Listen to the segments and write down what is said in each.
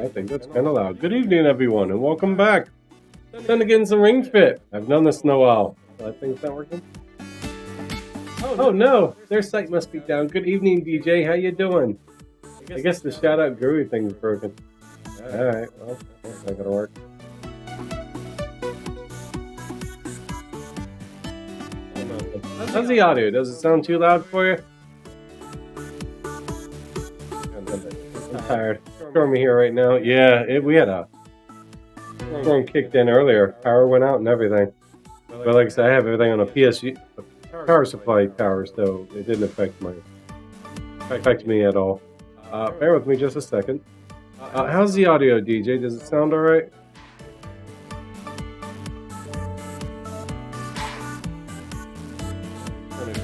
I think that's kind of loud. Good evening, everyone, and welcome back. Then again, some Ringfit. I've done this in a while. That thing's not working. Oh no, their site must be down. Good evening, DJ. How you doing? I guess the shout out GUI thing's broken. Alright, well, that's not gonna work. How's the audio? Does it sound too loud for you? I'm tired. Stormy here right now. Yeah, we had a storm kicked in earlier. Power went out and everything. But like I said, I have everything on a PSU power supply tower, so it didn't affect me at all. Bear with me just a second. How's the audio, DJ? Does it sound alright?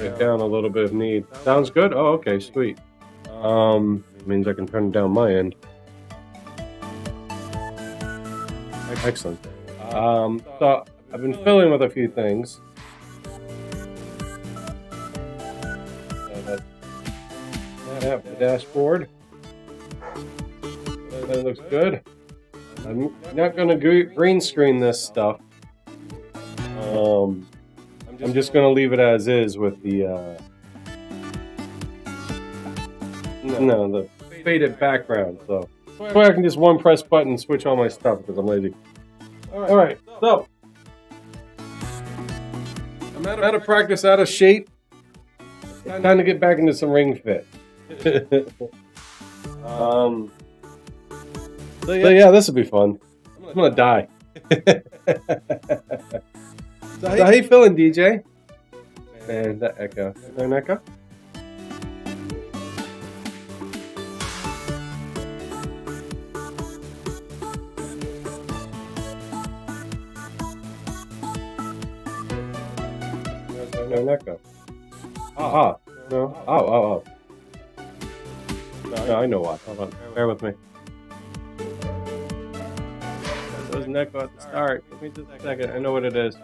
It down a little bit if need. Sounds good? Oh, okay, sweet. Means I can turn it down my end. Excellent. So I've been filling with a few things. That the dashboard. That looks good. I'm not going to green screen this stuff. I'm just going to leave it as is with the the faded background. So I can just one press button and switch all my stuff because I'm lazy. All right, so I'm out of practice, out of shape. Time to get back into some Ringfit. So yeah, this will be fun. I'm gonna die. So how you feeling, DJ? Man, that echo. Is there an echo? There's no echo. No. Oh. No, I know why. Hold on. Bear with me. There's an echo at the start. Give me just a second. I know what it is.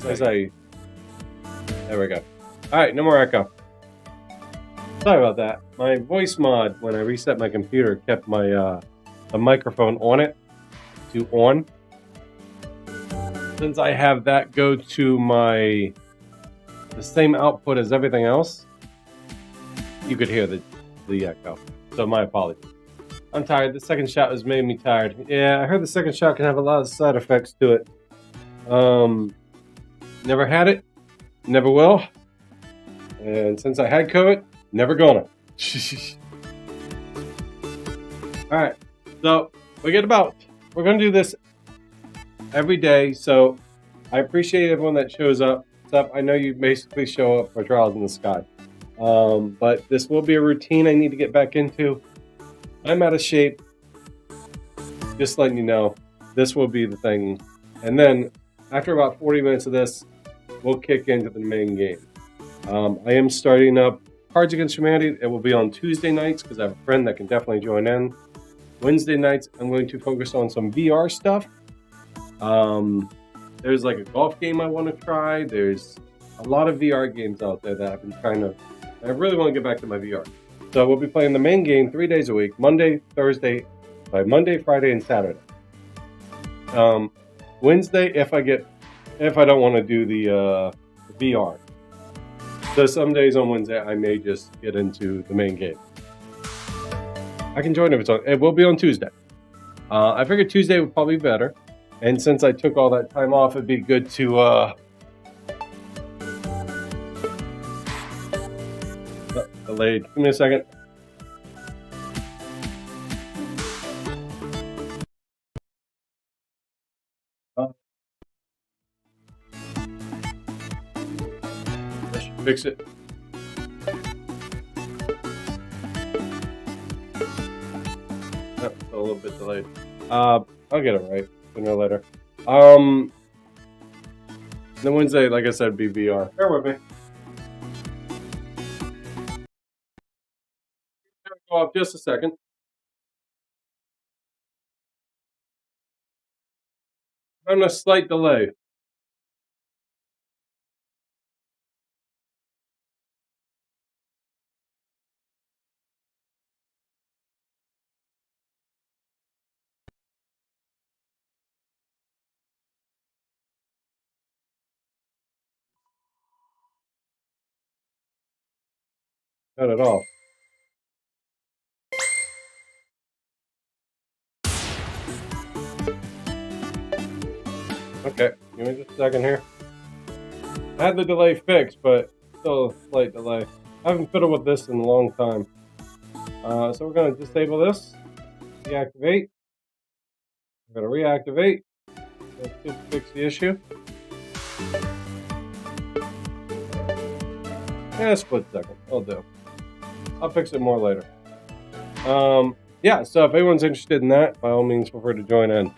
There we go. Alright, no more echo. Sorry about that. My voice mod, when I reset my computer, kept my the microphone on it to on. Since I have that go to the same output as everything else, you could hear the echo. So my apologies. I'm tired. The second shot has made me tired. Yeah, I heard the second shot can have a lot of side effects to it. Never had it, never will. And since I had COVID, never gonna. Alright, so we're gonna do this every day, so I appreciate everyone that shows up. I know you basically show up for Trials in the Sky. But this will be a routine I need to get back into. I'm out of shape. Just letting you know, this will be the thing. And then, after about 40 minutes of this, we'll kick into the main game. I am starting up Cards Against Humanity. It will be on Tuesday nights, because I have a friend that can definitely join in. Wednesday nights, I'm going to focus on some VR stuff. There's like a golf game I want to try. There's a lot of VR games out there that I've been trying to... I really want to get back to my VR. So we'll be playing the main game 3 days a week, Monday, Friday, and Saturday. Wednesday, if I don't want to do the VR. So some days on Wednesday, I may just get into the main game. I can join if it's on. It will be on Tuesday. I figured Tuesday would probably be better. And since I took all that time off, it'd be good to delayed. Give me a second. I should fix it. Oh, a little bit delayed. I'll get it right sooner or later. Then Wednesday, like I said, be VR. Bear with me. Go off just a second. I'm a slight delay. Not at all. Okay, give me just a second here. I had the delay fixed, but still a slight delay. I haven't fiddled with this in a long time. So we're going to disable this, deactivate. We're going to reactivate. That should fix the issue. Yeah, split second. I'll do. I'll fix it more later. Yeah, so if anyone's interested in that, by all means, feel free to join in.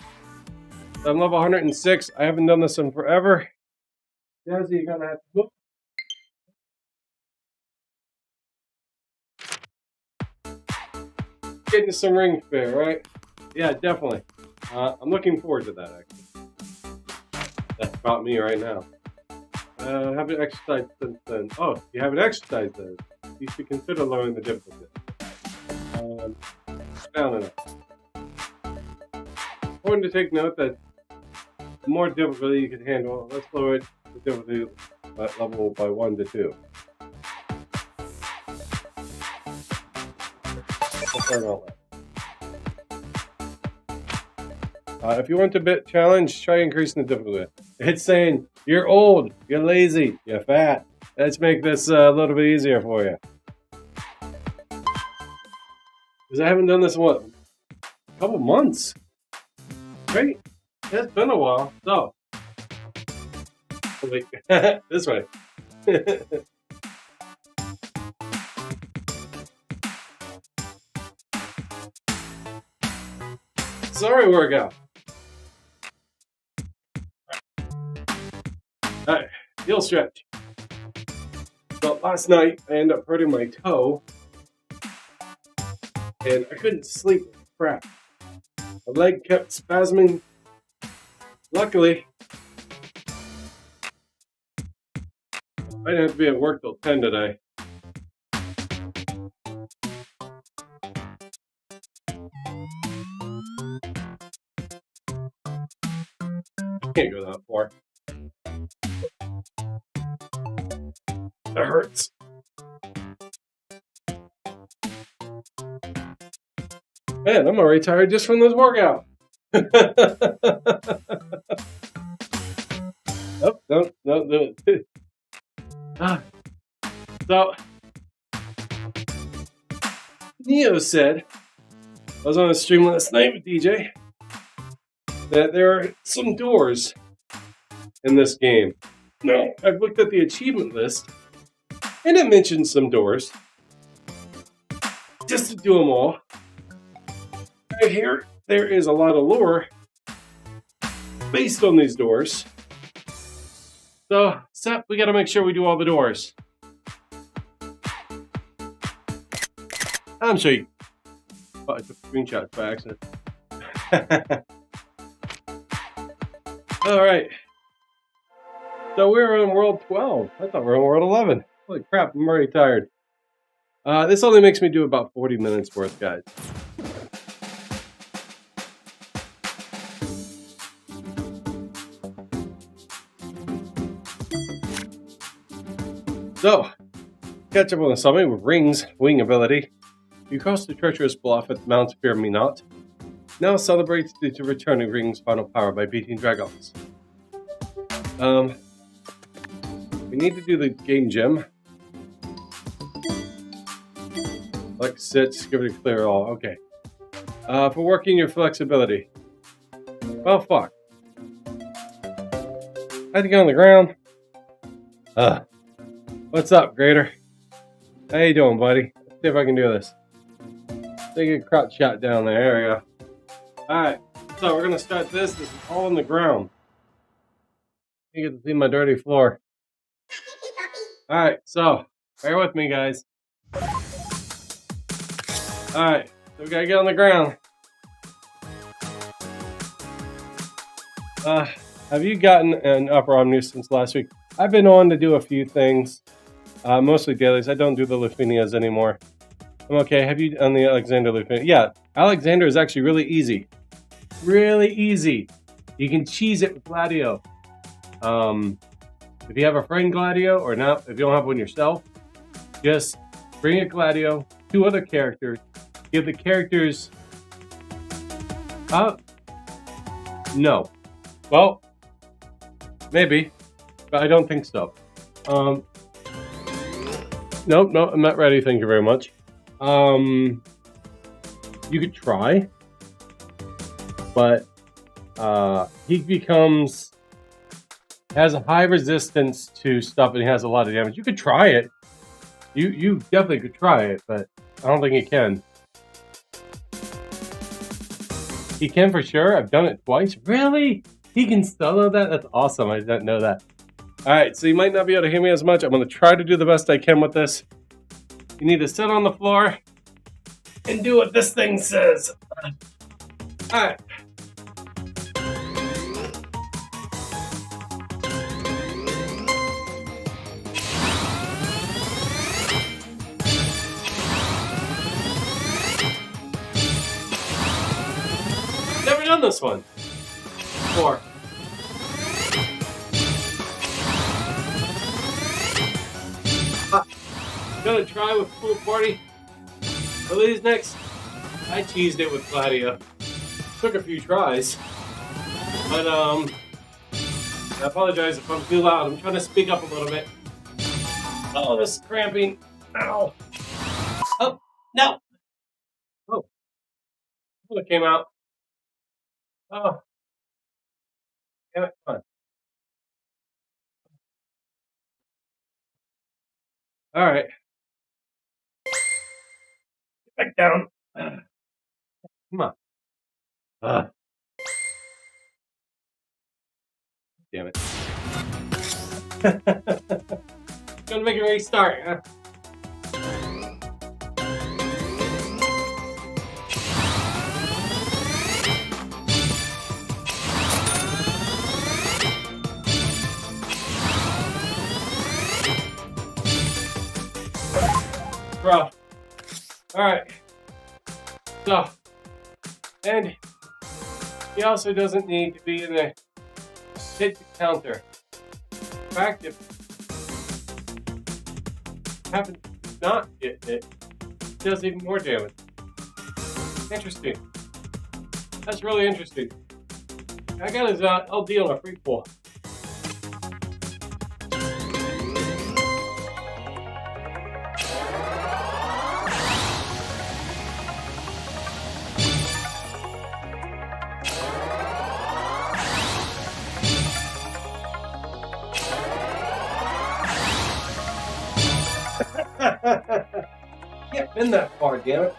So I'm level 106. I haven't done this in forever. Jazzy, you're gonna have to look. Getting some Ringfit, right? Yeah, definitely. I'm looking forward to that, actually. That's about me right now. I haven't exercised since then. Oh, you haven't exercised then? You should consider lowering the difficulty. Down enough. Important to take note that the more difficulty you can handle, let's lower it, the difficulty level by 1 to 2. If you want a bit challenge, try increasing the difficulty. It's saying you're old, you're lazy, you're fat. Let's make this a little bit easier for you. Because I haven't done this in what? A couple months. Right? It's been a while. So, wait, this way. Sorry, workout. Alright, heel stretch. So last night I ended up hurting my toe, and I couldn't sleep. Crap. My leg kept spasming. Luckily, I didn't have to be at work till 10 today. Can't go that far. That hurts. Man, I'm already tired just from this workout. Oh, don't do it. So, Neo said, I was on a stream last night with DJ, that there are some doors in this game. Now, I've looked at the achievement list, and it mentions some doors. Just to do them all. Right here, there is a lot of lore based on these doors. So, Seth, we gotta make sure we do all the doors. I'm sure you... Oh, I took screenshots by accident. Alright. So we're on World 12. I thought we were on World 11. Holy crap, I'm already tired. This only makes me do about 40 minutes worth, guys. So, catch up on the summit with Ring's wing ability. You cross the treacherous bluff at Mount Fear Me Not. Now celebrate the return of Ring's final power by beating dragons. We need to do the game gem. Like sits, give it a clear all. Okay. For working your flexibility. Well, fuck. I had to get on the ground. What's up, Grader? How you doing, buddy? Let's see if I can do this. Take a crouch shot down there. There we go. Alright, so we're going to start this. This is all on the ground. You get to see my dirty floor. Alright, so bear with me, guys. Alright, so we got to get on the ground. Have you gotten an upper arm nuisance last week? I've been on to do a few things. Mostly dailies. I don't do the Lufinias anymore. I'm okay. Have you done the Alexander Lufinia? Yeah, Alexander is actually really easy. Really easy. You can cheese it with Gladio. If you have a friend Gladio, or not, if you don't have one yourself, just bring a Gladio, 2 other characters, give the characters... no. Well, maybe, but I don't think so. Nope, I'm not ready, thank you very much. You could try, but he has a high resistance to stuff and he has a lot of damage. You could try it. You definitely could try it, but I don't think he can. He can for sure. I've done it twice. Really? He can solo that? That's awesome. I didn't know that. Alright, so you might not be able to hear me as much. I'm going to try to do the best I can with this. You need to sit on the floor and do what this thing says. Alright. Never done this one before. Gonna try with Pool Party. Release next. I teased it with Gladio. Took a few tries. But I apologize if I'm too loud. I'm trying to speak up a little bit. Oh, this is cramping. Ow. Oh, no. Oh. It came out. Oh. Damn it. Come on. Alright. Get back down. Come on. Damn it. Gonna make it restart, huh? Rough. Alright. So, and he also doesn't need to be in a hit to counter. In fact, if you happen to not get hit, it does even more damage. Interesting. That's really interesting. I got his LD on a free pull. Can't bend that far, damn it.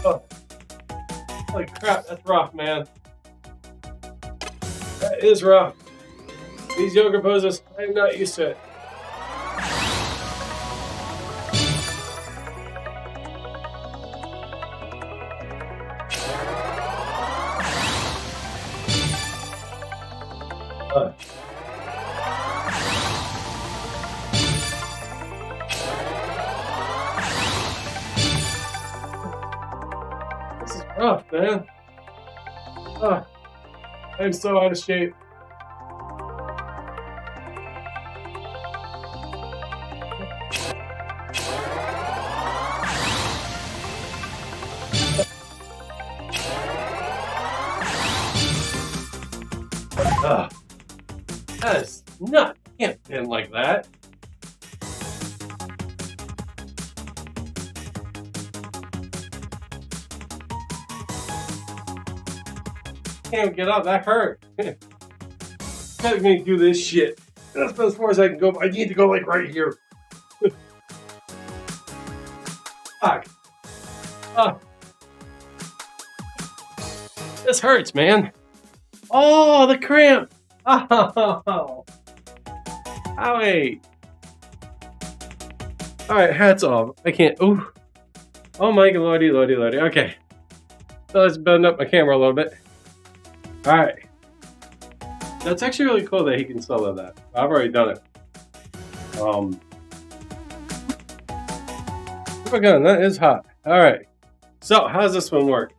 Oh. Holy crap, that's rough, man. That is rough. These yoga poses, I am not used to it. This is rough, man. I'm so out of shape. That is not, can't bend like that. Can't get up, that hurt. Gotta make me do this shit. That's about as far as I can go. I need to go like right here. Fuck. This hurts, man. Oh, the cramp. Oh. Owie. Alright, hats off. I can't. Ooh. Oh my lordy, lordy, lordy. Okay. So let's bend up my camera a little bit. Alright. That's actually really cool that he can solo that. I've already done it. Super gun, that is hot. Alright. So, how does this one work?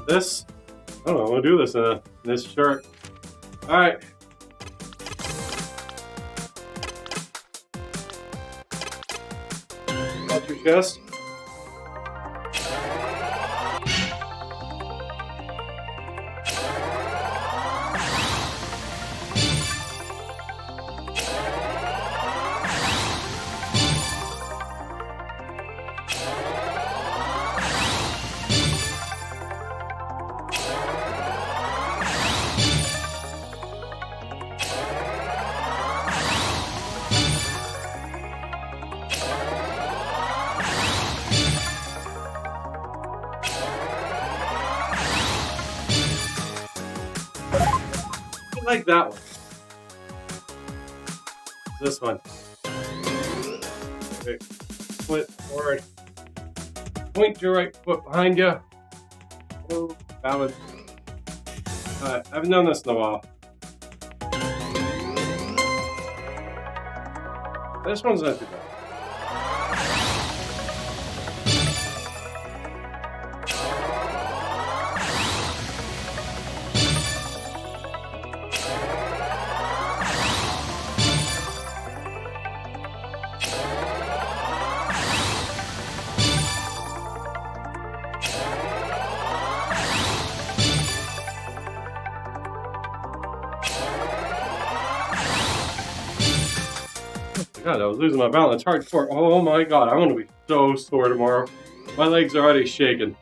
this. I don't know. I'm gonna do this in this shirt. All right. Got your chest. I like that one. This one. Okay. Split forward. Point your right foot behind you. Oh, balance. Alright, I haven't done this in a while. This one's not too bad. God, I was losing my balance hardcore. Oh my god, I'm gonna be so sore tomorrow. My legs are already shaking.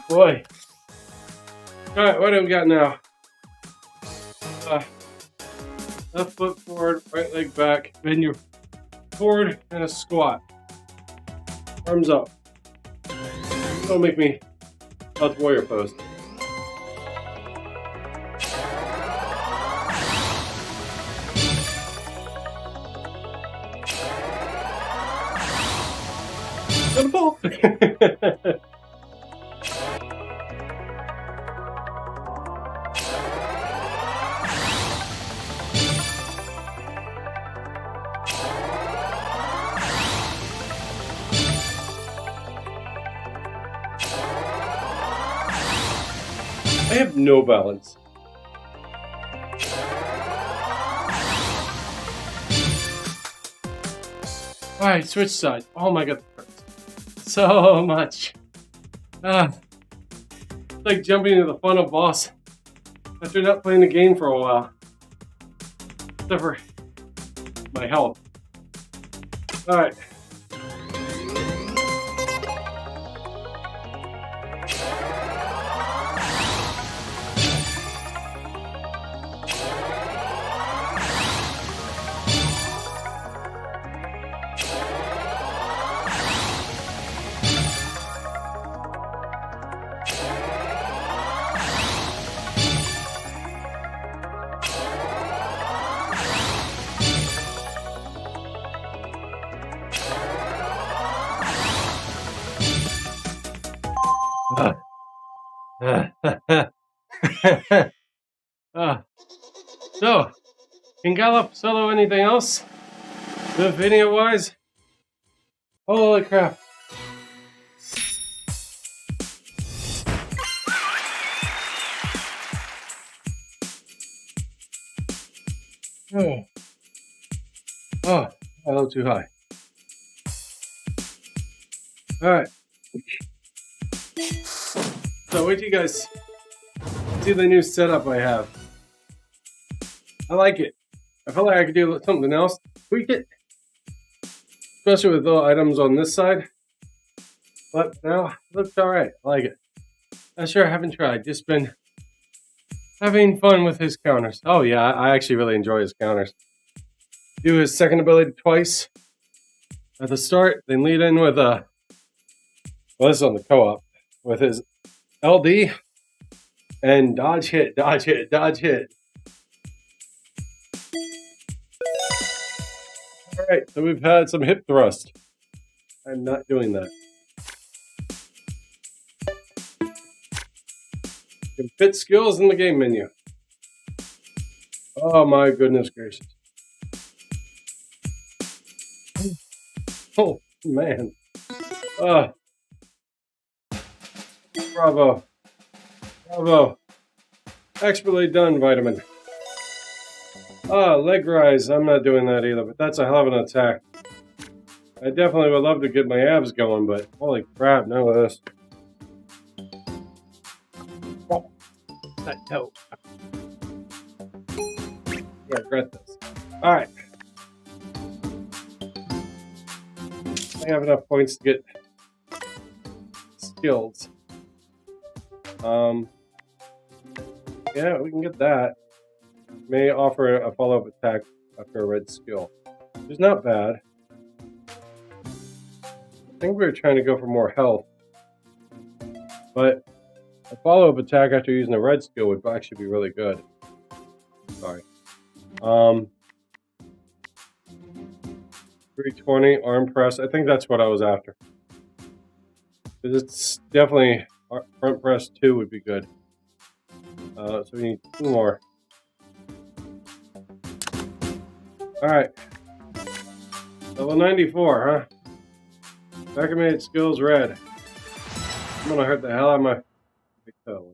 Boy. Alright, what do we got now? Left foot forward, right leg back, bend your forward and a squat. Arms up. Don't make me out the warrior pose. Got a ball! I have no balance. Alright, switch sides. Oh my god, that hurts so much. It's like jumping into the final boss after not playing the game for a while. Except for my health. Alright. So, can Gallop solo anything else? The video wise? Holy crap. Oh, a little too high. Alright. So wait till you guys see the new setup I have. I like it. I felt like I could do something else. Tweak it. Especially with the items on this side. But now, it looks alright. I like it. I sure haven't tried. Just been having fun with his counters. Oh yeah, I actually really enjoy his counters. Do his second ability twice at the start, then lead in with well, this is on the co-op. with his LD and dodge hit, dodge hit, dodge hit. All right, so we've had some hip thrust. I'm not doing that. You can fit skills in the game menu. Oh my goodness gracious. Oh man. Bravo. Bravo. Expertly done, Vitamin. Leg rise. I'm not doing that either, but that's a hell of an attack. I definitely would love to get my abs going, but holy crap, none of this. Oh, that toe. I regret this. Alright. I have enough points to get skills. Yeah, we can get that. May offer a follow-up attack after a red skill. Which is not bad. I think we were trying to go for more health. But a follow-up attack after using a red skill would actually be really good. Sorry. 320 arm press. I think that's what I was after. It's definitely front press 2 would be good. So we need 2 more. Alright. Level 94, huh? Recommended skills red. I'm gonna hurt the hell out of my toe.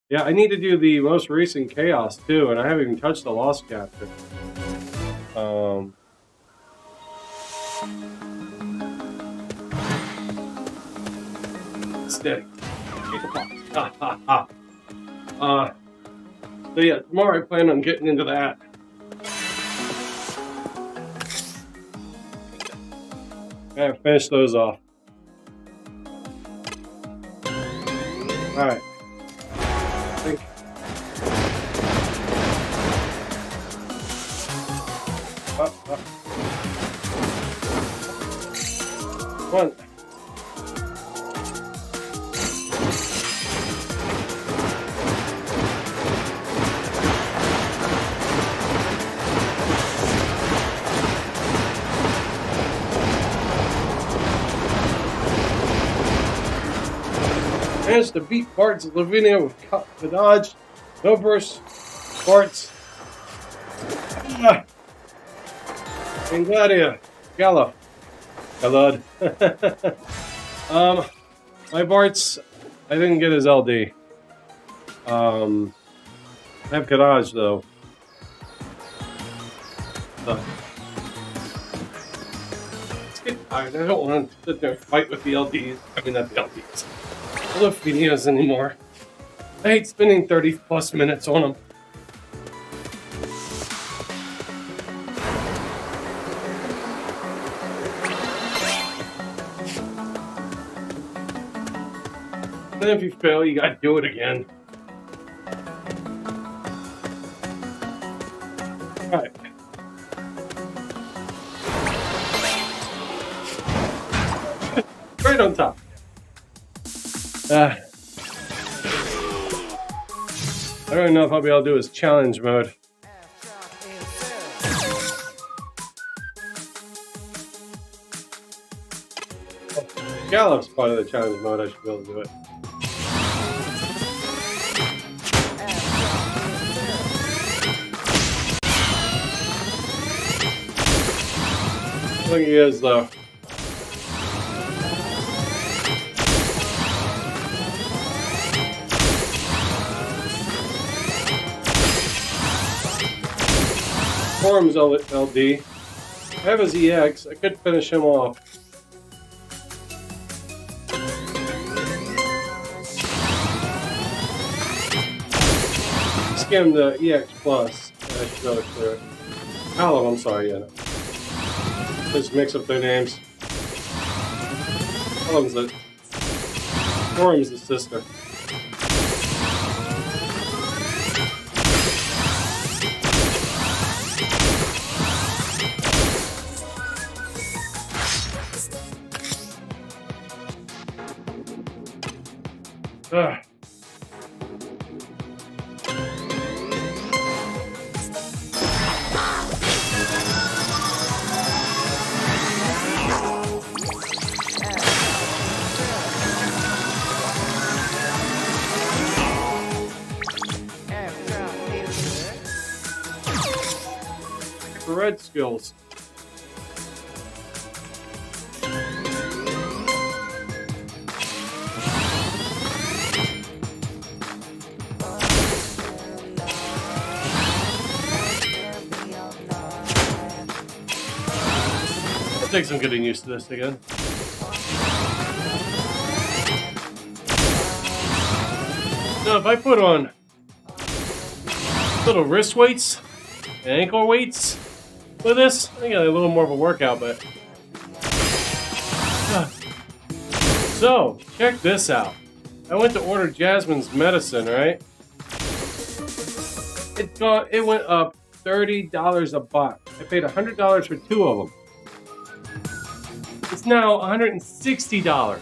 Yeah, I need to do the most recent chaos too, and I haven't even touched the lost chapter. Steady. Keep the box. Ha ha ha. So yeah, tomorrow I plan on getting into that. I gotta finish those off. Alright. I think. Up. One. Managed to beat Bart's Lavinia with the dodge. No burst. Bart's. Ingladia. Gala. Galad. My Bart's. I didn't get his LD. I have Kadaj though. Let's get tired. I don't want to sit there and fight with the LDs. I mean, not the LDs. The videos anymore. I hate spending 30 plus minutes on them. Then if you fail, you gotta do it again. Alright. Right on top. I don't even know if I'll be able to do his challenge mode. Gallup's part of the challenge mode, I should be able to do it. I think he is though. Forms LD. I have his EX. I could finish him off. Skim the EX plus. I should go clear it. Hallow, I'm sorry, yeah. Just mix up their names. Hallow's the. Form's the sister. Ugh. Red skills. It'll take some getting used to this again. Now, if I put on little wrist weights and ankle weights with this, I got a little more of a workout, but so check this out. I went to order Jasmine's medicine, right? It went up $30 a buck. I paid $100 for 2 of them. It's now $160.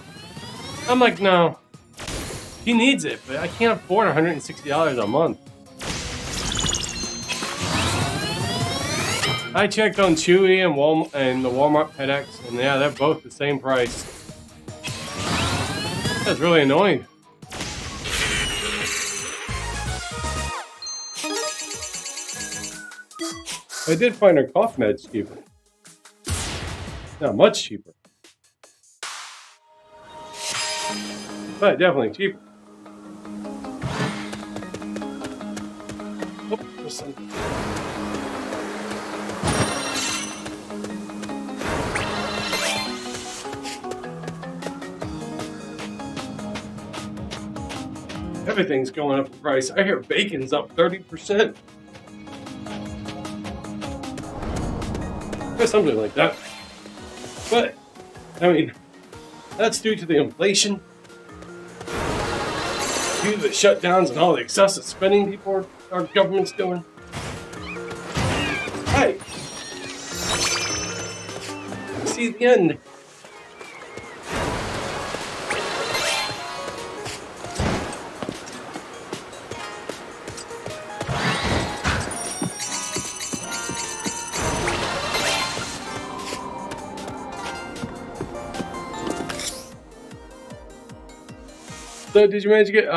I'm like, no, he needs it, but I can't afford $160 a month. I checked on Chewy and the Walmart FedEx, and yeah, they're both the same price. That's really annoying. I did find her cough meds cheaper. Not much cheaper, but definitely cheaper. Oh, there's some. Everything's going up in price. I hear bacon's up 30%. Or something like that. But, I mean, that's due to the inflation, due to the shutdowns and all the excessive spending our government's doing. Hey, see the end. So did you manage to get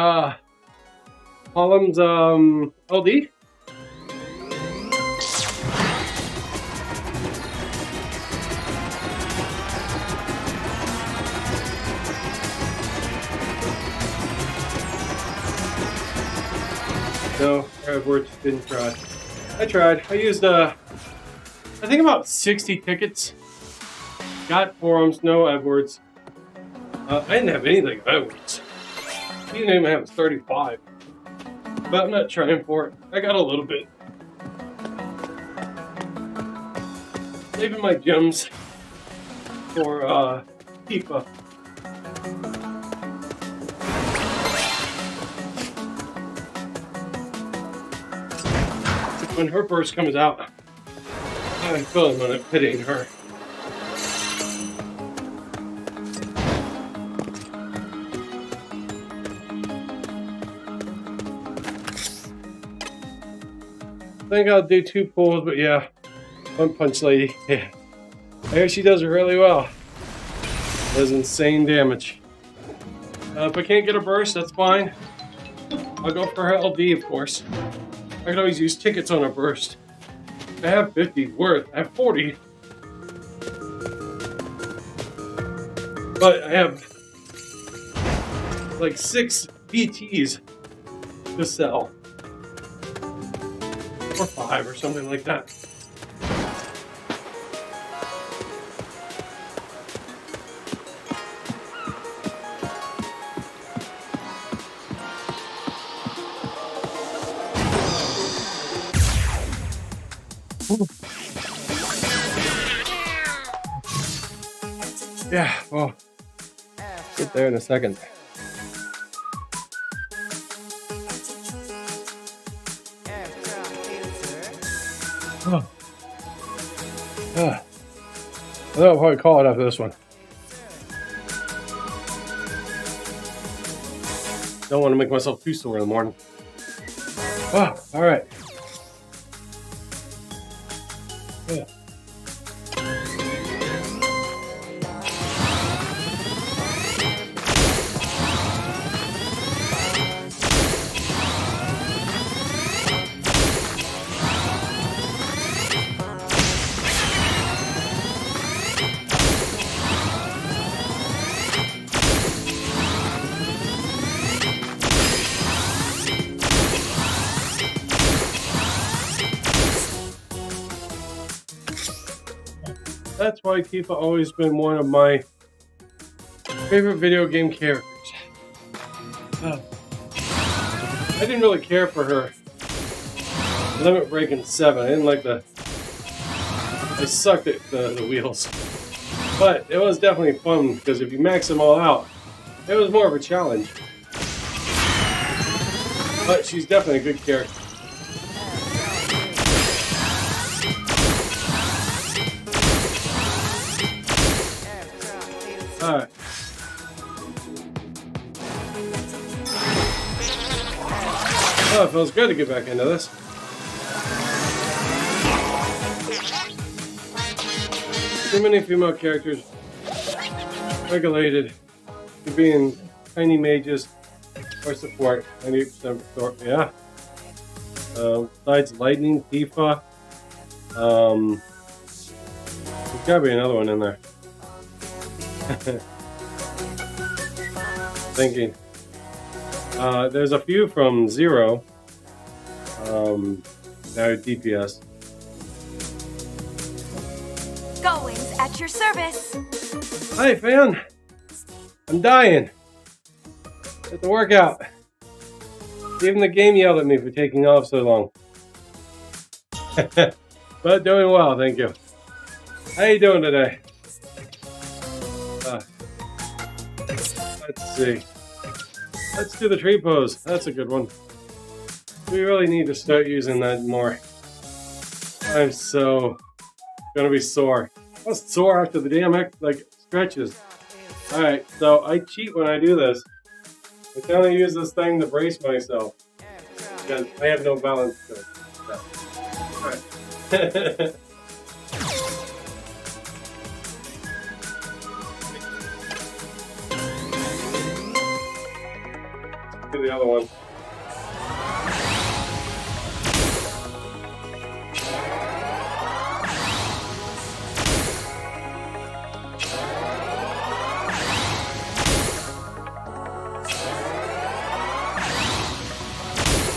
Harlem's LD? No, Edwards didn't try. I tried. I used I think about 60 tickets. Got forums, no Edwards. I didn't have anything of Edwards. He didn't even have 35. But I'm not trying for it. I got a little bit. Saving my gems for FIFA. When her burst comes out, I'm feeling when I'm pitying her. I think I'll do 2 pulls, but yeah, 1 punch lady. Yeah. I hear she does it really well. Does insane damage. If I can't get a burst, that's fine. I'll go for her LD, of course. I can always use tickets on a burst. I have 50 worth. I have 40. But I have like 6 BTs to sell. Or 5 or something like that. Yeah, well, get there in a second. Oh. I think I'll probably call it after this one. Don't want to make myself too sore in the morning. Oh, all right. Yeah. That's why Tifa always been one of my favorite video game characters. I didn't really care for her Limit Break in 7. I didn't like I sucked at the wheels. But it was definitely fun because if you max them all out, it was more of a challenge. But she's definitely a good character. Alright. Oh, it feels good to get back into this. Too many female characters regulated to being tiny mages or support. 98% support, yeah. Besides Lightning, Tifa, there's gotta be another one in there. Thinking. There's a few from Zero. Now DPS. Goings at your service. Hi, fan. I'm dying. At the workout. Even the game yelled at me for taking off so long. But doing well, thank you. How you doing today? Let's see. Let's do the tree pose. That's a good one. We really need to start using that more. I'm so gonna be sore. I was sore after the damn stretches. Alright, so I cheat when I do this. I can only use this thing to brace myself. Because I have no balance to it. Alright. Do the other one.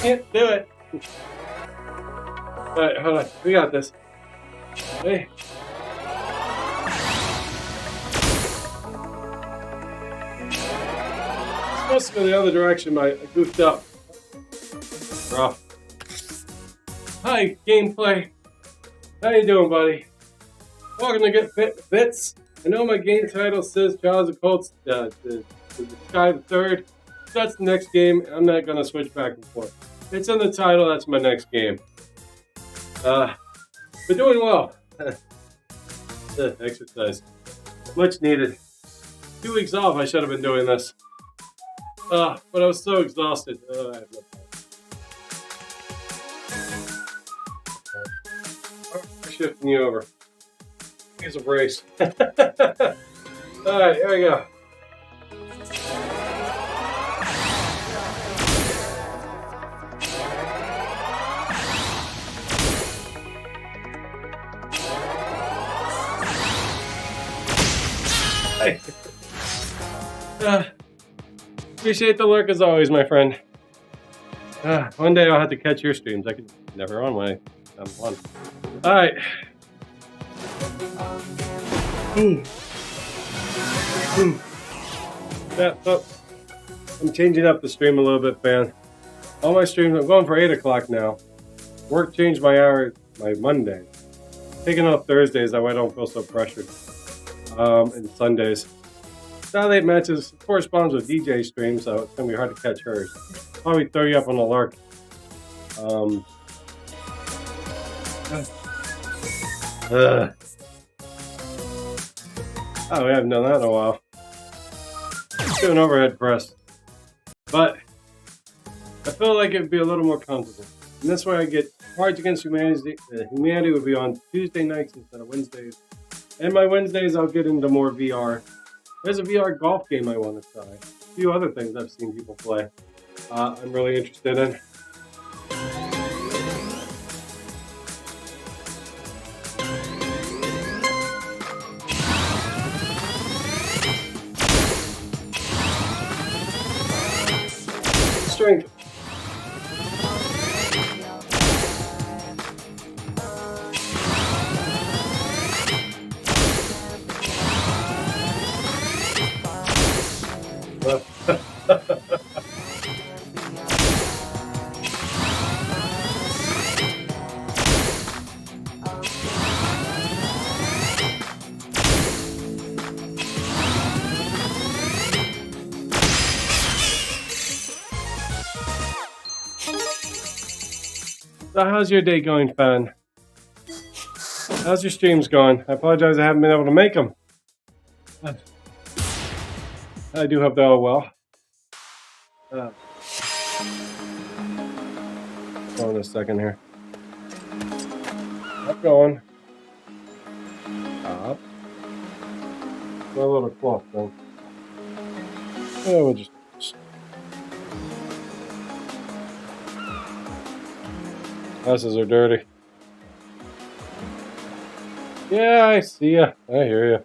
Can't do it. Alright, hold on. We got this. Hey. Supposed to go the other direction, but I goofed up. Rough. Hi, gameplay. How you doing, buddy? Welcome to Get Fit with Vits. I know my game title says Trials of Cults, the Sky the Third. That's the next game. I'm not gonna switch back and forth. It's in the title. That's my next game. But doing well. Exercise, much needed. 2 weeks off. I should have been doing this. But I was so exhausted. I have no time. We're shifting you over. Here's a brace. Alright, here we go. Appreciate the lurk as always, my friend. One day I'll have to catch your streams. I could never on when I'm on. Alright. Yeah, so I'm changing up the stream a little bit, fan. All my streams, I'm going for 8 o'clock now. Work changed my hour, my Monday. Taking off Thursdays, that way I don't feel so pressured. And Sundays. Saturday matches corresponds with DJ streams, so it's gonna be hard to catch hers. Probably throw you up on the lurk. Oh, we haven't done that in a while. Let's do an overhead press. But feel like it'd be a little more comfortable. And this way I get Cards Against Humanity. Humanity would be on Tuesday nights instead of Wednesdays. And my Wednesdays I'll get into more VR. There's a VR golf game I want to try. A few other things I've seen people play. I'm really interested in. Strength. So how's your day going, Fan? How's your streams going? I apologize I haven't been able to make them. I do hope they're all well. Hold on a second here. Keep going. Stop. A little cloth thing. Oh, we'll just. Glasses are dirty. Yeah, I see ya. I hear ya.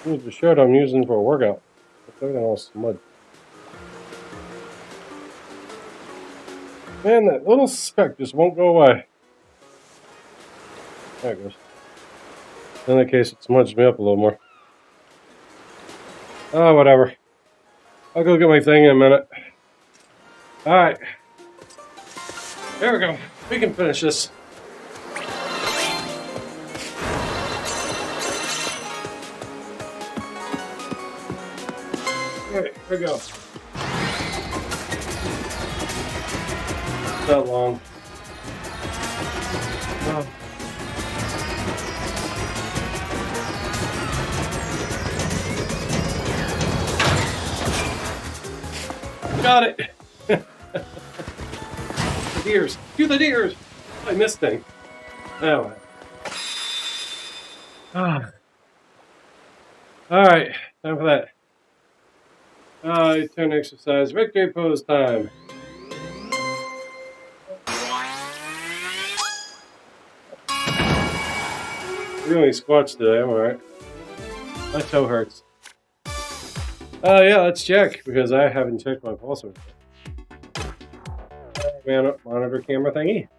Here's the shirt I'm using for a workout. It's everything all smudged. Man, that little speck just won't go away. There it goes. In that case, it smudged me up a little more. Oh, whatever. I'll go get my thing in a minute. Alright. There we go. We can finish this. Alright, here we go. Not long. Oh. Got it. The deers. Do the deers. I missed thing. Oh. Ah. All right. Time for that. Turn exercise. Victory pose time. We're doing squats today. I'm alright. My toe hurts. Yeah, let's check because I haven't checked my pulse. Monitor camera thingy.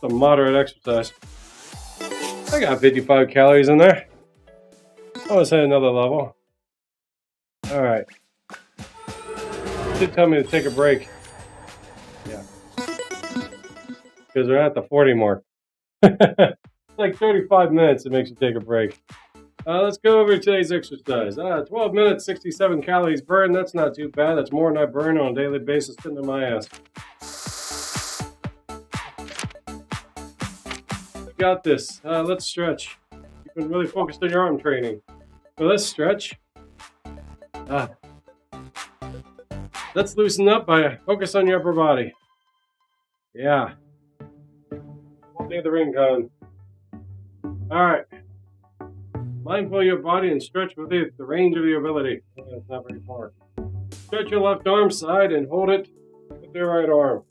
Some moderate exercise. I got 55 calories in there. I want to hit another level. All right. Should tell me to take a break. Yeah. Because they're at the 40 mark. Like 35 minutes it makes you take a break. Let's go over today's exercise. 12 minutes, 67 calories burned. That's not too bad. That's more than I burn on a daily basis sitting in my ass. You got this. Let's stretch. You've been really focused on your arm training. So let's stretch. Let's loosen up by focus on your upper body. Yeah. Won't need the ring cone. Alright. Mindful of your body and stretch within the range of your ability. That's not very far. Stretch your left arm side and hold it with your right arm.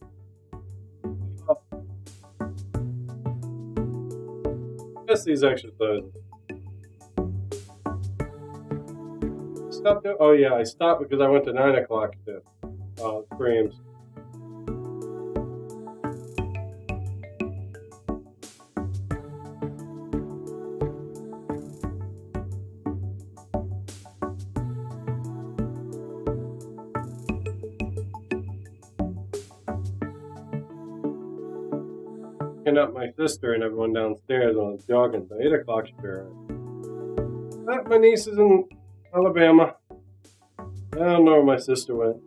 Up. Miss these exercises. Stop there. Oh yeah, I stopped because I went to 9 o'clock too. Screams. Picking up my sister and everyone downstairs on jogging. So 8 o'clock should be alright. My niece is in Alabama. I don't know where my sister went.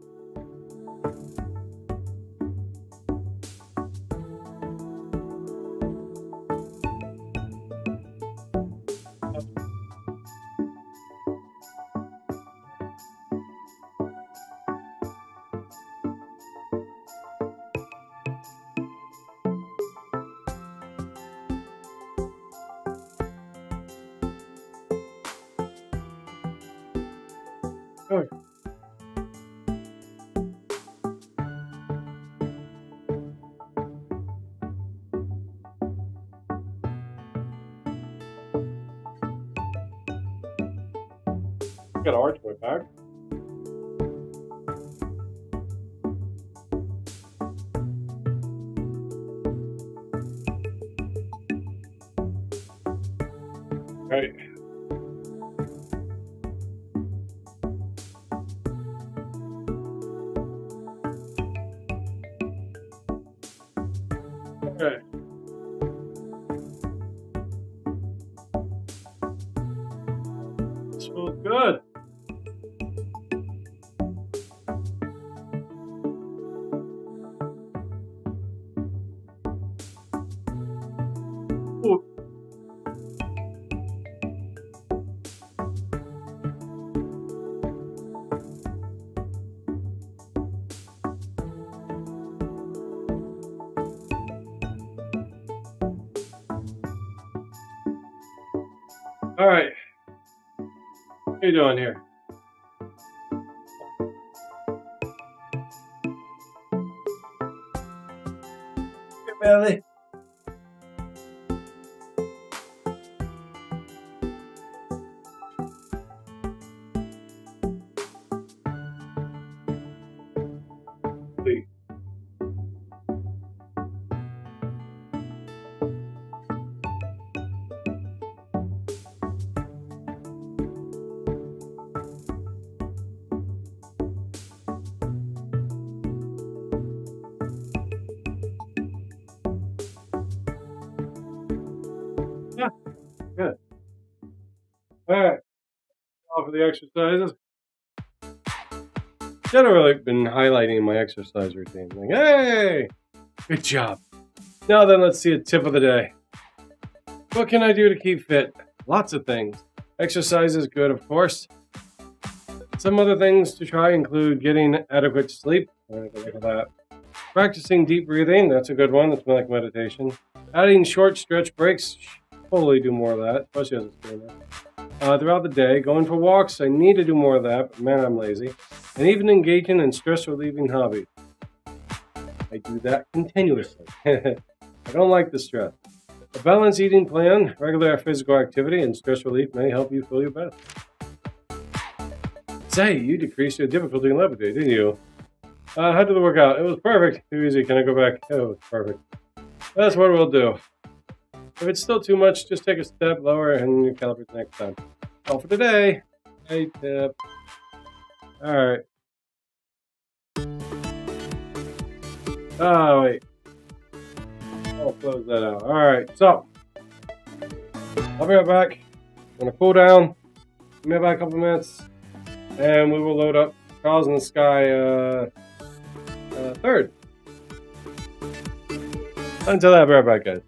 Oh. I got an arch in my back. Right. Okay. This feels good. Ooh. All right. What are you doing here? Hey, belly. Please. Yeah, good. All right. All for the exercises. Generally, I've been highlighting my exercise routine. Like, hey, good job. Now then, let's see a tip of the day. What can I do to keep fit? Lots of things. Exercise is good, of course. Some other things to try include getting adequate sleep. Look at that. Practicing deep breathing. That's a good one. That's like meditation. Adding short stretch breaks. Totally do more of that, especially as a student. Throughout the day, going for walks. I need to do more of that, but man, I'm lazy. And even engaging in stress-relieving hobbies. I do that continuously. I don't like the stress. A balanced eating plan, regular physical activity, and stress relief may help you feel your best. Say, you decreased your difficulty in levitate, didn't you? How did the workout? It was perfect. Too easy. Can I go back? Oh, it was perfect. That's what we'll do. If it's still too much, just take a step lower and you calibrate next time. All for today. Hey, tip. All right. Oh, wait. I'll close that out. All right. So, I'll be right back. I'm going to cool down. Give me about a couple minutes. And we will load up Trials in the Sky 3rd. Until then, I'll be right back, guys.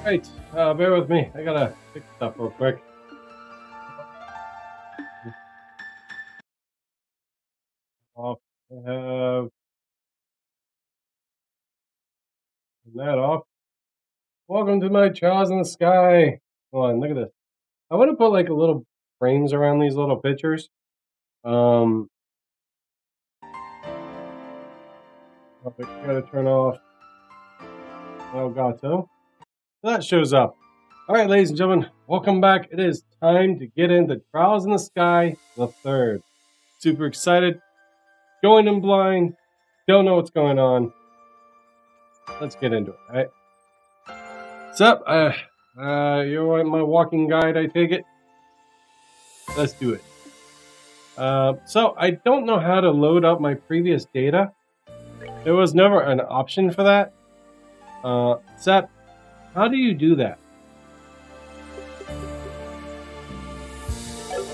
Right, bear with me. I gotta fix stuff real quick. Off. I have that off. Welcome to my Trials in the Sky. Hold on, look at this. I want to put like a little frames around these little pictures. I gotta turn off Elgato. That shows up. Alright, ladies and gentlemen, welcome back. It is time to get into Trials in the Sky, the third. Super excited. Going in blind. Don't know what's going on. Let's get into it, alright? What's up? You're my walking guide, I take it? Let's do it. So, I don't know how to load up my previous data. There was never an option for that. Sep, how do you do that?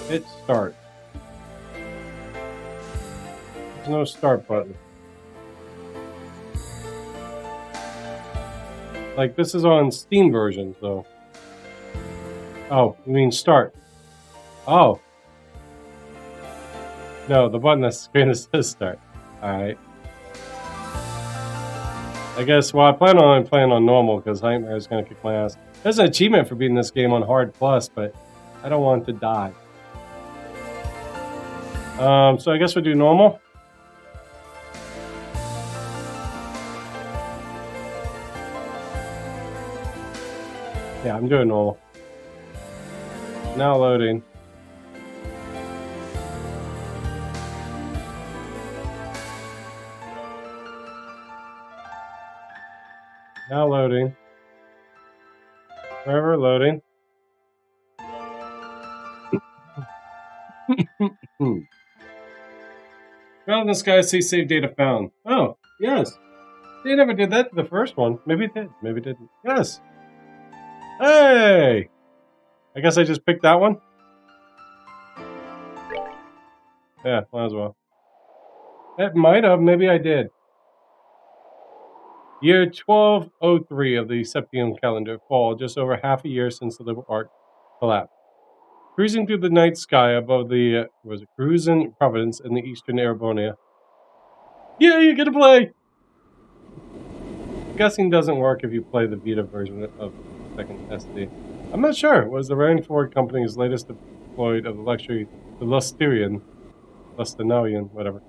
Hit start. There's no start button. Like, this is on Steam version, so. Oh, you mean start. Oh. No, the button on the screen says start. Alright. I guess, well, I plan on playing on normal, because Nightmare is going to kick my ass. There's an achievement for beating this game on Hard Plus, but I don't want to die. So I guess we'll do normal. Yeah, I'm doing normal. Now loading. Now loading. Forever loading. Found in the sky, see save data found. Oh, yes. They never did that to the first one. Maybe it did. Maybe it didn't. Yes. Hey! I guess I just picked that one. Yeah, might as well. It might have. Maybe I did. Year 1203 of the Septium calendar. Fall, just over half a year since the liberal arc collapsed. Cruising through the night sky above the Cruisin province in the eastern Arabonia. Yeah, you get to play! Guessing doesn't work if you play the Vita version of second SD. I'm not sure. It was the Ringfit company's latest deployed of the luxury, the Lusterian, whatever.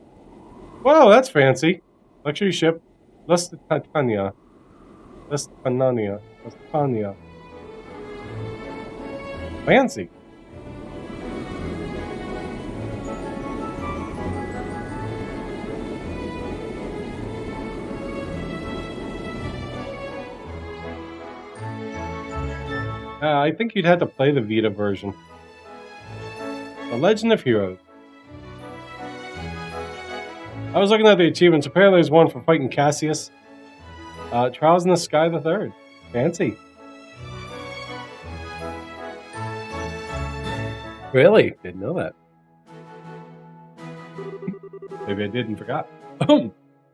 Wow, that's fancy. Luxury ship, Lustania. Fancy. I think you'd have to play the Vita version. The Legend of Heroes. I was looking at the achievements. Apparently there's one for fighting Cassius. Trials in the Sky the Third. Fancy. Really? Didn't know that. Maybe I did and forgot. If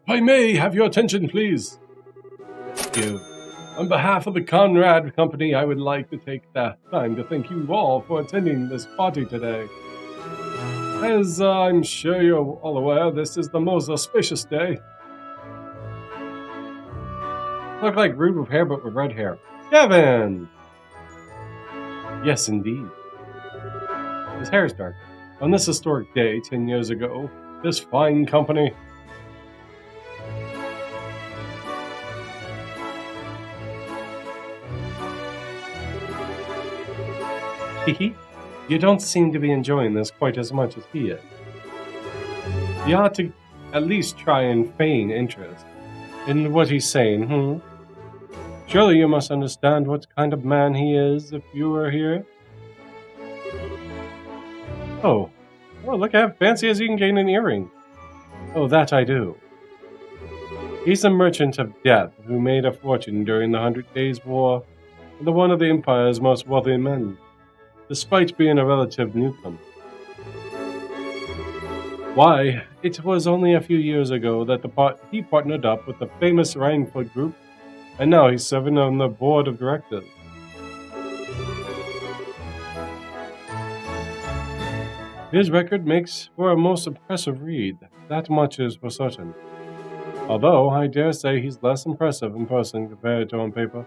I may have your attention, please. Thank you. On behalf of the Conrad Company, I would like to take the time to thank you all for attending this party today. As I'm sure you're all aware, this is the most auspicious day. Look like Rude with hair, but with red hair. Kevin! Yes, indeed. His hair is dark. On this historic day, 10 years ago, this fine company... You don't seem to be enjoying this quite as much as he is. You ought to at least try and feign interest in what he's saying, Surely you must understand what kind of man he is if you were here. Oh, look how fancy as you can gain an earring. Oh, that I do. He's a merchant of death who made a fortune during the 100 Days' War and one of the Empire's most wealthy men, despite being a relative newcomer. Why, it was only a few years ago that he partnered up with the famous Ringfit group And now he's serving on the board of directors. His record makes for a most impressive read. That much is for certain. Although, I dare say he's less impressive in person compared to on paper.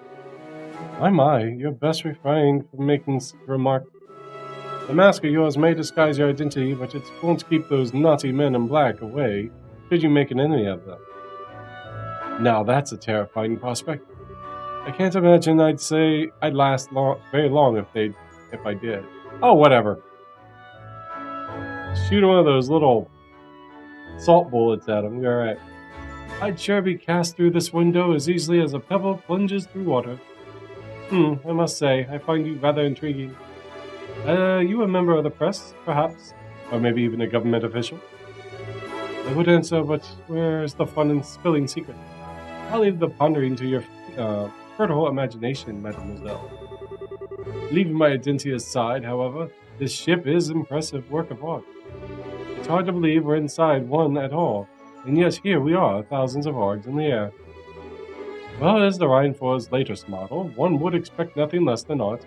My, you're best refrained from making such a remark. The mask of yours may disguise your identity, but it won't keep those naughty men in black away, should you make an enemy of them. Now that's a terrifying prospect. I can't imagine I'd last very long if I did. Oh, whatever. Shoot one of those little salt bullets at him. You're alright. I'd sure be cast through this window as easily as a pebble plunges through water. I must say, I find you rather intriguing. You a member of the press, perhaps? Or maybe even a government official? I would answer, but where's the fun in spilling secrets? I'll leave the pondering to your fertile imagination, mademoiselle. Leaving my identity aside, however, this ship is an impressive work of art. It's hard to believe we're inside one at all, and yet here we are, thousands of args in the air. Well, as the Rheinfall's latest model, one would expect nothing less than art.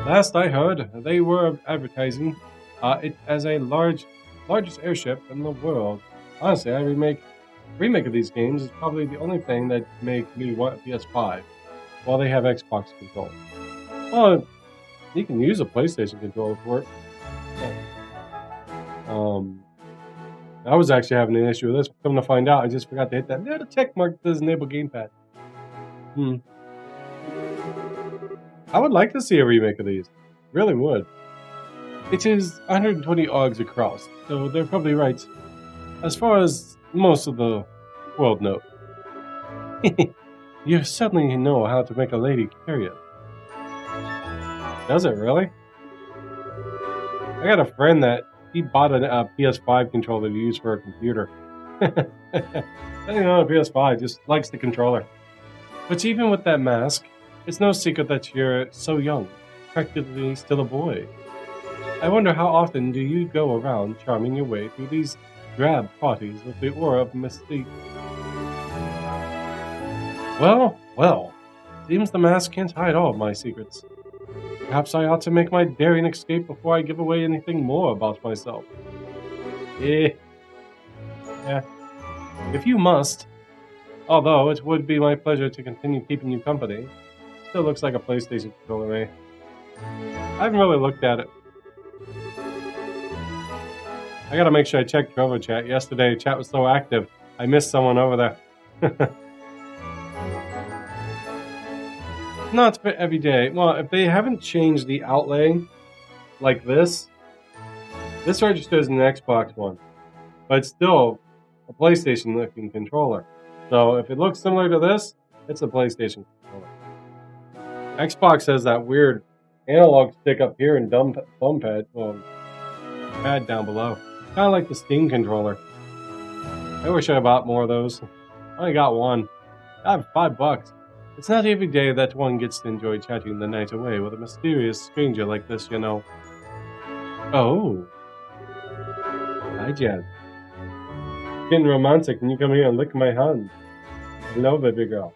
Last I heard, they were advertising it as a largest airship in the world. Honestly, a remake of these games is probably the only thing that make me want a PS5, while they have Xbox control. Well, you can use a PlayStation controller for it. I was actually having an issue with this. Come to find out, I just forgot to hit that little check mark that says enable gamepad. I would like to see a remake of these. Really would. It is 120 args across, so they're probably right. As far as most of the world know. You certainly know how to make a lady curious. Does it really? I got a friend that he bought a PS5 controller to use for a computer. A PS5 just likes the controller. But even with that mask, it's no secret that you're so young, practically still a boy. I wonder how often do you go around charming your way through these drab parties with the aura of mystique? Well, seems the mask can't hide all of my secrets. Perhaps I ought to make my daring escape before I give away anything more about myself. Yeah. If you must. Although it would be my pleasure to continue keeping you company. Still looks like a PlayStation controller, eh? I haven't really looked at it. I gotta make sure I check Trovo chat. Yesterday, chat was so active, I missed someone over there. Not for every day. Well, if they haven't changed the outlay like this registers an Xbox One, but it's still a PlayStation looking controller. So if it looks similar to this, it's a PlayStation controller. Xbox has that weird analog stick up here and thumb pad, pad down below. Kind of like the Steam controller. I wish I bought more of those. I only got one. I have $5. It's not every day that one gets to enjoy chatting the night away with a mysterious stranger like this, you know. Oh. Hi, Jen. Getting romantic and you come here and lick my hand. Hello, baby girl.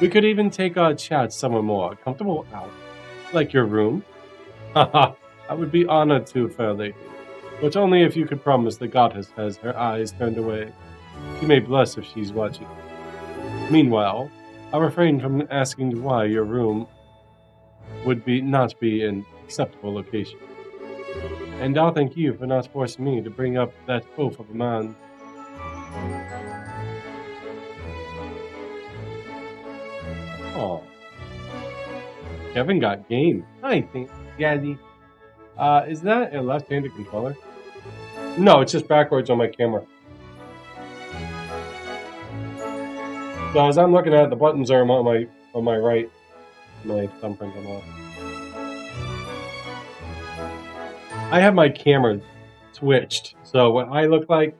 We could even take our chat somewhere more comfortable out. Like your room. Haha, I would be honored to, fair lady. But only if you could promise the goddess has her eyes turned away. She may bless if she's watching. Meanwhile, I'll refrain from asking why your room would not be an acceptable location. And I'll thank you for not forcing me to bring up that oaf of a man. Oh. Kevin got game. I think, Daddy. Is that a left-handed controller? No, it's just backwards on my camera. So as I'm looking at it, the buttons are on my right. My thumbprint on off. I have my camera switched, so what I look like,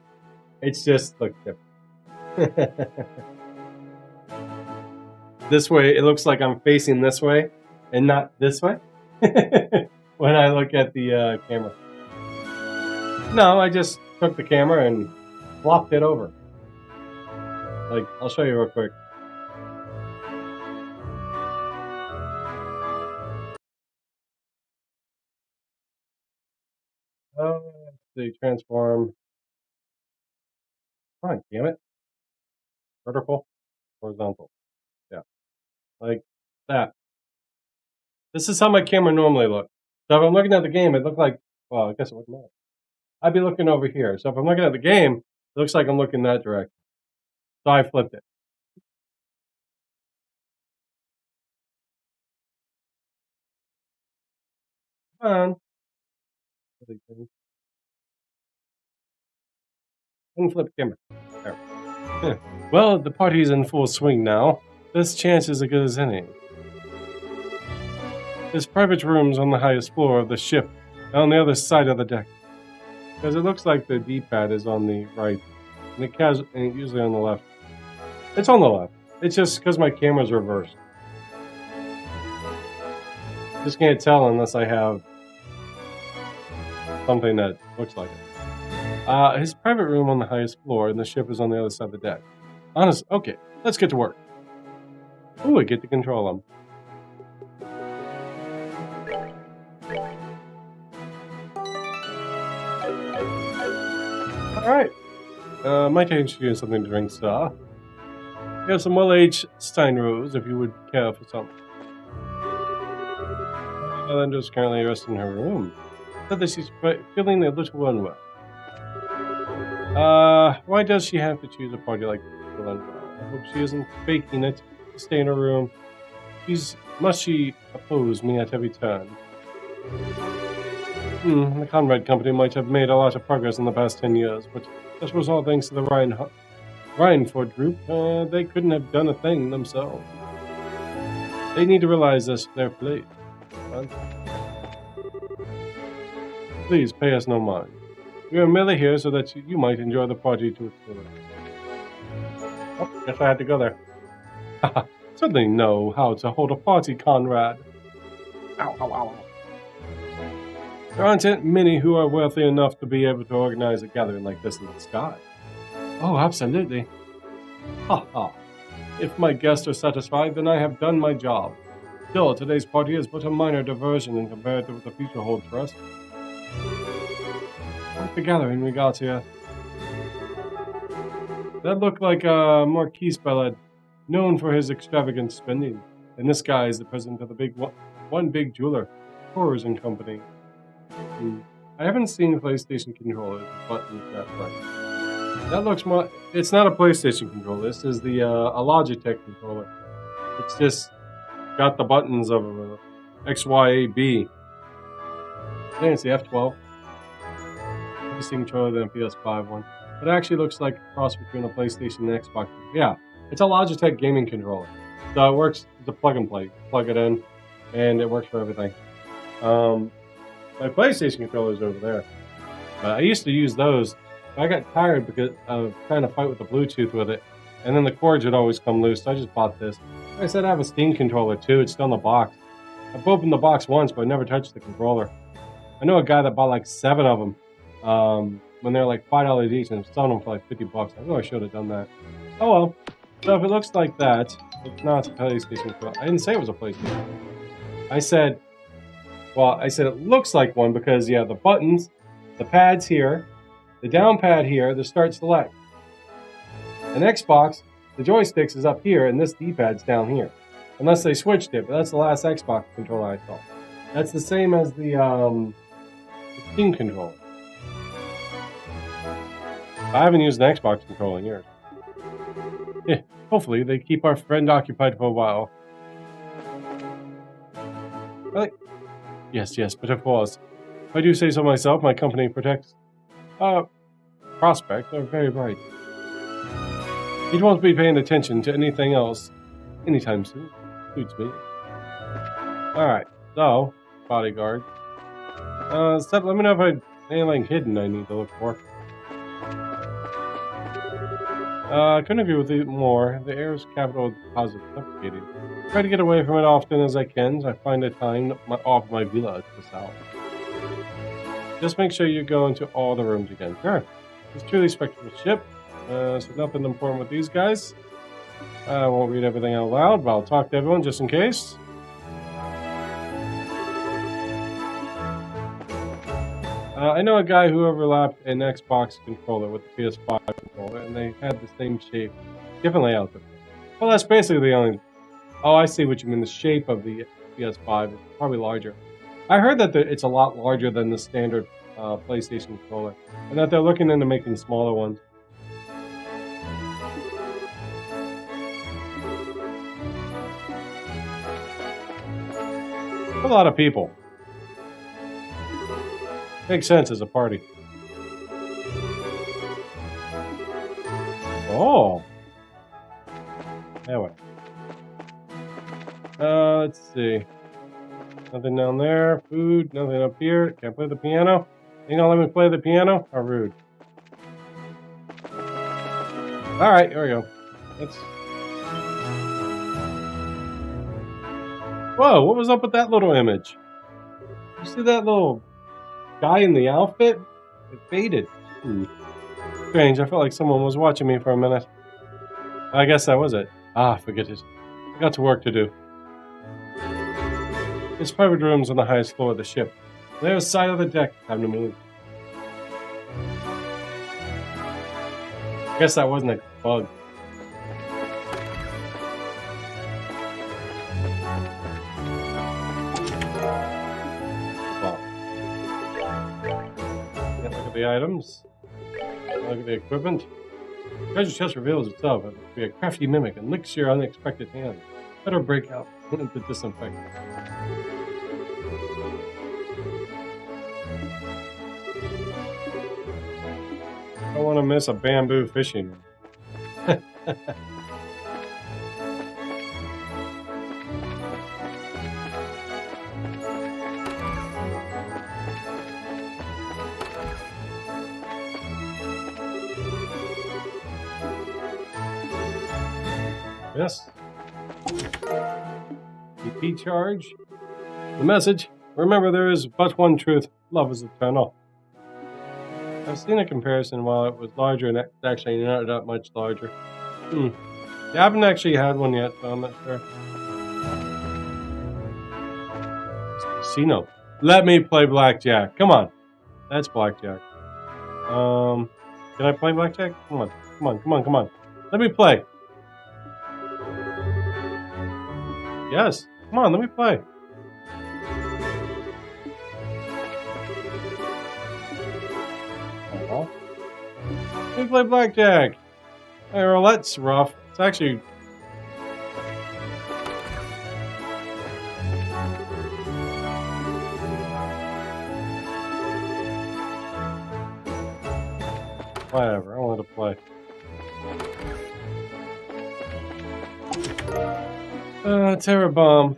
it's just looks different. This way, it looks like I'm facing this way, and not this way. When I look at the camera. No, I just took the camera and flopped it over. Like, I'll show you real quick. They transform. Come on, damn it. Vertical, horizontal. Yeah, like that. This is how my camera normally looks. So if I'm looking at the game, it looked like, well, I guess it wouldn't matter. I'd be looking over here. So if I'm looking at the game, it looks like I'm looking that direction. So I flipped it. Come on. Unflip camera. There. Well, the party's in full swing now. This chance is as good as any. There's private rooms on the highest floor of the ship, on the other side of the deck. Because it looks like the D-pad is on the right, and and usually on the left. It's on the left. It's just because my camera's reversed. Just can't tell unless I have something that looks like it. His private room on the highest floor, and the ship is on the other side of the deck. Honest, okay, let's get to work. Ooh, I get to control him. Alright. Might I introduce you something to drink, sir? We have some well-aged Steinrose, if you would care for some. Linda's currently resting in her room. Said that she's feeling a little unwell. Why does she have to choose a party like this to feel unwell? I hope she isn't faking it to stay in her room. Must she oppose me at every turn? The Conrad Company might have made a lot of progress in the past 10 years, but this was all thanks to the Rhineford Group. They couldn't have done a thing themselves. They need to realize this their place. Please pay us no mind. We are merely here so that you might enjoy the party to its fullest. Oh, guess I had to go there. Certainly know how to hold a party, Conrad. Ow, ow, ow. There aren't many who are wealthy enough to be able to organize a gathering like this in the sky. Oh, absolutely. Ha ha. If my guests are satisfied, then I have done my job. Still, today's party is but a minor diversion in compared to what the future holds for us. What's the gathering we got here? That looked like a Marquis Ballad, known for his extravagant spending. And this guy is the president of the one big jeweler, Tues and Company. I haven't seen PlayStation controllers with buttons that right. That looks more. It's not a PlayStation controller. This is a Logitech controller. It's just got the buttons of X, Y, A, B. I think it's the F12. PC controller than a PS5 one. It actually looks like a cross between a PlayStation and Xbox. Yeah, it's a Logitech gaming controller. So it works. It's a plug and play. Plug it in, and it works for everything. My PlayStation controller is over there. I used to use those. I got tired because of trying to fight with the Bluetooth with it, and then the cords would always come loose. So I just bought this. Like I said, I have a Steam controller too. It's still in the box. I've opened the box once, but I never touched the controller. I know a guy that bought like 7 of them when they're like $5 each, and selling them for like $50. I know I should have done that. Oh well. So if it looks like that, it's not a PlayStation controller. I didn't say it was a PlayStation. I said it looks like one because, yeah, the buttons, the pads here, the down pad here, the start select. An Xbox, the joysticks is up here, and this D-pad's down here. Unless they switched it, but that's the last Xbox controller I saw. That's the same as the Steam controller. I haven't used an Xbox controller in years. Yeah, hopefully they keep our friend occupied for a while. Yes, but of course, if I do say so myself, my company protects prospects are very bright. You won't be paying attention to anything else anytime soon. Suits me. Alright, so, bodyguard. Let me know if I have anything hidden I need to look for. I couldn't agree with you more. The air's capital is positive, suffocating. Try to get away from it often as I can, so I find a time off my villa to the south. Just make sure you go into all the rooms again. Sure. It's truly a spectacle ship. So nothing important with these guys. I won't read everything out loud, but I'll talk to everyone just in case. I know a guy who overlapped an Xbox controller with the PS5 controller, and they had the same shape, different layout. Well, that's basically the only... Oh, I see what you mean. The shape of the PS5 is probably larger. I heard that it's a lot larger than the standard PlayStation controller, and that they're looking into making smaller ones. A lot of people. Makes sense as a party. Oh. Anyway. Let's see. Nothing down there. Food. Nothing up here. Can't play the piano. You gonna let me play the piano? How rude. Alright, here we go. Let's... Whoa, what was up with that little image? You see that little guy in the outfit? It faded. Strange, I felt like someone was watching me for a minute. I guess that was it. Ah, forget it. I got to work to do. His private room's on the highest floor of the ship. There's the side of the deck. Time to move. I guess that wasn't a bug. The items. Look at the equipment. The treasure chest reveals itself. It must be a crafty mimic and licks your unexpected hand. Better break out the disinfectant. I don't want to miss a bamboo fishing. Yes. EP charge. The message. Remember, there is but one truth. Love is eternal. I've seen a comparison while it was larger, and it's actually not that much larger. Yeah, I haven't actually had one yet, so I'm not sure. Casino. Let me play blackjack. Come on. That's blackjack. Can I play blackjack? Come on. Come on. Come on. Come on. Let me play. Yes. Come on, let me play. Let me play blackjack. Hey, roulette's rough. It's actually... Whatever, I wanted to play. Terror bomb.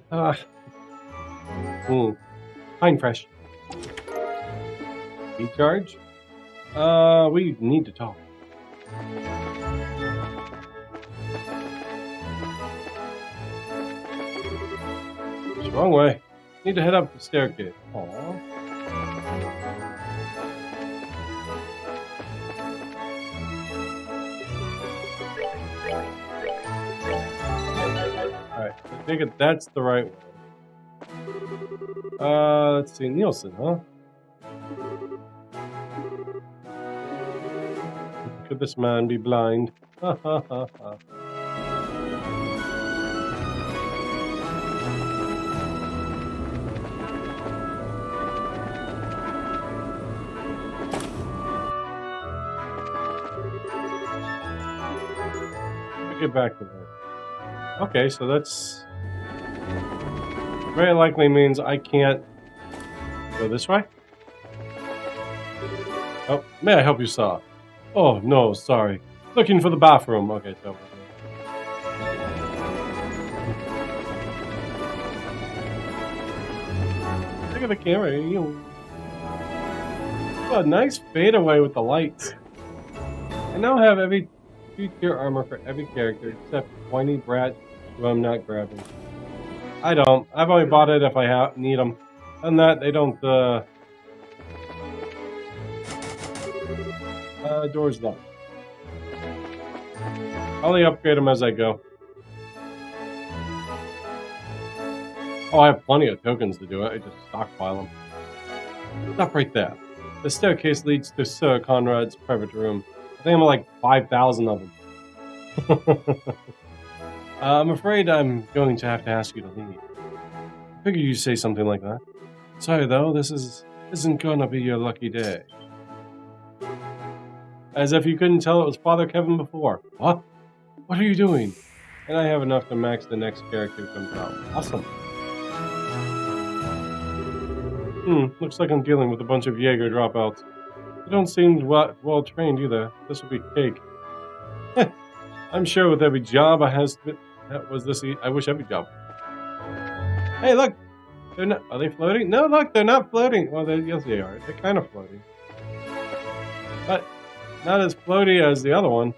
Pine fresh. Recharge? We need to talk. It's the wrong way. Need to head up the staircase. Aww. Alright, I think that's the right way. Let's see, Nielsen, huh? Could this man be blind? Ha ha ha ha. Get back to that. Okay, so that's very likely means I can't go this way. Oh, may I help you, sir? Oh, no, sorry. Looking for the bathroom. Okay, so... Look at the camera. Oh, nice fadeaway with the lights. I now have every 2-tier armor for every character except Whiny Brat, who I'm not grabbing. I don't. I've only bought it if I need them. And that, they don't, door's locked. I'll only upgrade them as I go. Oh, I have plenty of tokens to do it. I just stockpile them. Stop right there. The staircase leads to Sir Conrad's private room. I think I'm like 5,000 of them. I'm afraid I'm going to have to ask you to leave. I figured you'd say something like that. Sorry though, isn't gonna be your lucky day. As if you couldn't tell it was Father Kevin before. What? What are you doing? And I have enough to max the next character who comes out. Awesome. Looks like I'm dealing with a bunch of Jaeger dropouts. They don't seem well trained either. This will be cake. I'm sure with every job I wish every job. Hey, look! Are they floating? No, look, they're not floating. Well, yes, they are. They're kind of floating. But not as floaty as the other one.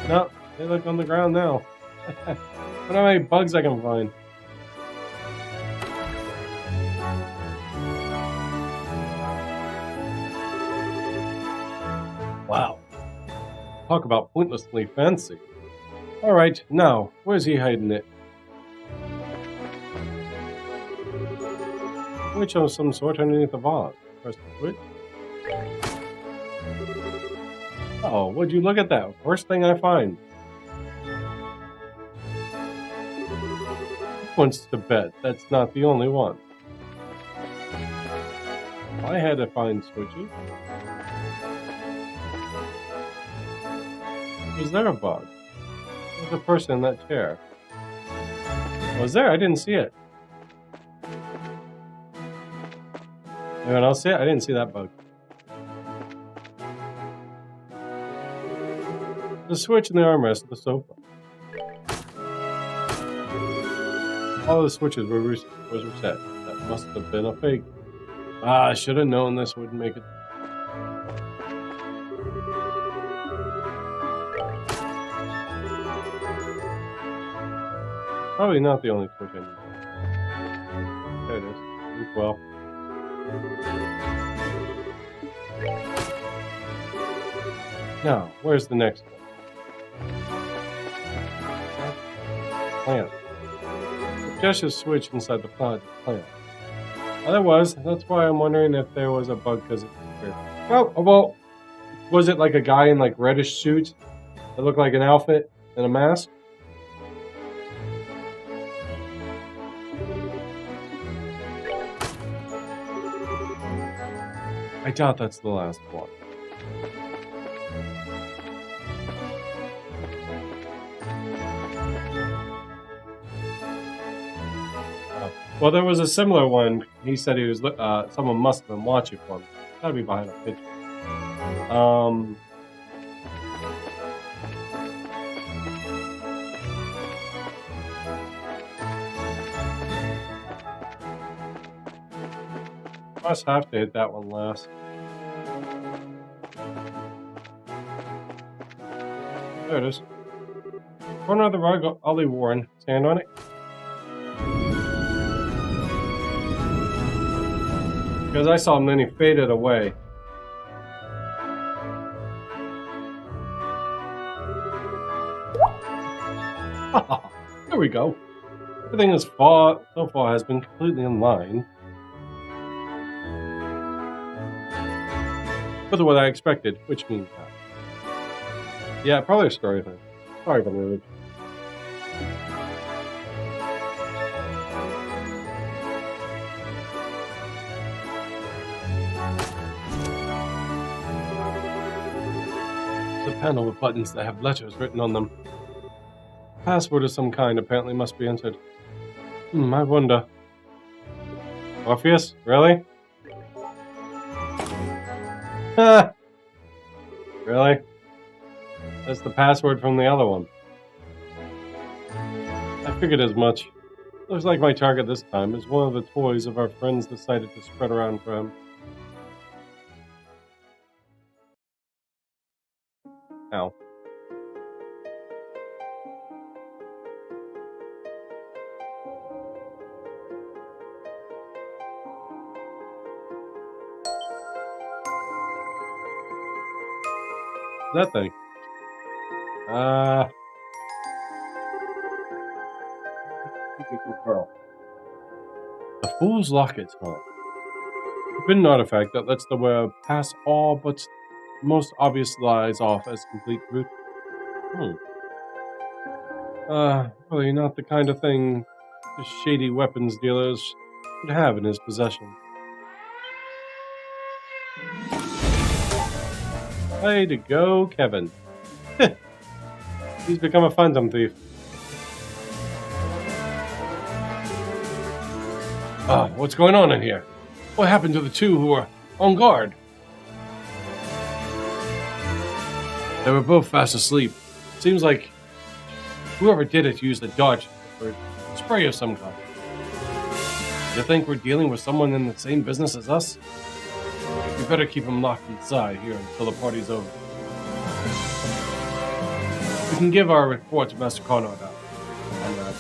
No, they look on the ground now. What how many bugs I can find? Wow. Talk about pointlessly fancy. Alright, now, where's he hiding it? Switch of some sort underneath the vase. Press the switch. Oh, would you look at that? First thing I find. Wants to bet that's not the only one. I had to find switches. Was there a bug? There's a person in that chair. Was there? I didn't see it. Anyone else see it? I didn't see that bug. The switch in the armrest of the sofa. All the switches was reset. That must have been a fake. Ah, I should have known this wouldn't make it. Probably not the only switch I need. There it is. Well. Now, where's the next one? Plant. Just a switch inside the plant. Oh, there was. That's why I'm wondering if there was a bug because it's weird. Well, was it like a guy in like reddish suit that looked like an outfit and a mask? I doubt that's the last one. Well, there was a similar one. He said he was. Someone must have been watching for him. Gotta be behind a picture. Must have to hit that one last. There it is. Corner of the rug, Ollie Warren. Stand on it. Because I saw him, then he faded away. There we go. Everything so far has been completely in line with what I expected, which means that. Yeah, probably a story thing. Sorry for the image. It's a panel with buttons that have letters written on them. Password of some kind apparently must be entered. I wonder. Orpheus? Really? Really? That's the password from the other one. I figured as much. Looks like my target this time is one of the toys of our friends decided to spread around for him. Ow. That thing. Pearl. The Fool's Locket, huh? Forbidden artifact that lets the wearer pass all but most obvious lies off as complete truth. Really not the kind of thing the shady weapons dealers should have in his possession. Way to go, Kevin. He's become a phantom thief. What's going on in here? What happened to the two who were on guard? They were both fast asleep. Seems like whoever did it used a dodge or spray of some kind. You think we're dealing with someone in the same business as us? We better keep him locked inside here until the party's over. We can give our report to Master Conrad on that.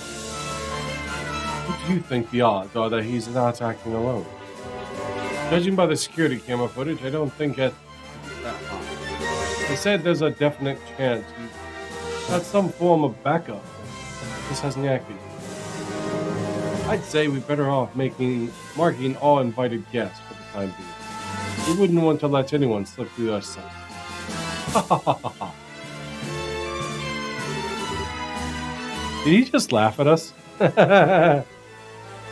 What do you think the odds are that he's not acting alone? Judging by the security camera footage, I don't think it's that high. They said there's a definite chance he had some form of backup. This hasn't acted. I'd say we're better off marking all invited guests for the time being. We wouldn't want to let anyone slip through our sight. Ha ha ha ha ha. Did he just laugh at us?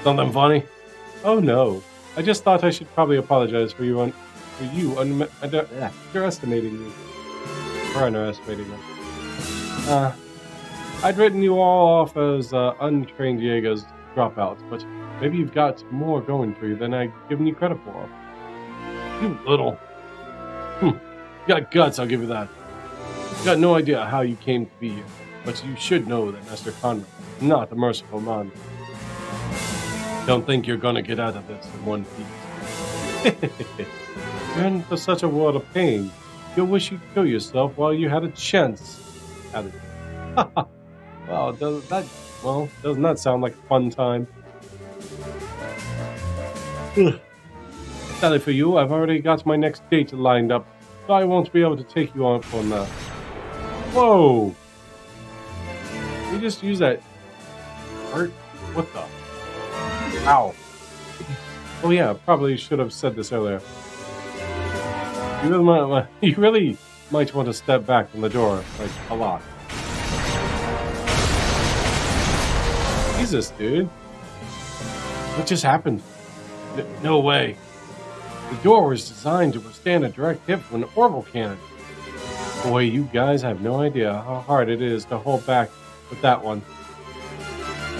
Something funny? Oh no. I just thought I should probably apologize for you underestimating me. Or underestimating me. I'd written you all off as untrained Jaegers dropouts, but maybe you've got more going for you than I'd given you credit for. You little. You got guts, I'll give you that. You got no idea how you came to be here, but you should know that Master Conrad is not a merciful man. Don't think you're gonna get out of this in one piece. You're in for such a world of pain. You'll wish you'd kill yourself while you had a chance at it. Well, doesn't that sound like a fun time? Sadly for you, I've already got my next date lined up, so I won't be able to take you on on that. Whoa! You just use that art? What the? Ow. Oh yeah, probably should have said this earlier. You really might want to step back from the door, like, a lot. Jesus, dude. What just happened? No way. The door was designed to withstand a direct hit from an orbital cannon. Boy, you guys have no idea how hard it is to hold back with that one.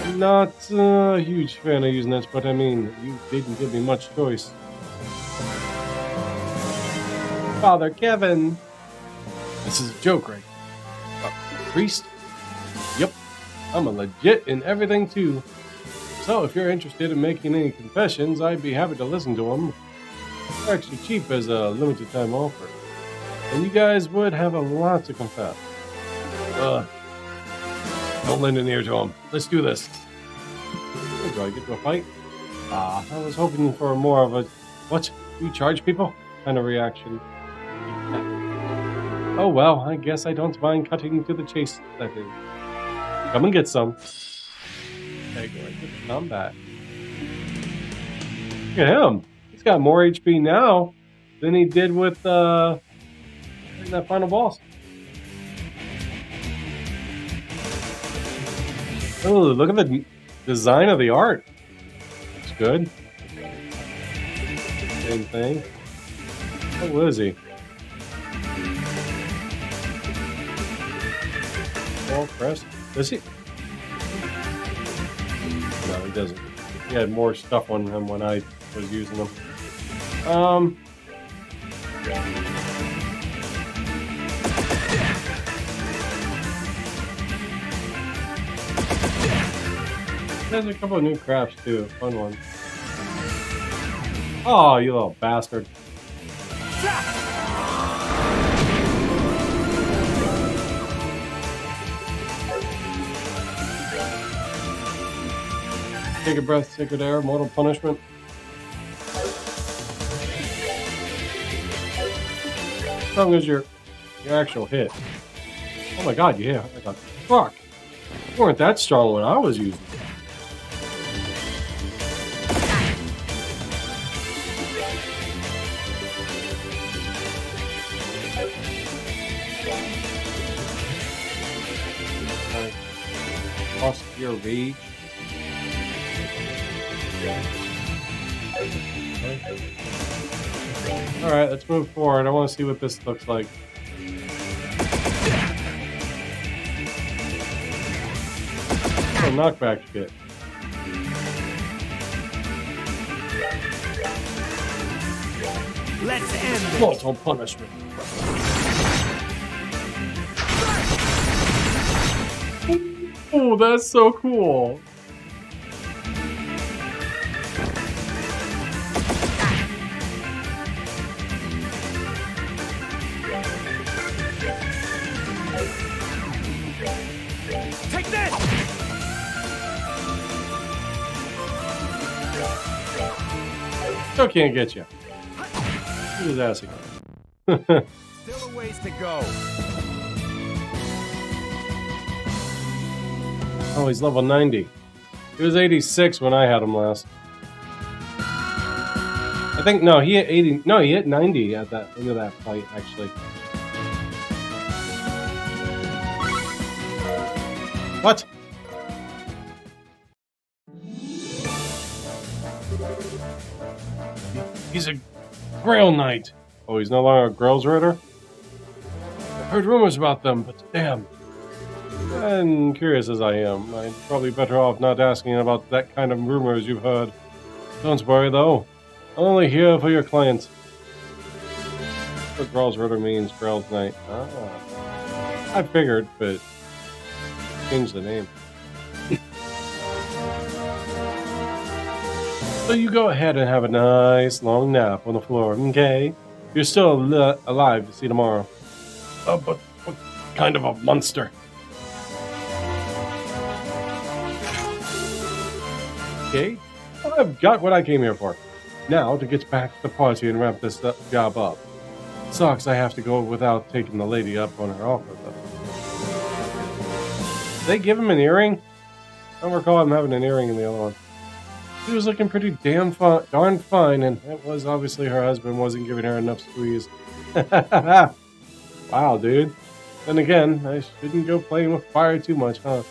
I'm not a huge fan of using this, but I mean, you didn't give me much choice. Father Kevin! This is a joke, right? Priest? Yep. I'm a legit in everything, too. So, if you're interested in making any confessions, I'd be happy to listen to them. They're actually cheap as a limited time offer. And you guys would have a lot to confess. Don't lend an ear to him. Let's do this. Oh, do I get to a fight? I was hoping for more of a, what, you charge people? Kind of reaction. Oh well, I guess I don't mind cutting to the chase, that is. Come and get some. Okay, go right to the combat. Look at him. He's got more HP now than he did with that final boss. Oh, look at the design of the art. It's good. Same thing. What is he? All pressed? Does he? No, he doesn't. He had more stuff on him when I was using them. There's a couple of new crafts too, fun ones. Oh, you little bastard. Take a breath, sacred air, mortal punishment. As long as your actual hit. Oh my god, yeah. I got fuck. You weren't that strong when I was using it. Lost your rage. Alright, let's move forward. I want to see what this looks like. Oh, knockback shit. Let's end it. Mortal punishment. Oh, that's so cool. Take this! Still can't get you. Look his ass again. Still a ways to go. Oh, he's level 90. He was 86 when I had him last. I think, no, he hit 80. No, he hit 90 at that end of that fight, actually. What? He's a Grail Knight. Oh, he's no longer a Grail's Ritter? I've heard rumors about them, but damn. And curious as I am, I'm probably better off not asking about that kind of rumors you've heard. Don't worry, though. I'm only here for your clients. What Grail's Ritter means, Grail's Knight. Ah. I figured, but change the name. So you go ahead and have a nice long nap on the floor, okay? You're still alive to see tomorrow. Oh, but what kind of a monster? Okay, I've got what I came here for. Now to get back to the party and wrap this job up. Sucks I have to go without taking the lady up on her offer, though. Did they give him an earring? I don't recall him having an earring in the other one. She was looking pretty darn fine, and it was obviously her husband wasn't giving her enough squeeze. Wow, dude. Then again, I shouldn't go playing with fire too much, huh?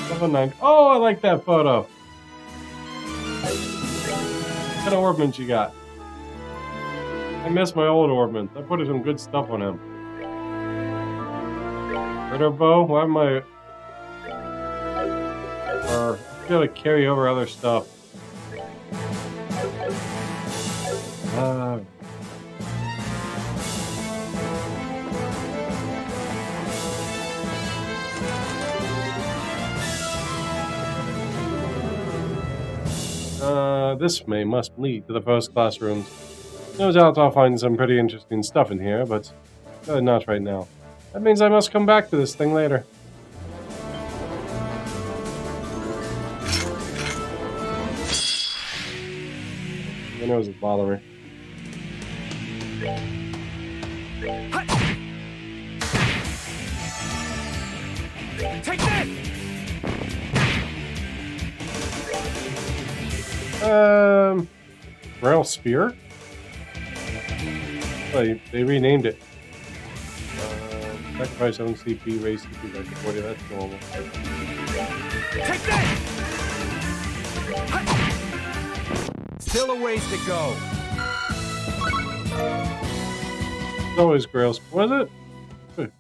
Level 9. Oh, I like that photo. What kind of ornament you got? I miss my old ornament. I put some good stuff on him. Ritter bow? Why am I... Or I gotta carry over other stuff. This must lead to the first classrooms. No doubt I'll find some pretty interesting stuff in here, but not right now. That means I must come back to this thing later. My nose is bothering me. Take that! Rail Spear? Oh, they renamed it. Sacrifice own CP, raise CP by 40, that's normal. Take that! Still a ways to go. It's always Grail. Was it? Good.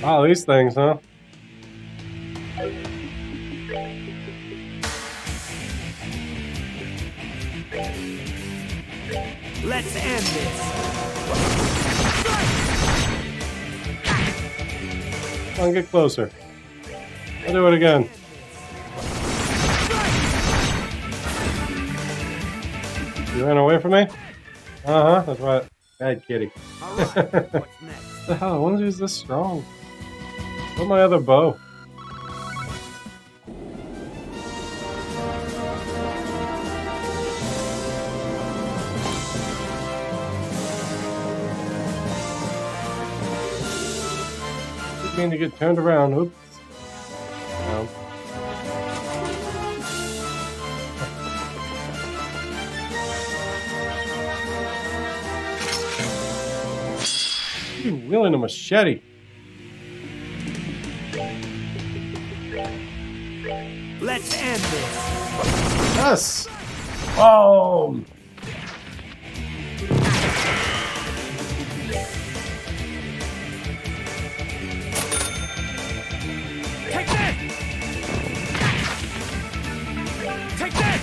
Wow, these things, huh? Let's end this. Come on, get closer. I'll do it again. You ran away from me? Uh-huh, that's right. Bad kitty. All right, what's next? The hell? I wonder who's this strong. Where's my other bow? Didn't mean to get turned around. Oops. No. You wielding a machete. Let's end this. Yes! Boom! Take that! Take that!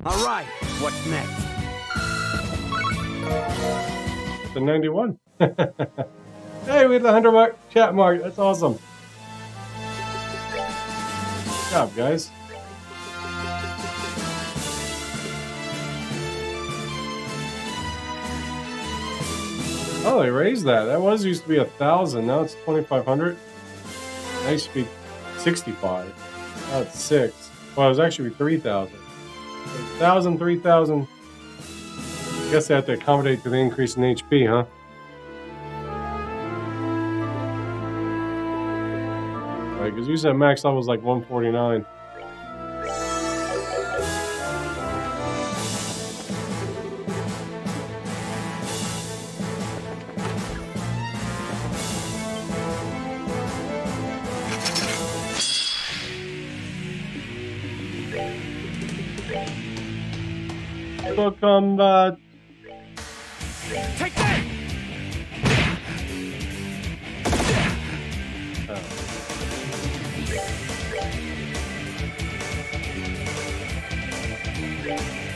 All right, what's next? The 91. Hey, we had the 100 mark, chat mark. That's awesome. Good job, guys. Oh, they raised that. That was used to be 1,000. Now it's 2,500. That used to be 65. Now it's 6. Well, it was actually 3,000. 1,000, 3,000. I guess they have to accommodate to the increase in HP, huh? Right, because you said max level was like 149. For combat. Take that!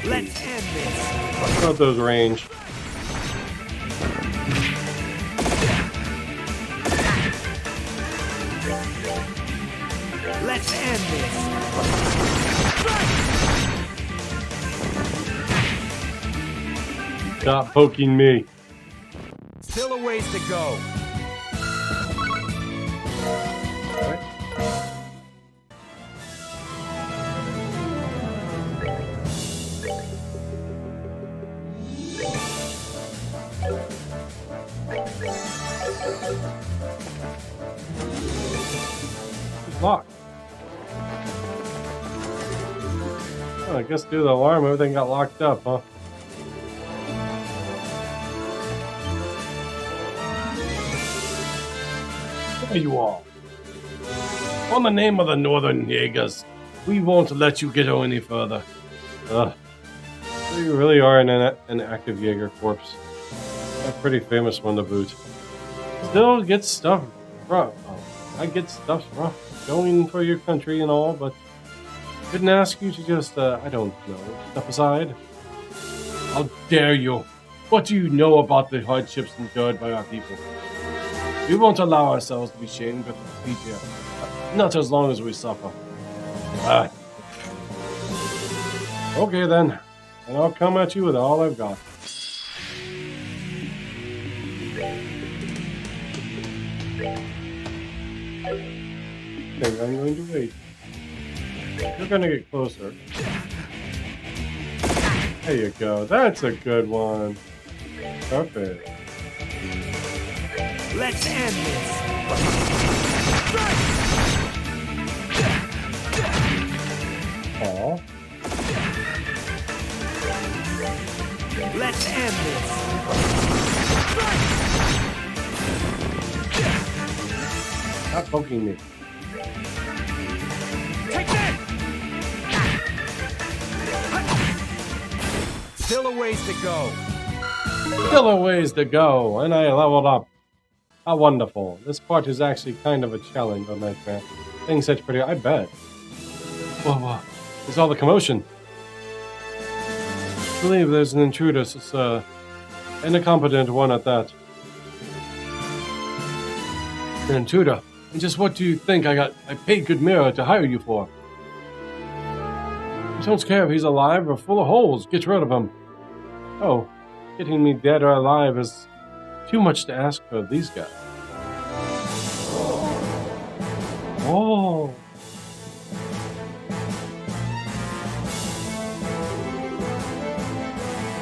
Let's end this. What about those range? Let's end this. Stop poking me. Still a ways to go. It's locked. Oh, I guess due to the alarm, everything got locked up, huh? There you are. On the name of the Northern Jaegers, we won't let you get any further. Ugh. So you really are an active Jaeger corps. A pretty famous one to boot. Still get stuff rough. Oh, I get stuff rough going for your country and all, but couldn't ask you to just, I don't know, step aside. How dare you? What do you know about the hardships endured by our people? We won't allow ourselves to be shamed with defeat here. Not as long as we suffer. Okay then. And I'll come at you with all I've got. I think I'm going to wait. You're going to get closer. There you go. That's a good one. Perfect. Let's end this. Aw. Let's end this. Stop poking me. Take that! Still a ways to go. Still a ways to go, and I leveled up. How wonderful. This part is actually kind of a challenge on that map. Things such pretty... I bet. Whoa. There's all the commotion. I believe there's an intruder. It's an incompetent one at that. An intruder. And just what do you think I paid Good Mirror to hire you for? I don't care if he's alive or full of holes. Get rid of him. Oh, Getting me dead or alive is too much to ask for these guys. Oh.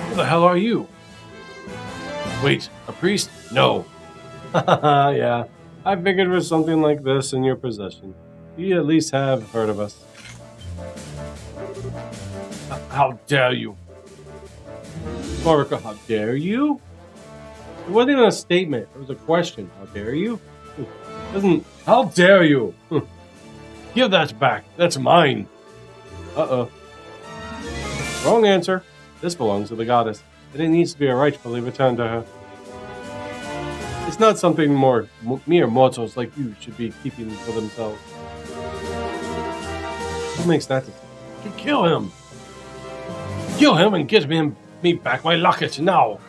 Who the hell are you? Wait, a priest? No. Yeah, I figured with something like this in your possession, you at least have heard of us. How dare you? Oracle, how dare you? It wasn't even a statement, it was a question. How dare you? How dare you? Give that back. That's mine. Uh-oh. Wrong answer. This belongs to the goddess, and it needs to be rightfully returned to her. It's not something mere mortals like you should be keeping for themselves. What makes that decision? Kill him! Kill him and get me back my locket now!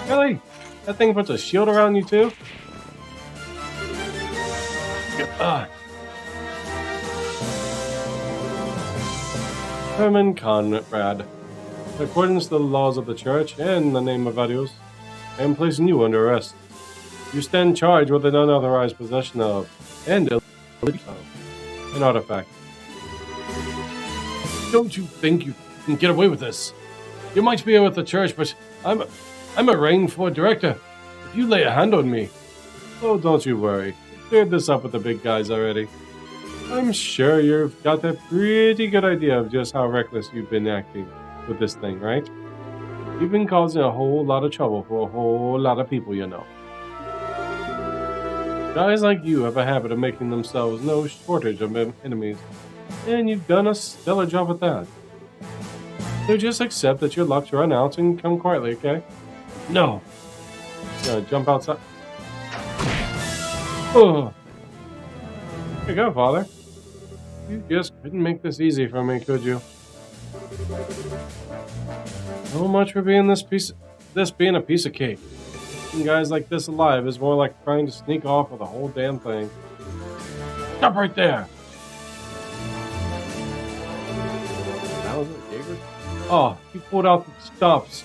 Really? That thing puts a shield around you too? Herman Conrad. In accordance to the laws of the church and in the name of Adios, I am placing you under arrest. You stand charged with an unauthorized possession of and illegal of an artifact. Don't you think you can get away with this? You might be with the church, but I'm a Ringfit director. If you lay a hand on me, oh, don't you worry. I cleared this up with the big guys already. I'm sure you've got a pretty good idea of just how reckless you've been acting with this thing, right? You've been causing a whole lot of trouble for a whole lot of people, you know. Guys like you have a habit of making themselves no shortage of enemies, and you've done a stellar job at that. So just accept that your luck's run out and come quietly, okay? No. Jump outside. Oh. Here you go, Father. You just couldn't make this easy for me, could you? So much for being being a piece of cake. Keeping guys like this alive is more like trying to sneak off with the whole damn thing. Stop right there! That was it, Gabriel? Oh, you pulled out the stops.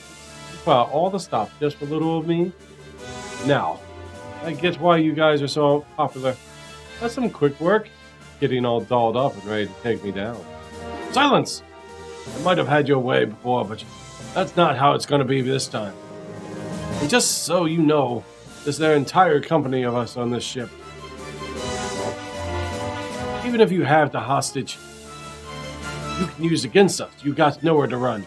You pulled out all the stops just for little old me? Now, I get why you guys are so popular. That's some quick work. Getting all dolled up and ready to take me down. Silence! I might have had your way before, but that's not how it's going to be this time. And just so you know, there's their entire company of us on this ship. Even if you have the hostage you can use against us, you got nowhere to run.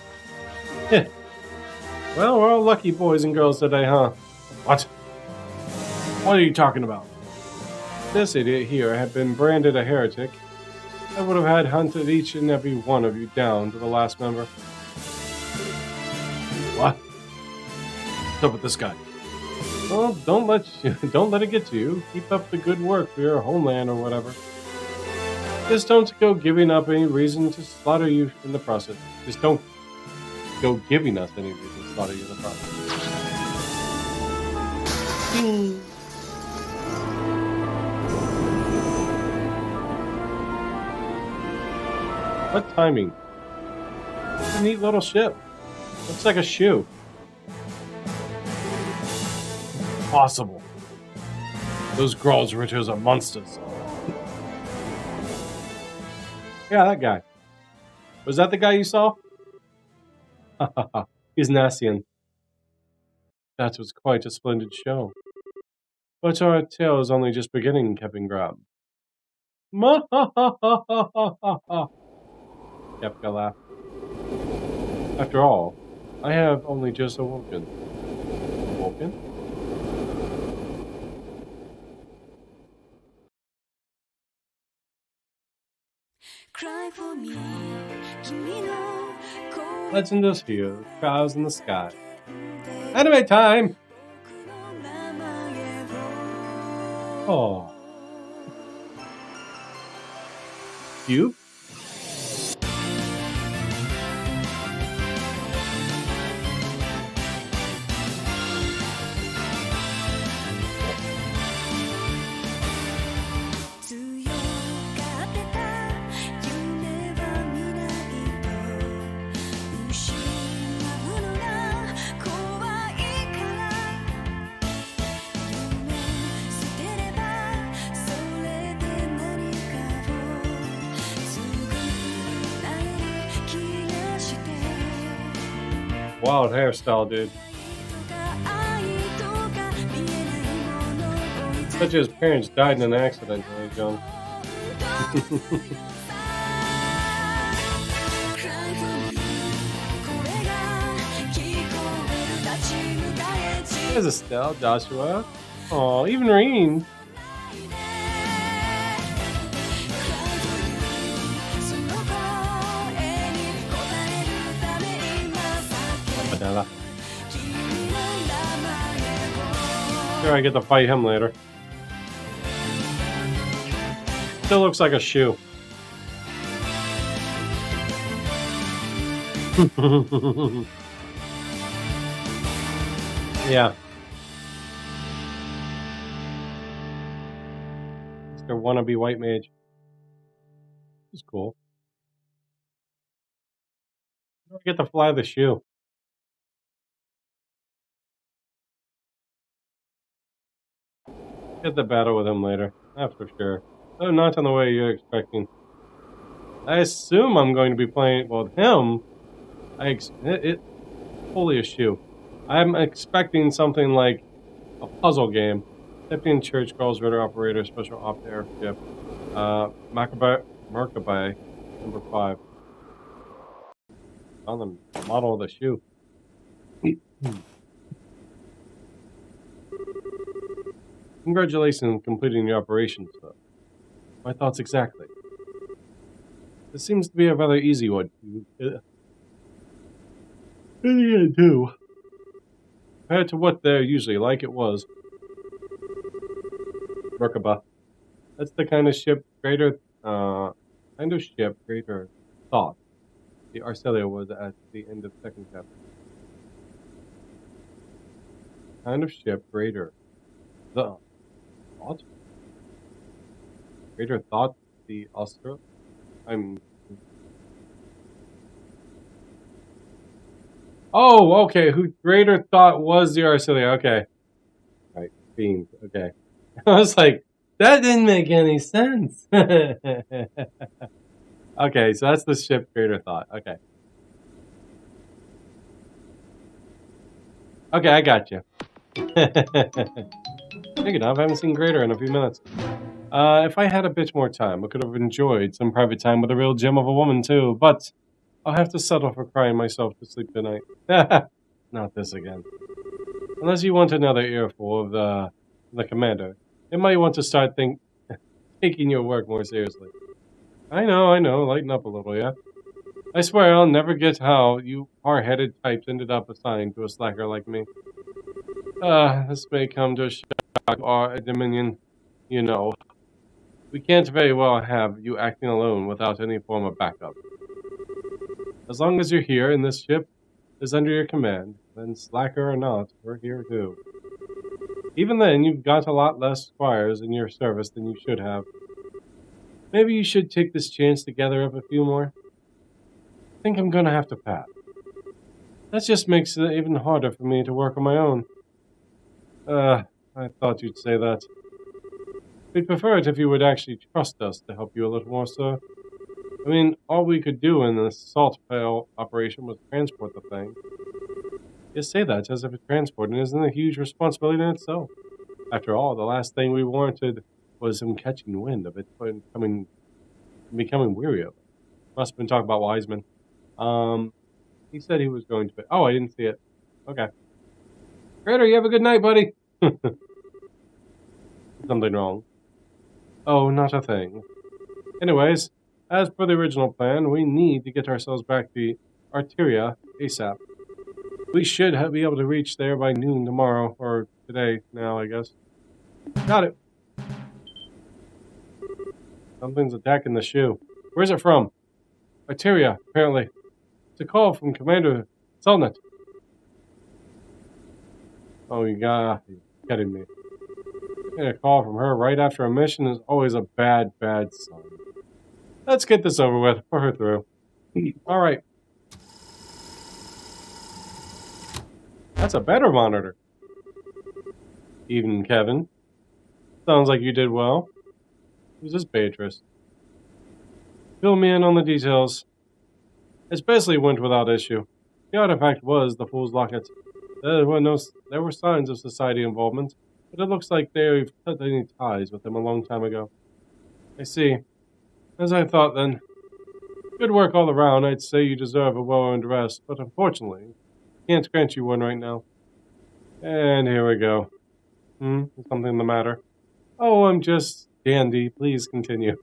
Well, we're all lucky boys and girls today, huh? What? What are you talking about? This idiot here had been branded a heretic. I would have had hunted each and every one of you down to the last member. What? What's up with this guy? Well, don't let it get to you. Keep up the good work for your homeland or whatever. Just don't go giving up any reason to slaughter you in the process. Just don't go giving us any reason to slaughter you in the process. Ding. What timing? It's a neat little ship. Looks like a shoe. Impossible. Those Grolls ritters are monsters. Yeah, that guy. Was that the guy you saw? He's Nassian. That was quite a splendid show. But our tale is only just beginning, Captain Grab. Kepka laughed. After all, I have only just awoken. Awoken? Cry for me. Legend is here, clouds in the sky. Anime time! Oh. You? wild hairstyle, dude. Such as parents died in an accident when he was young. There's Estelle, Joshua. Oh, even Reen. Banana. Sure, I get to fight him later. Still looks like a shoe. Yeah. Mr. Wannabe White Mage. It's cool. I get to fly the shoe. Get the battle with him later. That's for sure. Though not in the way you're expecting. I assume I'm going to be playing with him. It's fully a shoe. I'm expecting something like a puzzle game. Tipping Church, Girls, Ritter Operator, Special Op Airship. Merkabah, number 5. On the model of the shoe. Congratulations on completing the operation, sir. My thoughts exactly. This seems to be a rather easy one. What are you gonna do? Compared to what they're usually like, it was. Merkabah. That's the kind of ship greater thought the Arcelia was at the end of second chapter. Kind of ship greater the thought? Greater thought the Australia? Oh, okay. Who greater thought was the Arcelia? Okay. Right. Fiend. Okay. I was like, that didn't make any sense. Okay, so that's the ship greater thought. Okay. Okay, I got you. Big enough. I haven't seen Greater in a few minutes. If I had a bit more time, I could have enjoyed some private time with a real gem of a woman, too. But I'll have to settle for crying myself to sleep tonight. Not this again. Unless you want another earful of the commander, you might want to start taking your work more seriously. I know. Lighten up a little, yeah? I swear I'll never get how you hard-headed types ended up assigned to a slacker like me. This may come to a shock or a dominion, you know. We can't very well have you acting alone without any form of backup. As long as you're here and this ship is under your command, then slacker or not, we're here too. Even then, you've got a lot less squires in your service than you should have. Maybe you should take this chance to gather up a few more. I think I'm gonna have to pass. That just makes it even harder for me to work on my own. I thought you'd say that. We'd prefer it if you would actually trust us to help you a little more, sir. I mean, all we could do in this salt pail operation was transport the thing. You say that as if transporting isn't a huge responsibility in itself. After all, the last thing we wanted was him catching wind of it and becoming weary of it. Must have been talking about Wiseman. He said he was going to be... Oh, I didn't see it. Okay. Greater, you have a good night, buddy. Something wrong. Oh, not a thing. Anyways, as per the original plan, we need to get ourselves back to Arteria ASAP. We should be able to reach there by noon tomorrow, or today now, I guess. Got it. Something's attacking the shoe. Where's it from? Arteria, apparently. It's a call from Commander Selnet. Oh, you're kidding me. Getting a call from her right after a mission is always a bad sign. Let's get this over with. Put her through. Alright. That's a better monitor. Evening, Kevin. Sounds like you did well. Who's this Beatrice? Fill me in on the details. It basically went without issue. The artifact was the Fool's Locket. There were signs of society involvement, but it looks like they've cut any ties with him a long time ago. I see. As I thought then. Good work all around. I'd say you deserve a well-earned rest, but unfortunately, can't grant you one right now. And here we go. Is something the matter? Oh, I'm just dandy. Please continue.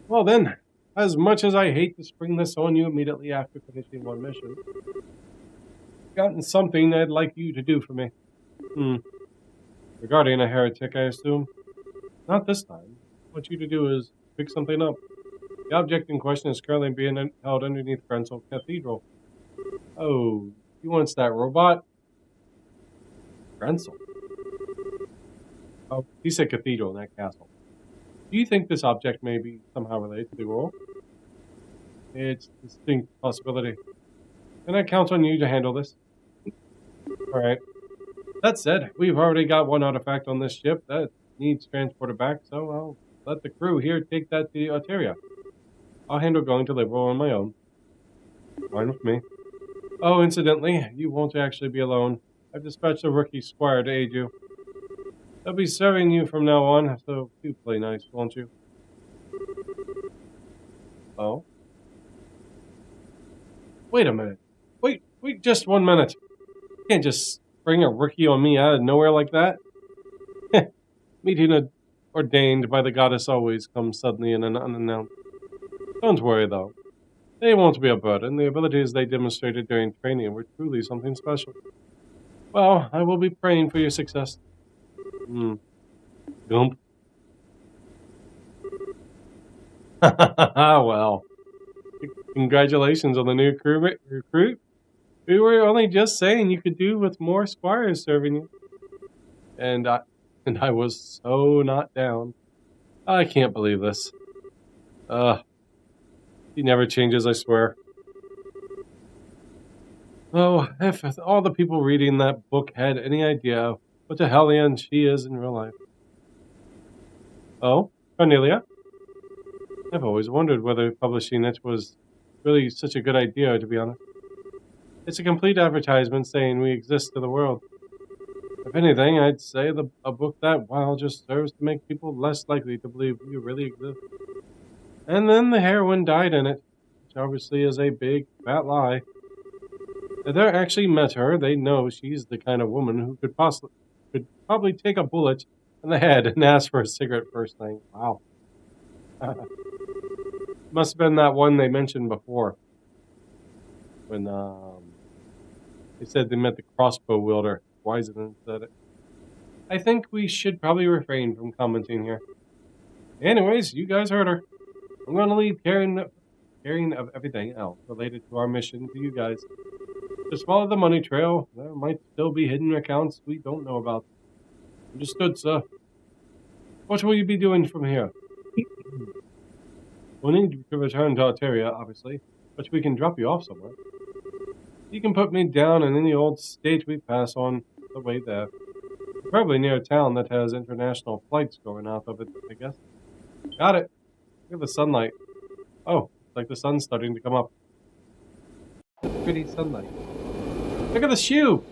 Well then, as much as I hate to spring this on you immediately after finishing one mission, I've gotten something I'd like you to do for me. Regarding a heretic, I assume? Not this time. What I want you to do is pick something up. The object in question is currently being held underneath Grenzel Cathedral. Oh, he wants that robot? Grenzel? Oh, he said cathedral, not castle. Do you think this object may be somehow related to the world? It's a distinct possibility. Can I count on you to handle this? Alright. That said, we've already got one artifact on this ship that needs transported back, so I'll let the crew here take that to Alteria. I'll handle going to Liberal on my own. Fine with me. Oh, incidentally, you won't actually be alone. I've dispatched a rookie squire to aid you. They'll be serving you from now on, so do play nice, won't you? Oh? Wait a minute. Wait just 1 minute. You can't just bring a rookie on me out of nowhere like that. Meeting ordained by the goddess always comes suddenly and unannounced. Don't worry, though. They won't be a burden. The abilities they demonstrated during training were truly something special. Well, I will be praying for your success. Gump. Well, congratulations on the new recruit. We were only just saying you could do with more squires serving you. And I was so not down. I can't believe this. He never changes, I swear. Oh, if all the people reading that book had any idea what the hellion she is in real life. Oh, Cornelia? I've always wondered whether publishing it was really such a good idea, to be honest. It's a complete advertisement saying we exist to the world. If anything, I'd say a book that while just serves to make people less likely to believe we really exist. And then the heroine died in it, which obviously is a big, fat lie. If they actually met her, they know she's the kind of woman who could probably take a bullet in the head and ask for a cigarette first thing. Wow. Must have been that one they mentioned before. When they said they met the crossbow wielder. Wiseman said it. I think we should probably refrain from commenting here. Anyways, you guys heard her. I'm going to leave caring of everything else related to our mission to you guys. Just follow the money trail. There might still be hidden accounts we don't know about. Understood, sir. What will you be doing from here? We'll need to return to Alteria, obviously, but we can drop you off somewhere. You can put me down in any old state we pass on the way there. Probably near a town that has international flights going out of it, I guess. Got it. Look at the sunlight. Oh, it's like the sun's starting to come up. Pretty sunlight. Look at the shoe!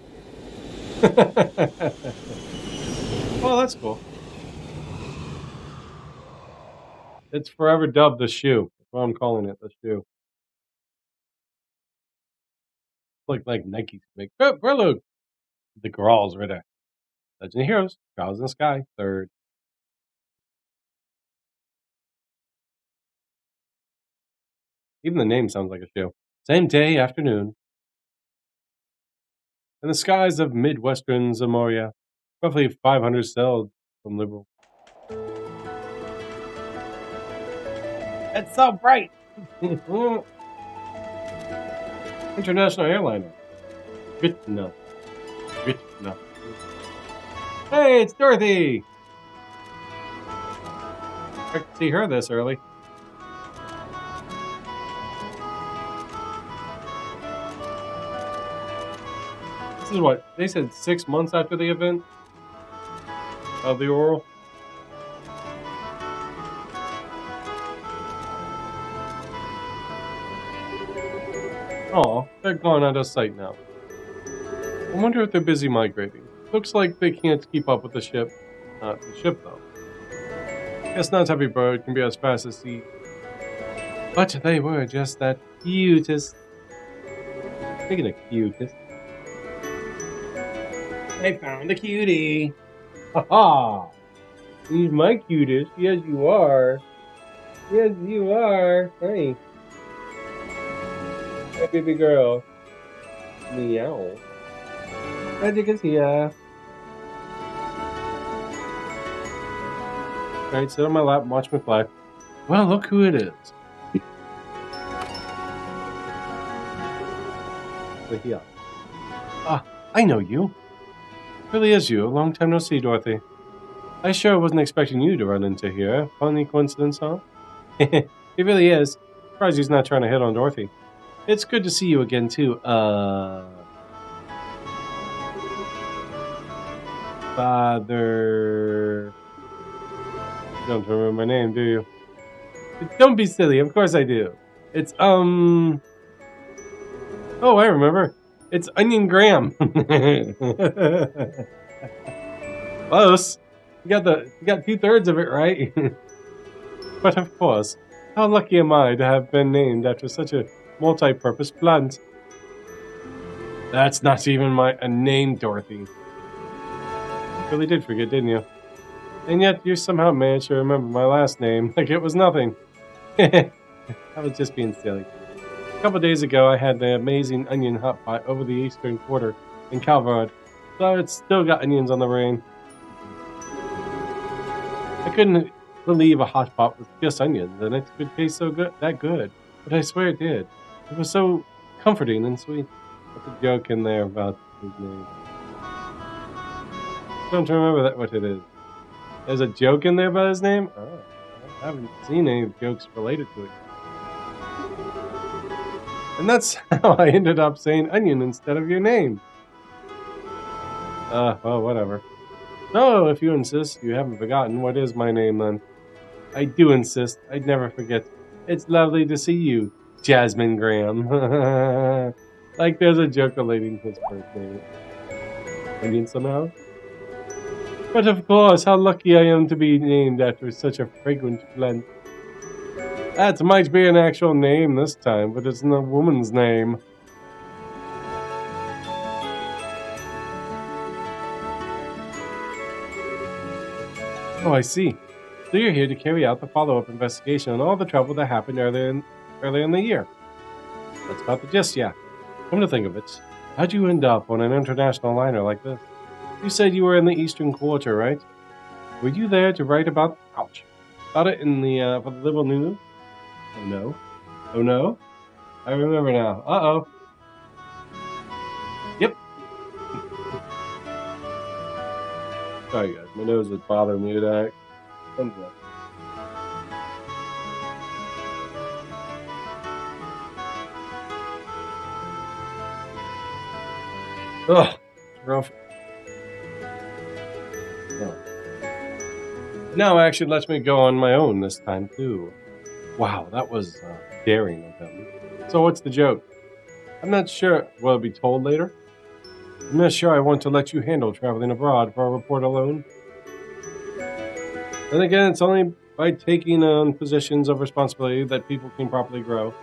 Oh, that's cool. It's forever dubbed the shoe. That's what I'm calling it, the shoe. Like Nike's big. Oh, Prelude! The Growls right there. Legend of Heroes, Trials in the Sky, 3rd. Even the name sounds like a shoe. Same day, afternoon. In the skies of Midwestern Zamoria, roughly 500 sailed from Liberal. It's so bright! International airliner. Good to know. Good to know. Hey, it's Dorothy! I could see her this early. This is what, they said 6 months after the event of the oral. Oh, they're gone out of sight now. I wonder if they're busy migrating. Looks like they can't keep up with the ship. Not the ship, though. Guess not every bird can be as fast as sea. But they were just that cutest. Speaking of cutest. I found a cutie. Ha-ha! He's my cutest. Yes, you are. Yes, you are. Hey. Hey, baby girl. Meow. Magic is here. Alright, sit on my lap and watch me fly. Well, look who it is. Here. Ah, I know you. Really is you. A long time no see, Dorothy. I sure wasn't expecting you to run into here. Funny coincidence, huh? It really is. Surprised he's not trying to hit on Dorothy. It's good to see you again, too. Father... You don't remember my name, do you? Don't be silly. Of course I do. It's, Oh, I remember. It's Onion Graham. Close. You got 2/3 of it right. But of course, how lucky am I to have been named after such a multi-purpose plant? That's not even a name, Dorothy. You really did forget, didn't you? And yet you somehow managed to remember my last name like it was nothing. I was just being silly. A couple days ago, I had the amazing onion hot pot over the eastern quarter in Calvard, so it's still got onions on the brain. I couldn't believe a hot pot with just onions, and it could taste that good. But I swear it did. It was so comforting and sweet. There's a joke in there about his name. Don't remember what it is. There's a joke in there about his name? Oh, I haven't seen any jokes related to it. And that's how I ended up saying onion instead of your name. Well, whatever. No, if you insist, you haven't forgotten. What is my name, then? I do insist. I'd never forget. It's lovely to see you, Jasmine Graham. Like there's a joke relating to his birthday. Onion somehow? But of course, how lucky I am to be named after such a fragrant plant. That might be an actual name this time, but it's a woman's name. Oh, I see. So you're here to carry out the follow-up investigation on all the trouble that happened earlier in the year. That's about the gist, yeah. Come to think of it, how'd you end up on an international liner like this? You said you were in the Eastern Quarter, right? Were you there to write about it in the for the Liberal News? Oh no. Oh no? I remember now. Uh-oh. Yep. Sorry guys, my nose is bothering me today. Thumbs up. Ugh, rough. No. Now actually lets me go on my own this time too. Wow, that was daring of them. So what's the joke? I'm not sure. Will it be told later? I'm not sure I want to let you handle traveling abroad for a report alone. And again, it's only by taking on positions of responsibility that people can properly grow.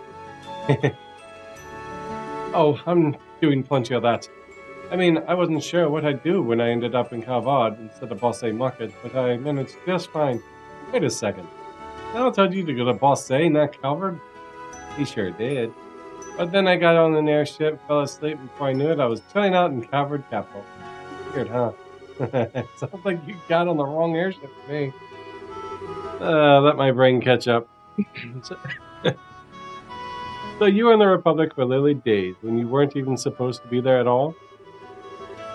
Oh, I'm doing plenty of that. I mean, I wasn't sure what I'd do when I ended up in Calvard instead of Bosse Market, but I managed just fine. Wait a second. I told you to go to Bosse, not Calvard? He sure did. But then I got on an airship, fell asleep, before I knew it, I was chilling out in Calvard Capital. Weird, huh? Sounds like you got on the wrong airship for me. Let my brain catch up. So you were in the Republic for literally days, when you weren't even supposed to be there at all?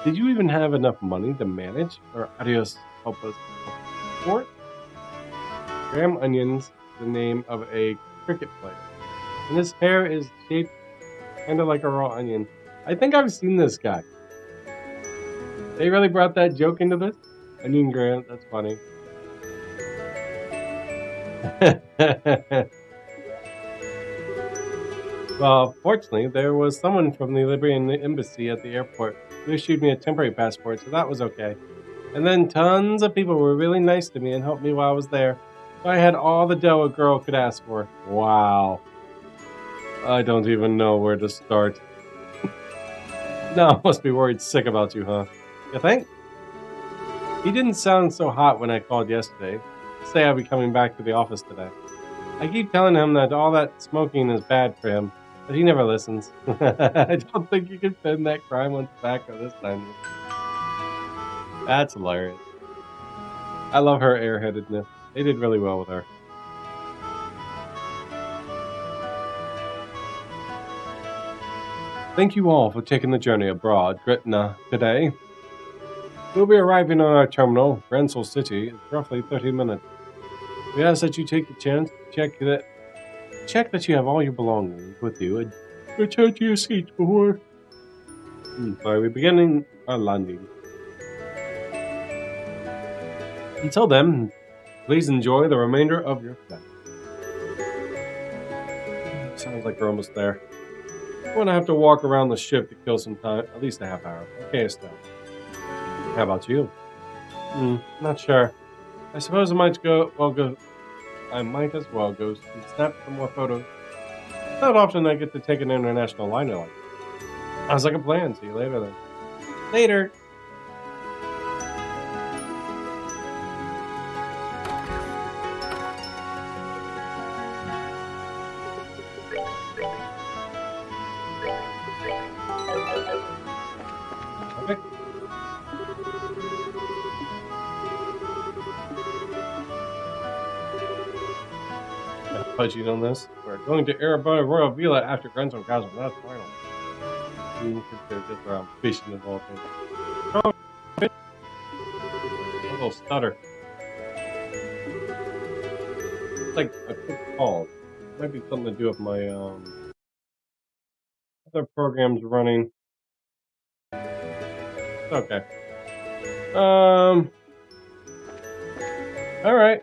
Did you even have enough money to manage? Or adios, help us support? Graham Onion's the name of a cricket player. And his hair is shaped kind of like a raw onion. I think I've seen this guy. They really brought that joke into this? Onion Graham, that's funny. Well, fortunately, there was someone from the Liberian embassy at the airport who issued me a temporary passport, so that was okay. And then tons of people were really nice to me and helped me while I was there. So I had all the dough a girl could ask for. Wow. I don't even know where to start. Now I must be worried sick about you, huh? You think? He didn't sound so hot when I called yesterday. Say I'll be coming back to the office today. I keep telling him that all that smoking is bad for him, but he never listens. I don't think you can pin that crime on tobacco this time. That's hilarious. I love her airheadedness. They did really well with her. Thank you all for taking the journey abroad, Gretna, today. We'll be arriving on our terminal, Ransel City, in roughly 30 minutes. We ask that you take the chance to check that you have all your belongings with you and return to your seats before we begin our landing. Until then, please enjoy the remainder of your flight. Sounds like we're almost there. I'm going to have to walk around the ship to kill some time, at least a half hour. Okay, Estelle. How about you? Not sure. I suppose I might as well go and snap some more photos. Not often I get to take an international liner like that. Sounds like a plan. See you later then. Later. Okay. Fudging on this. We're going to Arabella Royal Villa after Grandson Castle. That's final. Consider this where I'm fishing of all things. Oh, a little stutter. It's like a quick call. Might be something to do with my other programs running. Okay. Alright.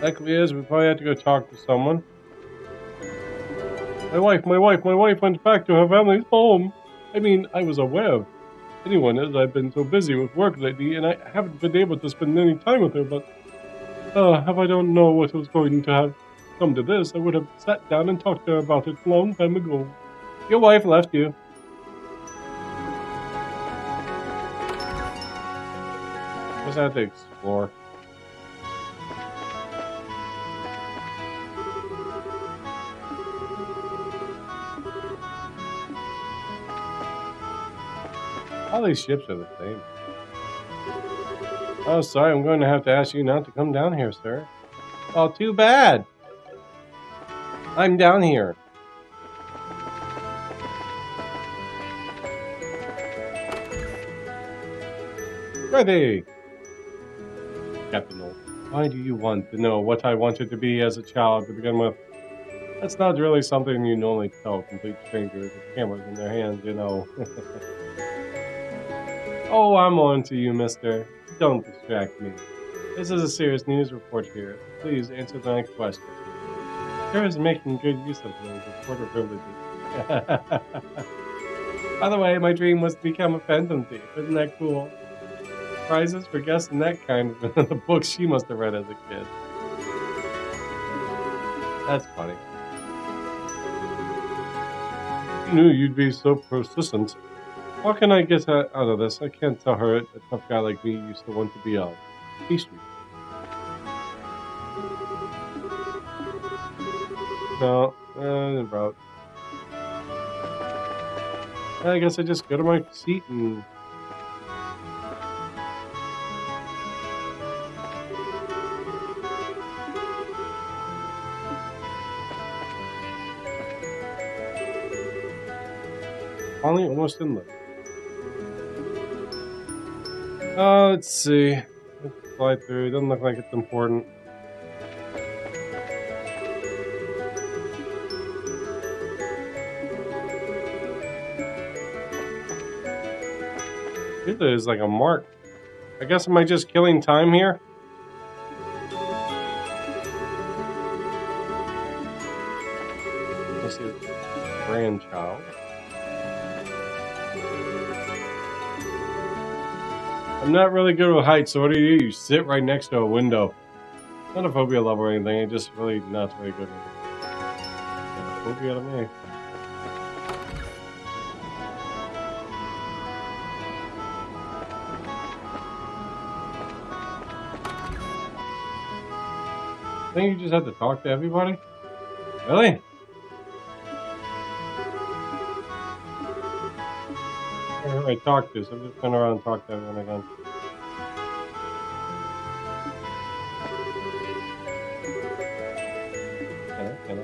Likely is we probably have to go talk to someone. My wife went back to her family's home. I mean, I was aware of anyone as I've been so busy with work lately, and I haven't been able to spend any time with her, but if I don't know what was going to have come to this, I would have sat down and talked to her about it a long time ago. Your wife left you. Just have to explore. All these ships are the same. Oh, sorry, I'm going to have to ask you not to come down here, sir. Oh, too bad. I'm down here. Ready. Captain Old, why do you want to know what I wanted to be as a child to begin with? That's not really something you normally tell complete strangers with cameras in their hands, you know. Oh, I'm on to you, mister. Don't distract me. This is a serious news report here. Please answer my question. Sure is making good use of those reporter privileges. By the way, my dream was to become a phantom thief. Isn't that cool? Prizes for guessing that kind of the books she must have read as a kid. That's funny. I knew you'd be so persistent. How can I get her out of this? I can't tell her a tough guy like me used to want to be a pastry. No, about. I guess I just go to my seat and. Finally, almost in there. Let's see. Let's fly through. It doesn't look like it's important. There's like a mark. I guess am I just killing time here? grandchild. I'm not really good with heights, so what do? You sit right next to a window. Not a phobia level or anything, it's just really not very good with it. Not a phobia to me. I think you just have to talk to everybody? Really? Who I talk to, so I'm just going around and talk to everyone again. Can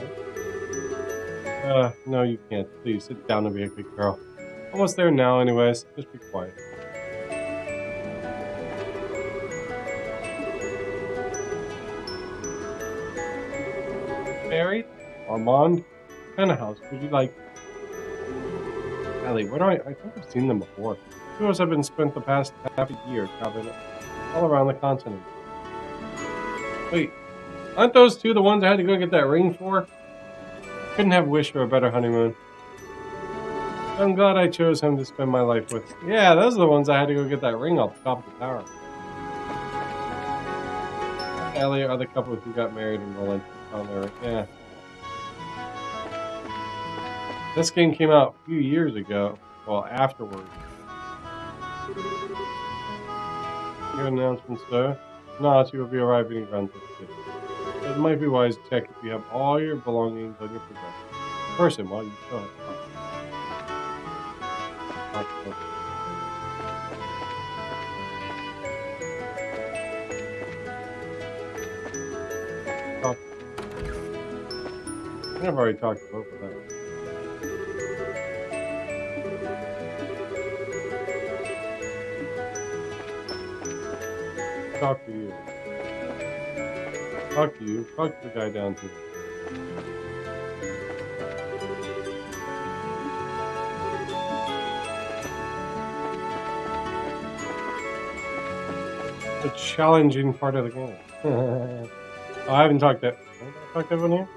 I? No you can't. Please, sit down and be a good girl. Almost there now anyways. Just be quiet. Married? Armand? What kind of house would you like? Ellie, where do I think I've seen them before. Tours have been spent the past half a year traveling all around the continent. Wait, aren't those two the ones I had to go get that ring for? Couldn't have wished for a better honeymoon. I'm glad I chose him to spend my life with. Yeah, those are the ones I had to go get that ring off the top of the tower. Ellie are the couple who got married in Roland. Oh, there. Yeah. This game came out a few years ago. Well, afterwards. Your announcement, sir. Not, you will be arriving in Grand City. It might be wise to check if you have all your belongings on your person while you still have time. I've already talked to both of them. Talk to you. Talk to you. Talk to the guy down here. The challenging part of the game. Oh, I haven't talked to. Have I talked to everyone here?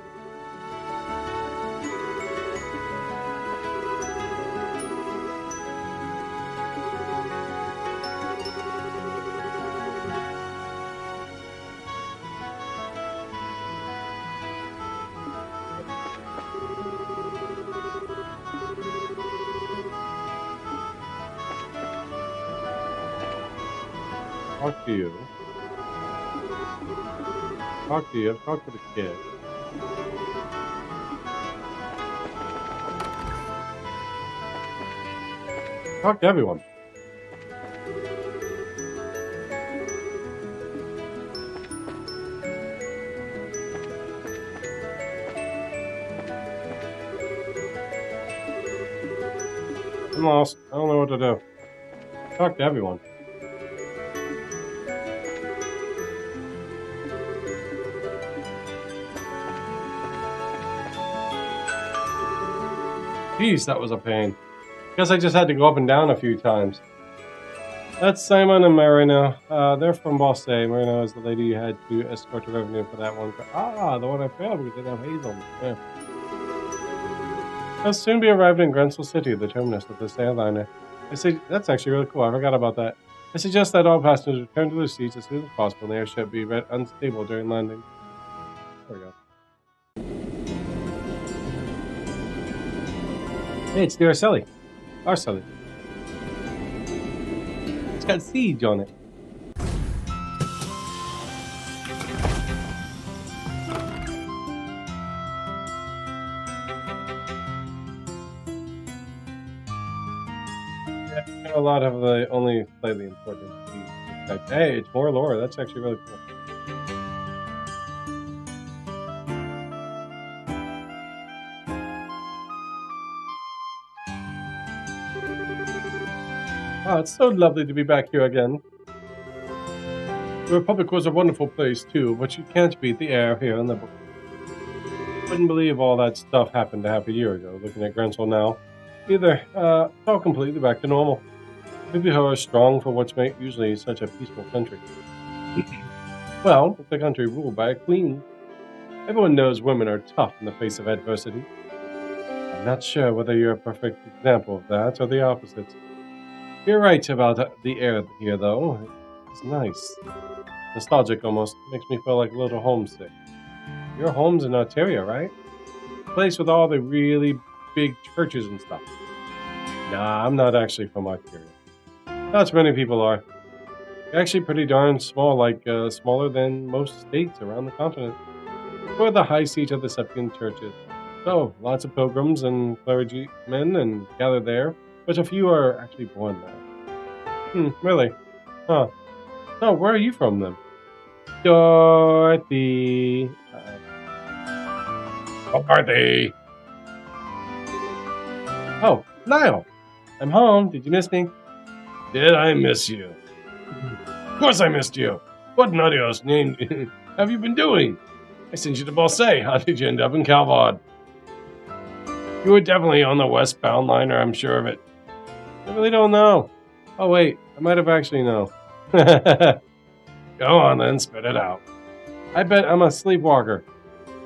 Talk to you. Talk to you. Talk to the kid. Talk to everyone. I'm lost. I don't know what to do. Talk to everyone. Jeez, that was a pain. Guess I just had to go up and down a few times. That's Simon and Marino. They're from Bosse. Marino is the lady you had to escort the revenue for that one. Ah, the one I failed because they didn't have Hazel. Yeah. They'll soon be arriving in Grensel City, the terminus of this airliner. I say that's actually really cool. I forgot about that. I suggest that all passengers return to their seats as soon as possible. The airship be unstable during landing. There we go. Hey, it's the Arcelli. Arcelli. It's got siege on it. Yeah, a lot of the only slightly important siege. Hey, it's more lore. That's actually really cool. Ah, it's so lovely to be back here again. The Republic was a wonderful place, too, but you can't beat the air here in the book. Couldn't believe all that stuff happened half a year ago, looking at Grensel now. Either, it's all completely back to normal. People who are strong for what's usually such a peaceful country. Well, it's a country ruled by a queen. Everyone knows women are tough in the face of adversity. Not sure whether you're a perfect example of that or the opposite. You're right about the air here, though. It's nice. Nostalgic almost. Makes me feel like a little homesick. Your home's in Ontario, right? Place with all the really big churches and stuff. Nah, I'm not actually from Ontario. Not many people are. Actually pretty darn small, like smaller than most states around the continent. We're the high seat of the Septuagint churches. So, lots of pilgrims and clergymen and gather there, but a few are actually born there. Really? Huh. So, where are you from then? Dorothy. Dorothy! Oh, Niall! I'm home. Did you miss me? Did I miss you? Of course I missed you. What in Adios name have you been doing? I sent you to Bosse. How did you end up in Calvard? You were definitely on the westbound liner, I'm sure of it. I really don't know. Oh wait, I might have actually known. Go on then, spit it out. I bet I'm a sleepwalker.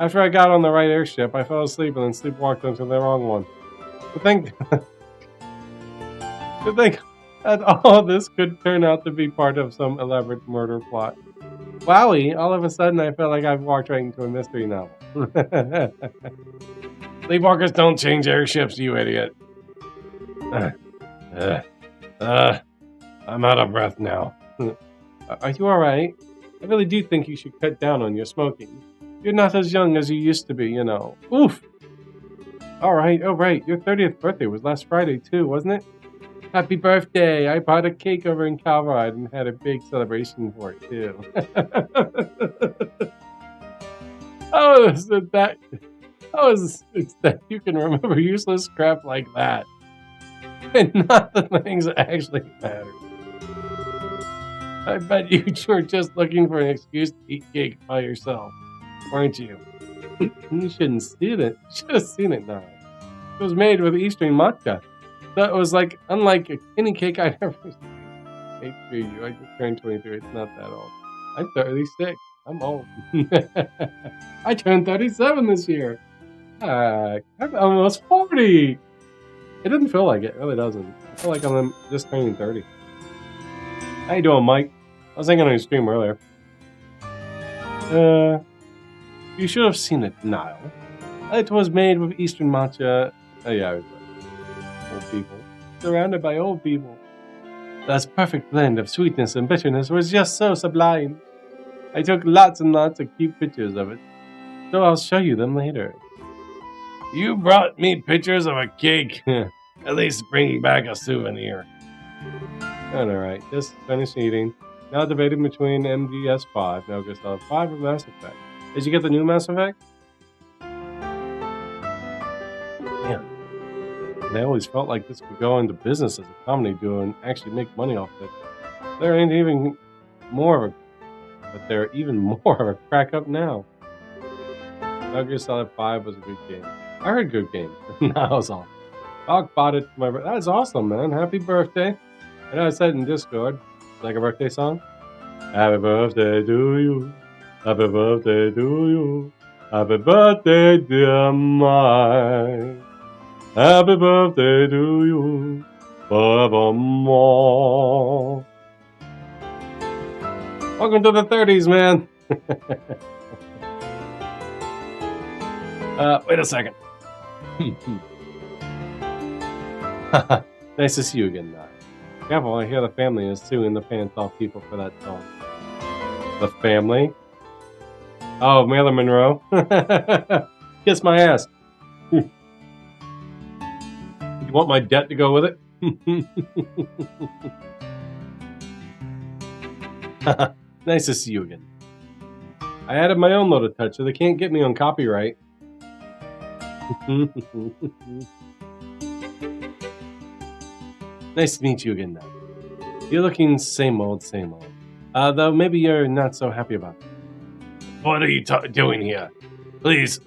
After I got on the right airship, I fell asleep and then sleepwalked into the wrong one. To think that all this could turn out to be part of some elaborate murder plot. Wowie, all of a sudden I felt like I've walked right into a mystery novel. Sleepwalkers don't change airships, you idiot. I'm out of breath now. Are you alright? I really do think you should cut down on your smoking. You're not as young as you used to be, you know. Oof! Alright, oh right, your 30th birthday was last Friday too, wasn't it? Happy birthday! I bought a cake over in Calvard and had a big celebration for it too. How is that you can remember useless crap like that? And not the things that actually matter. I bet you were just looking for an excuse to eat cake by yourself, weren't you? You shouldn't see it. You should have seen it now. It was made with Eastern matcha. That was like unlike any cake I'd ever seen. Hey, you, I just turned 23. It's not that old. I'm 36. I'm old. I turned 37 this year. I'm almost 40. It doesn't feel like it. It really doesn't. I feel like I'm just turning 30. How you doing, Mike? I was thinking on your stream earlier. You should have seen it, Niall. It was made with Eastern matcha. Oh yeah, I was right. Old people. Surrounded by old people. That perfect blend of sweetness and bitterness was just so sublime. I took lots and lots of cute pictures of it. So I'll show you them later. You brought me pictures of a cake. At least bring back a souvenir. Alright, just finished eating. Now debating between MGS5, Metal Gear Solid 5, or Mass Effect. Did you get the new Mass Effect? Yeah. And I always felt like this could go into business as a comedy duo and actually make money off it. They're even more of a crack up now. Metal Gear Solid 5 was a good game. I heard good game. That was awesome. Doc bought it for my birthday. That's awesome, man. Happy birthday. I know I said in Discord, like a birthday song. Happy birthday to you. Happy birthday to you. Happy birthday, dear mine. Happy birthday to you. Forevermore. Welcome to the 30s, man. Wait a second. Nice to see you again, Niall. Careful, I hear the family is suing the pants off people for that song. The family? Oh, Marilyn Monroe? Kiss my ass. You want my debt to go with it? Nice to see you again. I added my own little touch so they can't get me on copyright. Nice to meet you again, now. You're looking same old, same old. Though maybe you're not so happy about it. What are you doing here? Please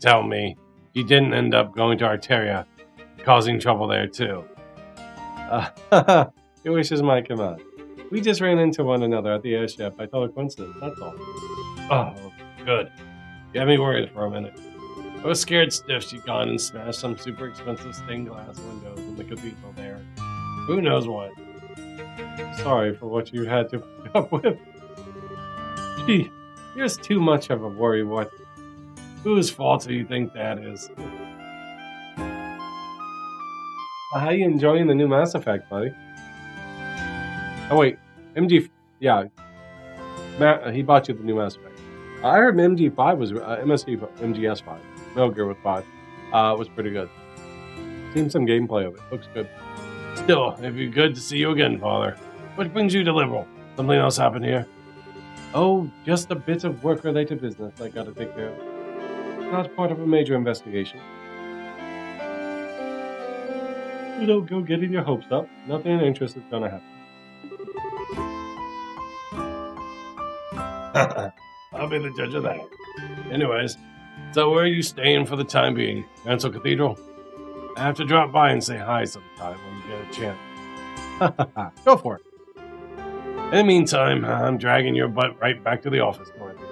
tell me you didn't end up going to Arteria, causing trouble there too. Your wishes might come out. We just ran into one another at the airship. I told a coincidence, that's all. Oh, good. You had me worried for a minute. I was scared stiff she'd gone and smashed some super expensive stained glass windows in the cathedral there. Who knows what? Sorry for what you had to put up with. Gee, you're just too much of a worrywart. Whose fault do you think that is? How you enjoying the new Mass Effect, buddy? Oh wait, MG, yeah, Matt, he bought you the new Mass Effect. I heard MG5 was MGS5, Metal Gear with 5, was pretty good. Seen some gameplay of it. Looks good. Still, it'd be good to see you again, Father. What brings you to Liberal? Something else happened here? Oh, just a bit of work-related business I gotta take care of. Not part of a major investigation. You don't go getting your hopes up. Nothing interesting is gonna happen. I'll be the judge of that. Anyways, so where are you staying for the time being? Ansel Cathedral? I have to drop by and say hi sometime when you get a chance. Go for it. In the meantime, I'm dragging your butt right back to the office, Dorothy.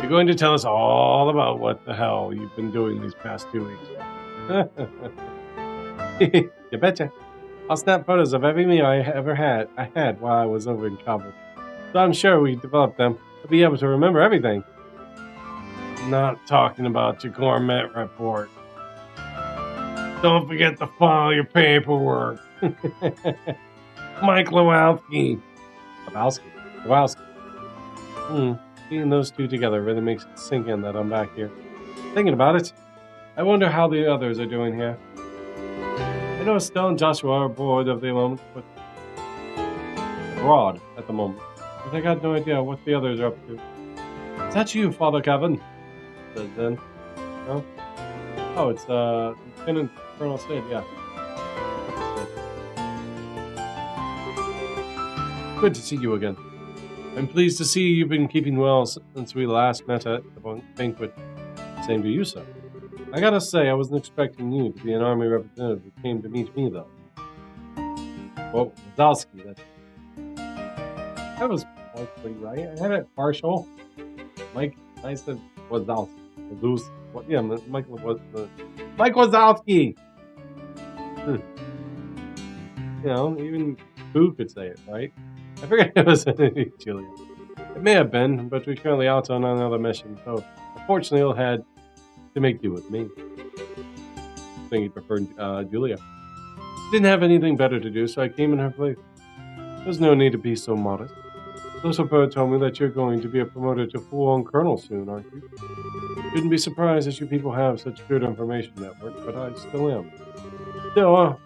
You're going to tell us all about what the hell you've been doing these past 2 weeks. You betcha. I'll snap photos of every meal I had while I was over in Cabo. So I'm sure we developed them to be able to remember everything. Not talking about your gourmet report. Don't forget to file your paperwork. Mike Lewowski. Seeing those two together really makes it sink in that I'm back here. Thinking about it, I wonder how the others are doing here. I know Estelle and Joshua are bored at the moment, but I got no idea what the others are up to. Is that you, Father Kevin? Says then. No? Oh, it's Lieutenant Colonel Sid, yeah. Good to see you again. I'm pleased to see you've been keeping well since we last met at the banquet. Same to you, sir. I gotta say, I wasn't expecting you to be an army representative who came to meet me, though. Well, Wazowski, that's... That was partially right. I had it partial. Mike, I said Wazowski. What? Yeah, Mike Wazowski! You know, even who could say it, right? I forget it was Julia. It may have been, but we're currently out on another mission, so unfortunately he'll had to make do with me. I think he preferred Julia. Didn't have anything better to do, so I came in her place. There's no need to be so modest. Bird told me that you're going to be promoted to full-on colonel soon, aren't you? Shouldn't be surprised that you people have such good information network, but I still am. Still,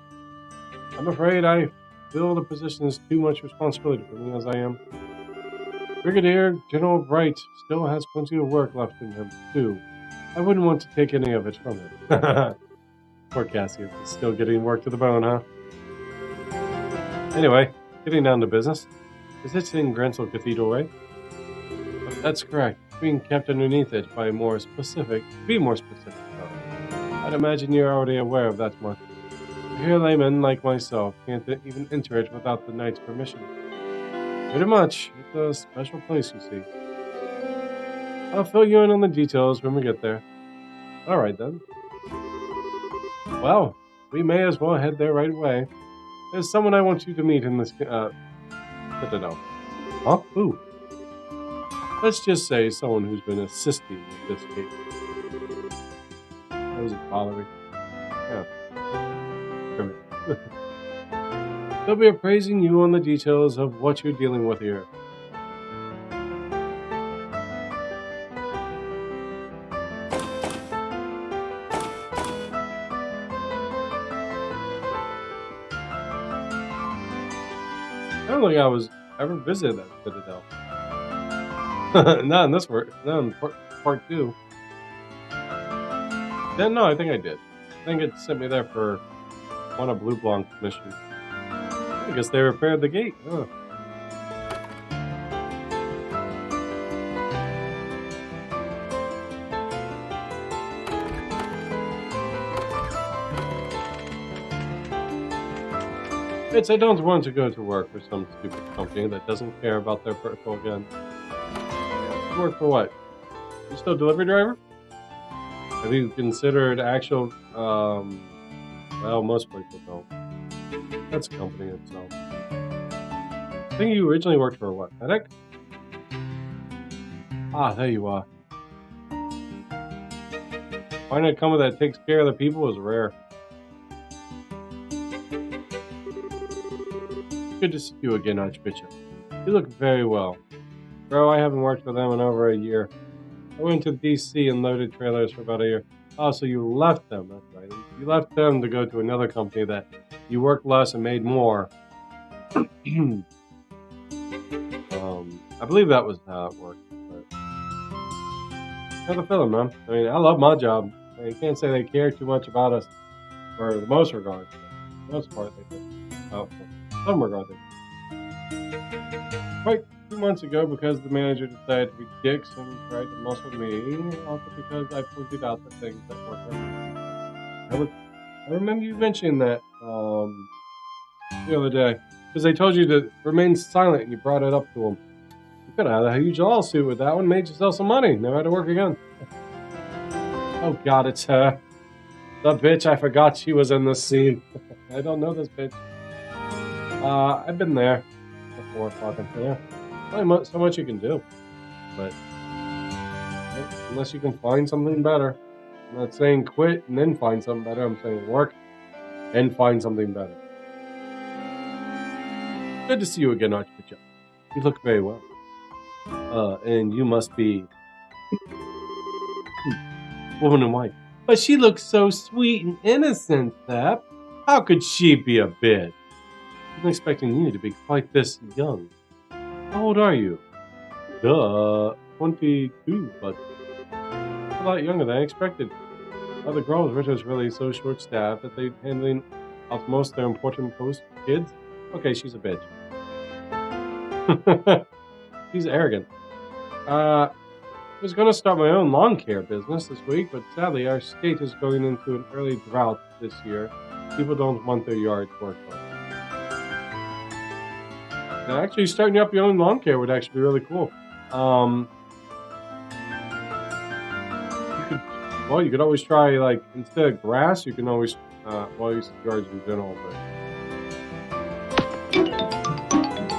I'm afraid I feel the position is too much responsibility for me as I am. Brigadier General Bright still has plenty of work left in him, too. I wouldn't want to take any of it from him. Poor Cassius is still getting work to the bone, huh? Anyway, getting down to business. Is it in Gransel Cathedral, right? That's correct. Being kept underneath it by more specific. Be more specific, though. I'd imagine you're already aware of that much. Here laymen like myself can't even enter it without the knight's permission. Pretty much. It's a special place, you see. I'll fill you in on the details when we get there. Alright then. Well, we may as well head there right away. There's someone I want you to meet in this citadel. Huh? Who? Let's just say someone who's been assisting with this case. That was Valerie. Yeah. They'll be appraising you on the details of what you're dealing with here. I don't think I was ever visited that citadel. Not in this part. Not in part 2. Yeah, no, I think I did. I think it sent me there for one of Blue Blanc's missions. I guess they repaired the gate. Huh. I don't want to go to work for some stupid company that doesn't care about their personal gun. Work for what? You still a delivery driver? Have you considered actual, well, most places don't. That's a company itself. I think you originally worked for what, medic? Ah, there you are. Finding a company that takes care of the people is rare. Good to see you again, Archbishop. You look very well. Bro, I haven't worked for them in over a year. I went to DC and loaded trailers for about a year. Oh, so you left them, that's right. You left them to go to another company that you worked less and made more. I believe that was how it worked. But how's the feeling, man? I mean, I love my job. I mean, you can't say they care too much about us for the most regard. For the most part, they do. For some regard, they do. Quite 2 months ago, because the manager decided to be dicks and tried to muscle me, also because I pointed out the things that weren't working. I remember you mentioning that the other day, because they told you to remain silent and you brought it up to them. You could have had a huge lawsuit with that one, made yourself some money, never had to work again. Oh god, it's her. The bitch, I forgot she was in this scene. I don't know this bitch. I've been there before talking to her. Only so much you can do. But unless you can find something better. I'm not saying quit and then find something better. I'm saying work and find something better. Good to see you again, Archbishop. You look very well. And you must be woman in white. But she looks so sweet and innocent, Thap. How could she be a bitch? I wasn't expecting you to be quite this young. How old are you? 22, but a lot younger than I expected. Other girls were just really so short-staffed that they're handling off most of their important post kids. Okay, she's a bitch. She's arrogant. I was going to start my own lawn care business this week, but sadly our state is going into an early drought this year. People don't want their yards worked on. Now, actually, starting up your own lawn care would actually be really cool. You could always try, like, instead of grass, you can always, use yards in general, but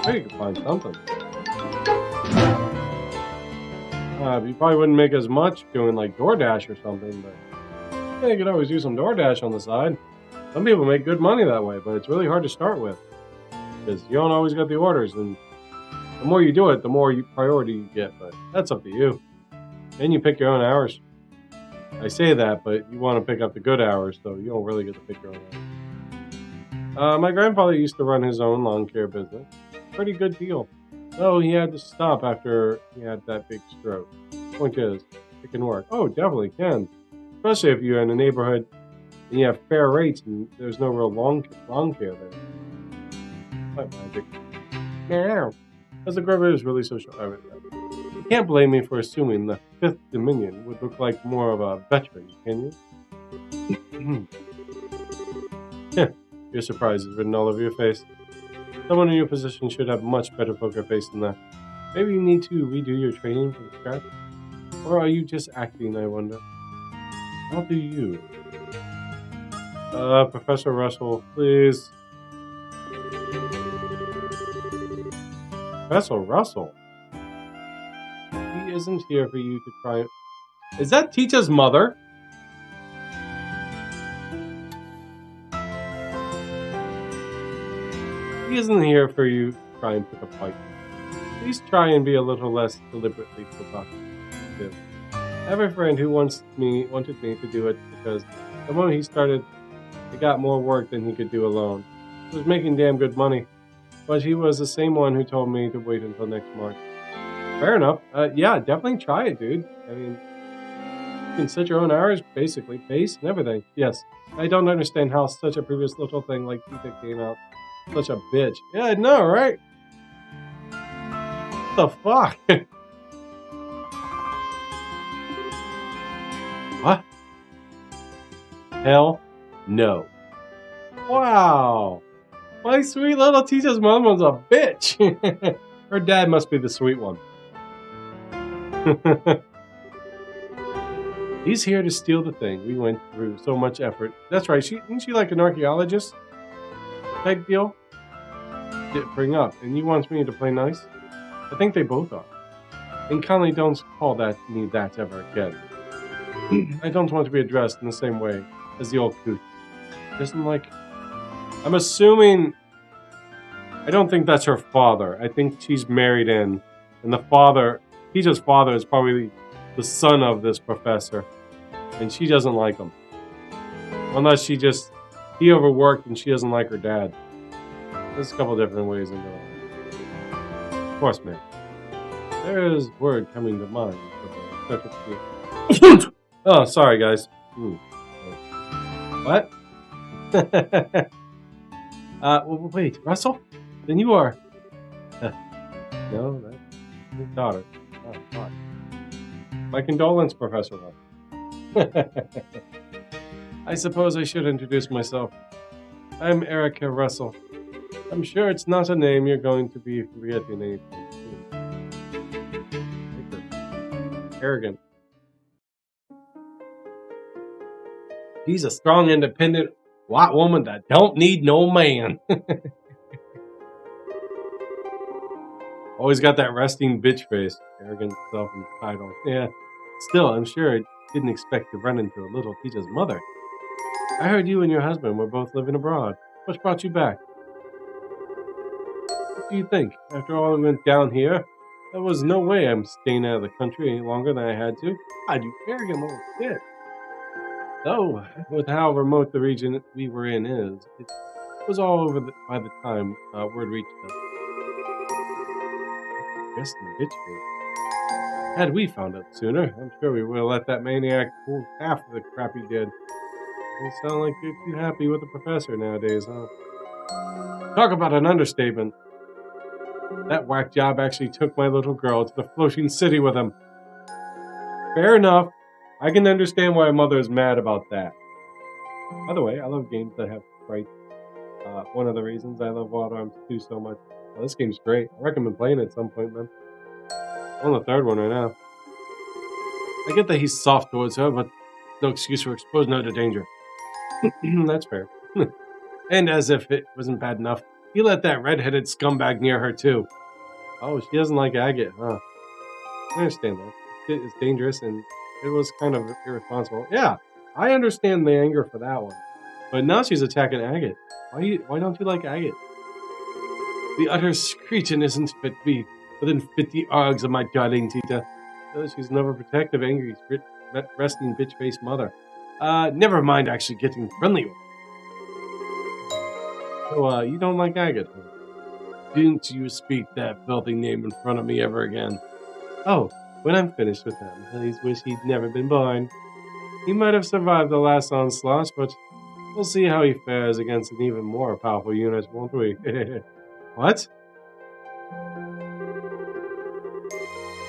maybe you can find something. You probably wouldn't make as much doing, like, DoorDash or something, but yeah, you could always do some DoorDash on the side. Some people make good money that way, but it's really hard to start with. Because you don't always get the orders, and the more you do it, the more priority you get, but that's up to you. And you pick your own hours. I say that, but you want to pick up the good hours, so you don't really get to pick your own hours. My grandfather used to run his own lawn care business. Pretty good deal. Though he had to stop after he had that big stroke. Point is, it can work. Oh, definitely can. Especially if you're in a neighborhood and you have fair rates and there's no real lawn care there. Magic. Meow. As the grubber is really social. You can't blame me for assuming the Fifth Dominion would look like more of a veteran, can you? Your surprise is written all over your face. Someone in your position should have much better poker face than that. Maybe you need to redo your training from scratch? Or are you just acting, I wonder? How do you? Professor Russell, please. Professor Russell? He isn't here for you to try. Is that Teacher's mother? He isn't here for you to try and pick a fight. Please try and be a little less deliberately provocative. I have a friend who wanted me to do it because the moment he started, he got more work than he could do alone. He was making damn good money. But he was the same one who told me to wait until next March. Fair enough. Yeah, definitely try it, dude. I mean, you can set your own hours, basically, pace and everything. Yes, I don't understand how such a previous little thing like Pika came out. Such a bitch. Yeah, I know, right? What the fuck? What? Hell no. Wow. My sweet little teacher's mom was a bitch. Her dad must be the sweet one. He's here to steal the thing. We went through so much effort. That's right. Isn't she like an archaeologist type deal? Didn't bring up. And he wants me to play nice? I think they both are. And kindly don't call me that ever again. I don't want to be addressed in the same way as the old coot. Doesn't like... I'm assuming... I don't think that's her father. I think she's married in. And the father... Peter's father is probably the son of this professor. And she doesn't like him. Unless he overworked and she doesn't like her dad. There's a couple different ways in going. Of course, man. There is word coming to mind. Oh, sorry, guys. What? Well, wait, Russell? Then you are... no, that's his daughter. Oh, God. My condolence, Professor Russell. I suppose I should introduce myself. I'm Erica Russell. I'm sure it's not a name you're going to be forgetting anytime soon. Arrogant. She's a strong, independent white woman that don't need no man. Always got that resting bitch face. Arrogant self-entitled. Yeah. Still, I'm sure I didn't expect to run into a little Peter's mother. I heard you and your husband were both living abroad. What brought you back? What do you think? After all that went down here, there was no way I'm staying out of the country any longer than I had to. God, you arrogant little shit. Though, with how remote the region we were in is, it was all over by the time word reached us. Resting bitch face. Had we found out sooner, I'm sure we would have let that maniac pull half of the crap he did. You sound like you're too happy with the professor nowadays, huh? Talk about an understatement. That whack job actually took my little girl to the floating city with him. Fair enough. I can understand why a mother is mad about that. By the way, I love games that have sprites. One of the reasons I love Wild Arms 2 so much. Well, this game's great. I recommend playing it at some point, man. I'm on the third one right now. I get that he's soft towards her, but no excuse for exposing her to danger. That's fair. And as if it wasn't bad enough, he let that red-headed scumbag near her, too. Oh, she doesn't like agate, huh? I understand that. It's dangerous, and it was kind of irresponsible. Yeah, I understand the anger for that one. But now she's attacking agate. Why don't you like agate? The utter screechin' isn't fit to be within 50 args of my darling Tita. She's an overprotective, angry, resting bitch-faced mother. Never mind actually getting friendly with her. So, you don't like agate, huh? Didn't you speak that filthy name in front of me ever again? Oh, when I'm finished with him, please wish he'd never been born. He might have survived the last onslaught, but we'll see how he fares against an even more powerful unit, won't we? What? I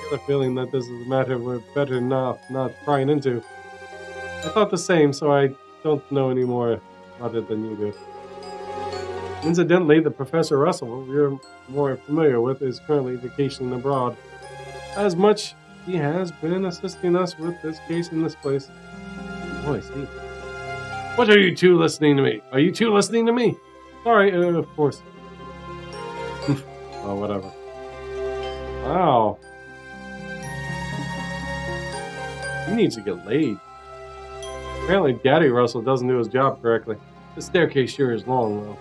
get the feeling that this is a matter we're better not prying into. I thought the same, so I don't know any more about it than you do. Incidentally, the Professor Russell we're more familiar with is currently vacationing abroad. As much he has been assisting us with this case in this place. Oh, I see. What are you two listening to me? Are you two listening to me? Sorry, of course. Oh, whatever. Wow. He needs to get laid. Apparently, Daddy Russell doesn't do his job correctly. The staircase sure is long, though.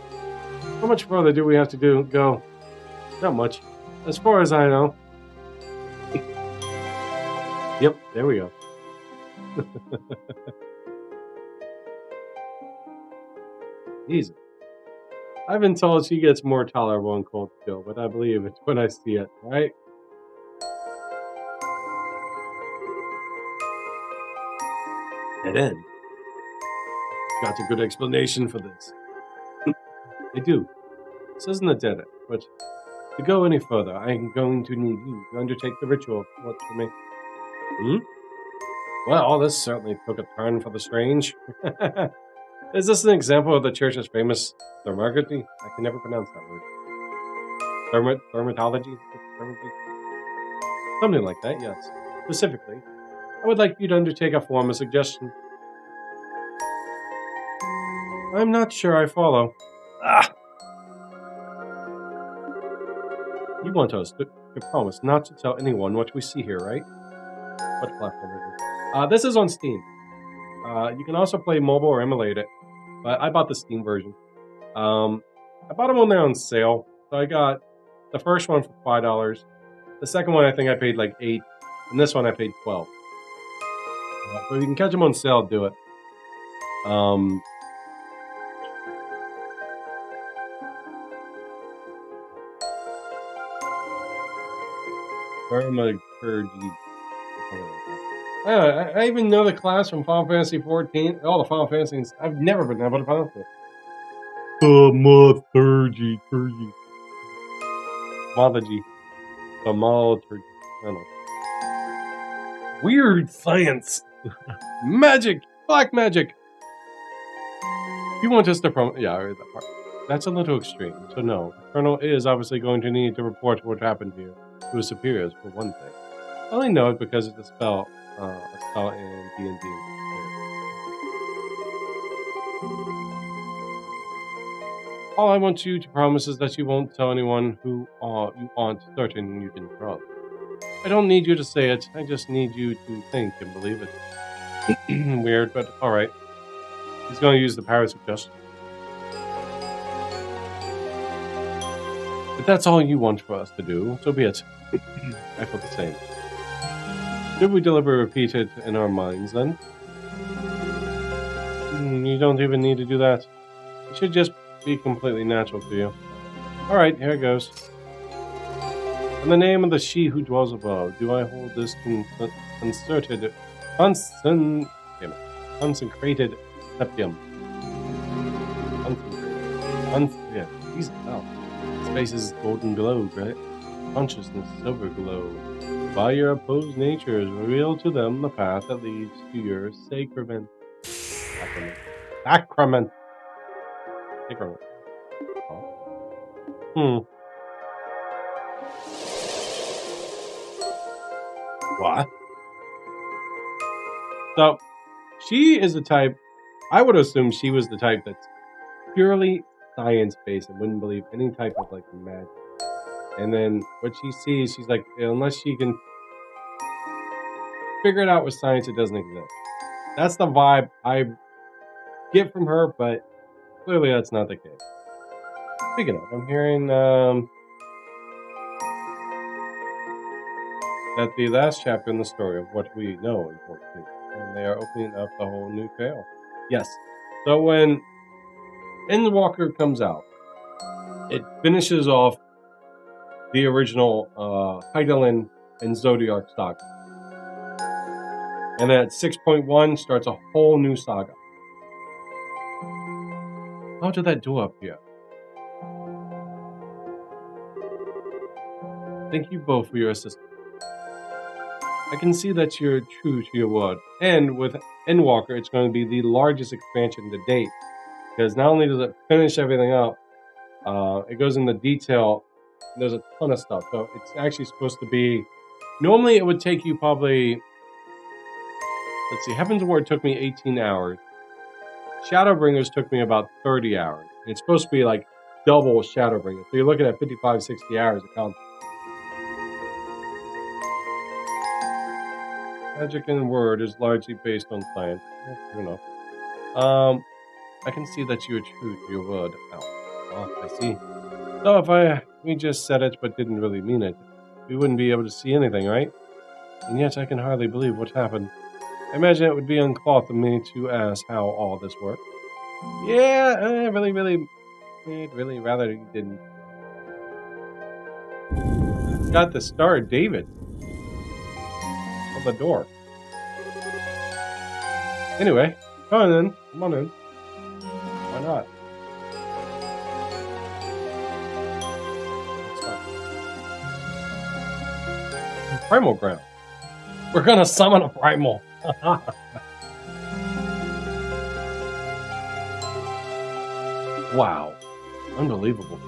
How much further do we have to go? Not much. As far as I know. Yep, there we go. Jesus. I've been told she gets more tolerable in cold steel, but I believe it when I see it, right? Dead end. Got a good explanation for this. I do. This isn't a dead end, but to go any further, I'm going to need you to undertake the ritual. What's for me? Well, this certainly took a turn for the strange. Is this an example of the church's famous thermography? I can never pronounce that word. Thermatology? Something like that, yes. Specifically, I would like you to undertake a form of suggestion. I'm not sure I follow. Ah! You want us to promise not to tell anyone what we see here, right? What platform is it? This is on Steam. You can also play mobile or emulate it, but I bought the Steam version. I bought them when they're on sale, so I got the first one for $5. The second one I think I paid like $8, and this one I paid $12. But if you can catch them on sale, do it. Vermagurgy. I even know the class from Final Fantasy 14. All the Final Fantasies. I've never been able to pronounce it. Thaumaturgy. Thaumaturgy. Thaumaturgy. I don't know. Weird science. Magic. Black magic. You want us to yeah, I read that part. That's a little extreme. So no, the Colonel is obviously going to need to report what happened to you to his superiors for one thing. I only know it because it's a spell in D&D. All I want you to promise is that you won't tell anyone who you aren't certain you can trust. I don't need you to say it. I just need you to think and believe it. Weird, but all right. He's going to use the power of suggestion. If that's all you want for us to do, so be it. I feel the same. Should we deliberately repeat it in our minds, then? You don't even need to do that. It should just be completely natural to you. Alright, here it goes. In the name of the she who dwells above, do I hold this consecrated septium. Yeah, Jesus, wow. Space's golden globe, right? Consciousness, silver glow. By your opposed natures, reveal to them the path that leads to your sacrament. Sacrament. What? So, she is the type, I would assume she was the type that's purely science-based and wouldn't believe any type of, like, magic. And then what she sees, she's like, unless she can figure it out with science, it doesn't exist. That's the vibe I get from her, but clearly that's not the case. Speaking of, I'm hearing that the last chapter in the story of what we know in 14, and they are opening up the whole new tale. Yes. So when Endwalker comes out, it finishes off the original Heidelin and Zodiac saga. And then at 6.1 starts a whole new saga. How did that do up here? Thank you both for your assistance. I can see that you're true to your word. And with Endwalker, it's going to be the largest expansion to date. Because not only does it finish everything up, it goes into detail. There's a ton of stuff. So it's actually supposed to be... Normally it would take you probably... Let's see, Heaven's Ward took me 18 hours. Shadowbringers took me about 30 hours. It's supposed to be like double Shadowbringers. So you're looking at 55, 60 hours of content. Magic and Word is largely based on science. You know. I can see that you are true to your word. Oh, I see. So if we just said it but didn't really mean it, we wouldn't be able to see anything, right? And yet I can hardly believe what happened. I imagine it would be uncloth of me to ask how all this worked. Yeah, I'd really rather you didn't. Got the Star of David on the door. Anyway, come on in. Come on in. Why not? Primal ground. We're gonna summon a primal. Wow. Unbelievable.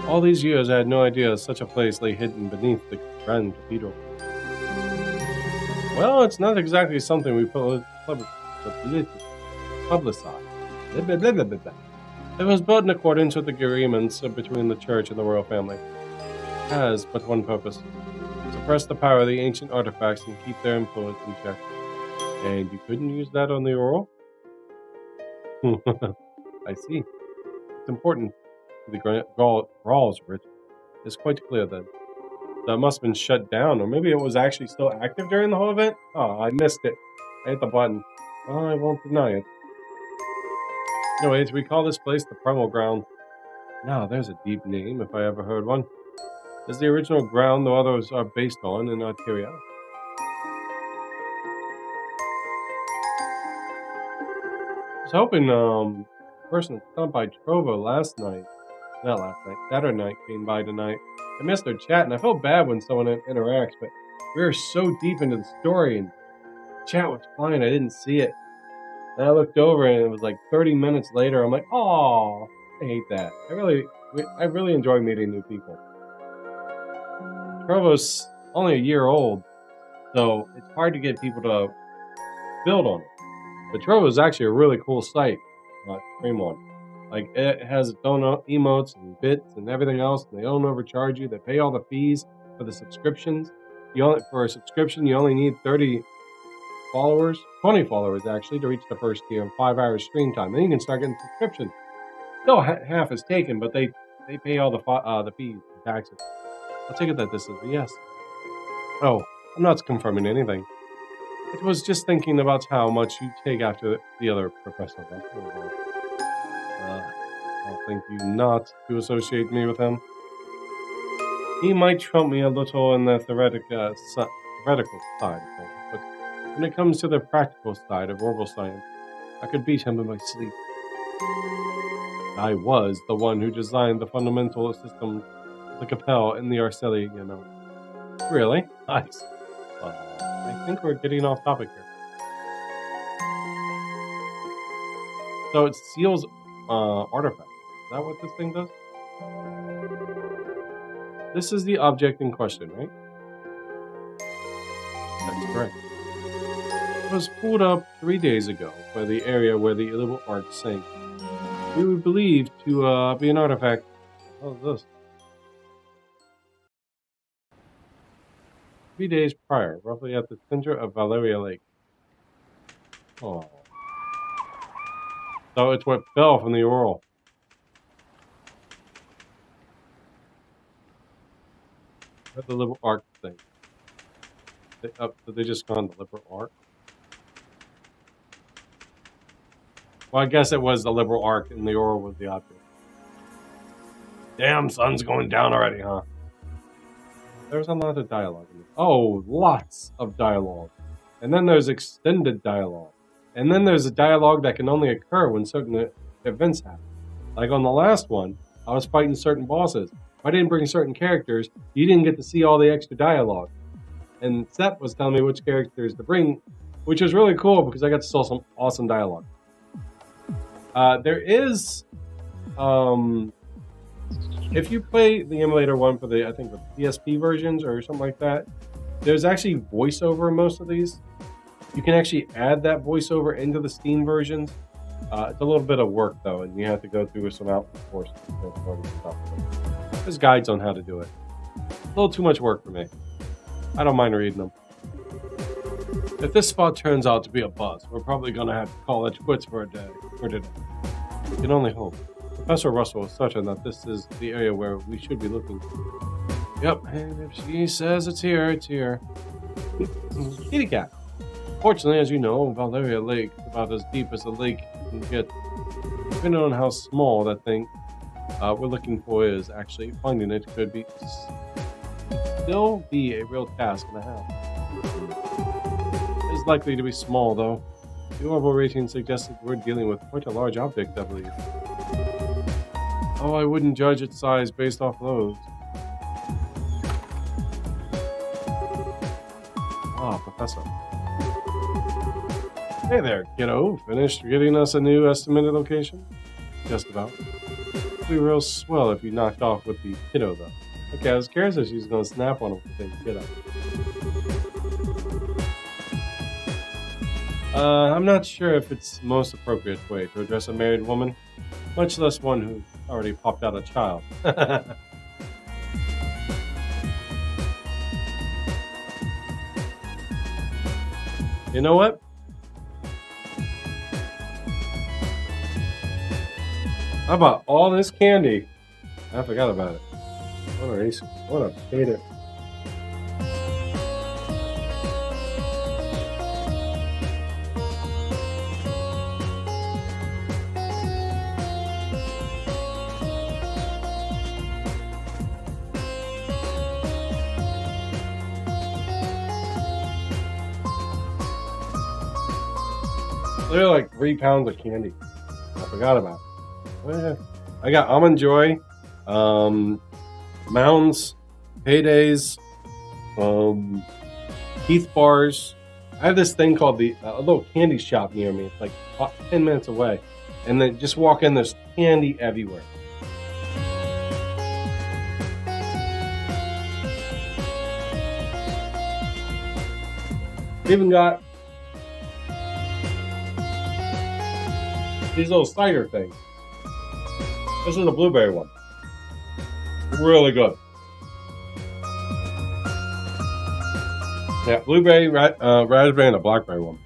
All these years I had no idea such a place lay hidden beneath the Grand Cathedral. Well, it's not exactly something we publicize. Blah, blah, blah, blah, blah, blah. It was built in accordance with the agreements between the church and the royal family. It has but one purpose: suppress the power of the ancient artifacts and keep their influence in check. And you couldn't use that on the oral? I see. It's important to the Grawls ritual. It's quite clear then. That must have been shut down, or maybe it was actually still active during the whole event? Oh, I missed it. I hit the button. Well, I won't deny it. Anyways, we call this place the Primal Ground. Now, there's a deep name, if I ever heard one. It's the original ground the others are based on in Arteria. I was hoping, the person that stopped by Trovo Saturday night came by tonight. I missed their chat, and I felt bad when someone interacts, but we were so deep into the story, and the chat was flying, I didn't see it. And I looked over, and it was like 30 minutes later. I'm like, oh, I hate that. I really enjoy meeting new people. Trovo's only a year old, so it's hard to get people to build on it. But Trovo is actually a really cool site, Stream one. Like, it has its own emotes and bits and everything else, and they don't overcharge you. They pay all the fees for the subscriptions. For a subscription, you only need 30 followers, 20 followers actually, to reach the first tier and 5 hours stream time. Then you can start getting subscriptions. Still half is taken, but they pay all the fees and taxes. I'll take it that this is a yes. Oh, I'm not confirming anything. I was just thinking about how much you take after the other professor. I'll thank you not to associate me with him. He might trump me a little in the theoretical side of things, but when it comes to the practical side of orbital science, I could beat him in my sleep. I was the one who designed the fundamental system, the Capel and the Arceli, you know. Really? Nice. I think we're getting off topic here. So it seals artifacts. Is that what this thing does? This is the object in question, right? That's correct. It was pulled up 3 days ago by the area where the little ark sank. We were believed to be an artifact. What is this? 3 days prior, roughly at the center of Valeria Lake. Oh. So it's what fell from the oral. The liberal arc thing. They just gone the liberal arc. Well, I guess it was the liberal arc and the oral was the object. Damn, sun's going down already, huh? There's a lot of dialogue in this. Oh, lots of dialogue. And then there's extended dialogue. And then there's a dialogue that can only occur when certain events happen. Like on the last one, I was fighting certain bosses. If I didn't bring certain characters, you didn't get to see all the extra dialogue. And Seth was telling me which characters to bring, which was really cool because I got to see some awesome dialogue. There is, if you play the emulator one for I think the PSP versions or something like that, there's actually voiceover in most of these. You can actually add that voiceover into the Steam versions. It's a little bit of work though, and you have to go through some output courses. There's guides on how to do it. A little too much work for me. I don't mind reading them. If this spot turns out to be a bust, we're probably going to have to call it quits for today. We can only hope. Professor Russell is certain that this is the area where we should be looking. Yep, and if she says it's here, it's here. Kitty cat. Fortunately, as you know, Valeria Lake is about as deep as a lake can get. Depending on how small that thing we're looking for is, actually finding it could still be a real task and a half. It is likely to be small, though. The orbital rating suggests that we're dealing with quite a large object, I believe. Oh, I wouldn't judge its size based off those. Ah, Professor. Hey there, kiddo. Finished getting us a new estimated location? Just about. It'd be real swell if you knocked off with the kiddo, though. Okay, I was curious if she was going to snap on him with the kiddo. I'm not sure if it's the most appropriate way to address a married woman, much less one who already popped out a child. You know what? How about all this candy? I forgot about it. What a hater. They're like 3 pounds of candy. I forgot about it. Oh, yeah. I got Almond Joy, Mounds, Paydays, Keith Bars. I have this thing called a little candy shop near me. It's like 10 minutes away. And then just walk in, there's candy everywhere. They even got these little cider things. This is a blueberry one. Really good. Yeah, blueberry, raspberry, and a blackberry one.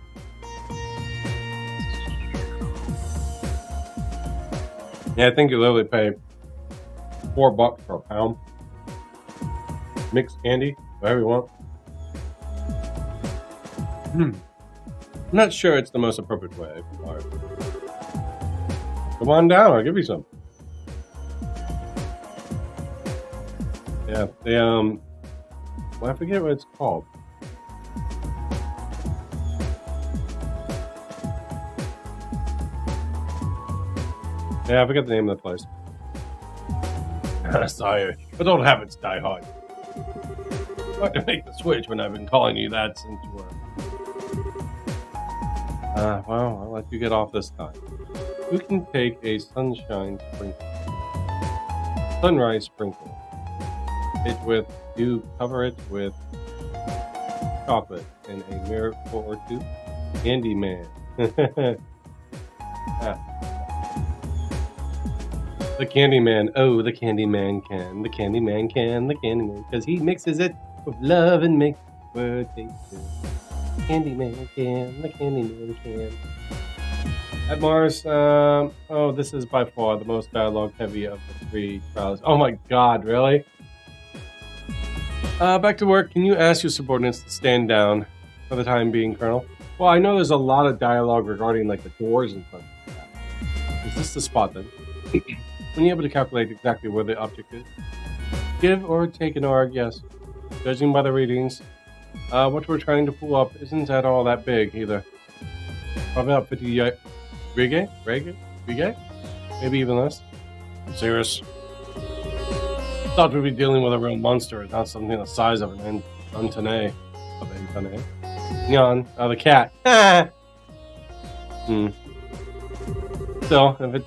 Yeah, I think you literally pay $4 for a pound. Mixed candy, whatever you want. I'm not sure it's the most appropriate way. Come on down, I'll give you some. Yeah, they well, I forget what it's called. Yeah, I forget the name of the place. Sorry, but don't habits die hard. Hard to make the switch when I've been calling you that since you were. Well, I'll let you get off this time. You can take a sunrise sprinkle. You cover it with chocolate and a miracle or two. Candyman. The Candyman. Oh, the Candyman can. The Candyman can. The Candyman. Because he mixes it with love and makes it taste good. Candyman can. The Candyman can. At Mars, oh, this is by far the most dialogue heavy of the 3 trials. Oh my god, really? Back to work. Can you ask your subordinates to stand down for the time being, Colonel? Well, I know there's a lot of dialogue regarding like the doors and stuff like that. Is this the spot then? When you're able to calculate exactly where the object is? Give or take an arg, yes. Judging by the readings, what we're trying to pull up isn't at all that big either. Probably about 50 Maybe even less. I'm serious. Thought we'd be dealing with a real monster, not something the size of an Antone. Nyan, the cat. So, if it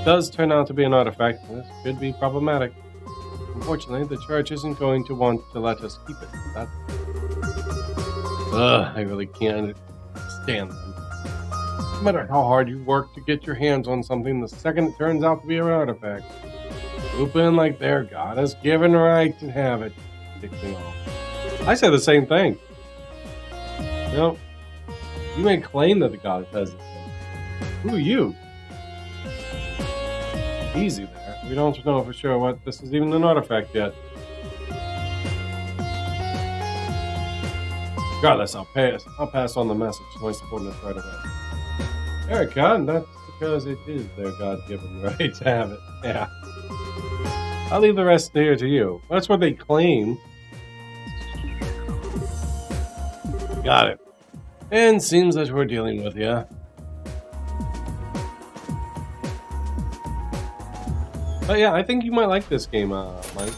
does turn out to be an artifact, this could be problematic. Unfortunately, the church isn't going to want to let us keep it. I really can't stand them. No matter how hard you work to get your hands on something, the second it turns out to be an artifact, swoop in like their god is given right to have it. I say the same thing. You know, you may claim that the god has it. Who are you? Easy there. We don't know for sure what this is even an artifact yet. Regardless, I'll pass on the message to my subordinates right away. Erica, and that's because it is their God-given right to have it. Yeah. I'll leave the rest here to you. That's what they claim. Got it. And seems that we're dealing with you. But yeah, I think you might like this game, Mike.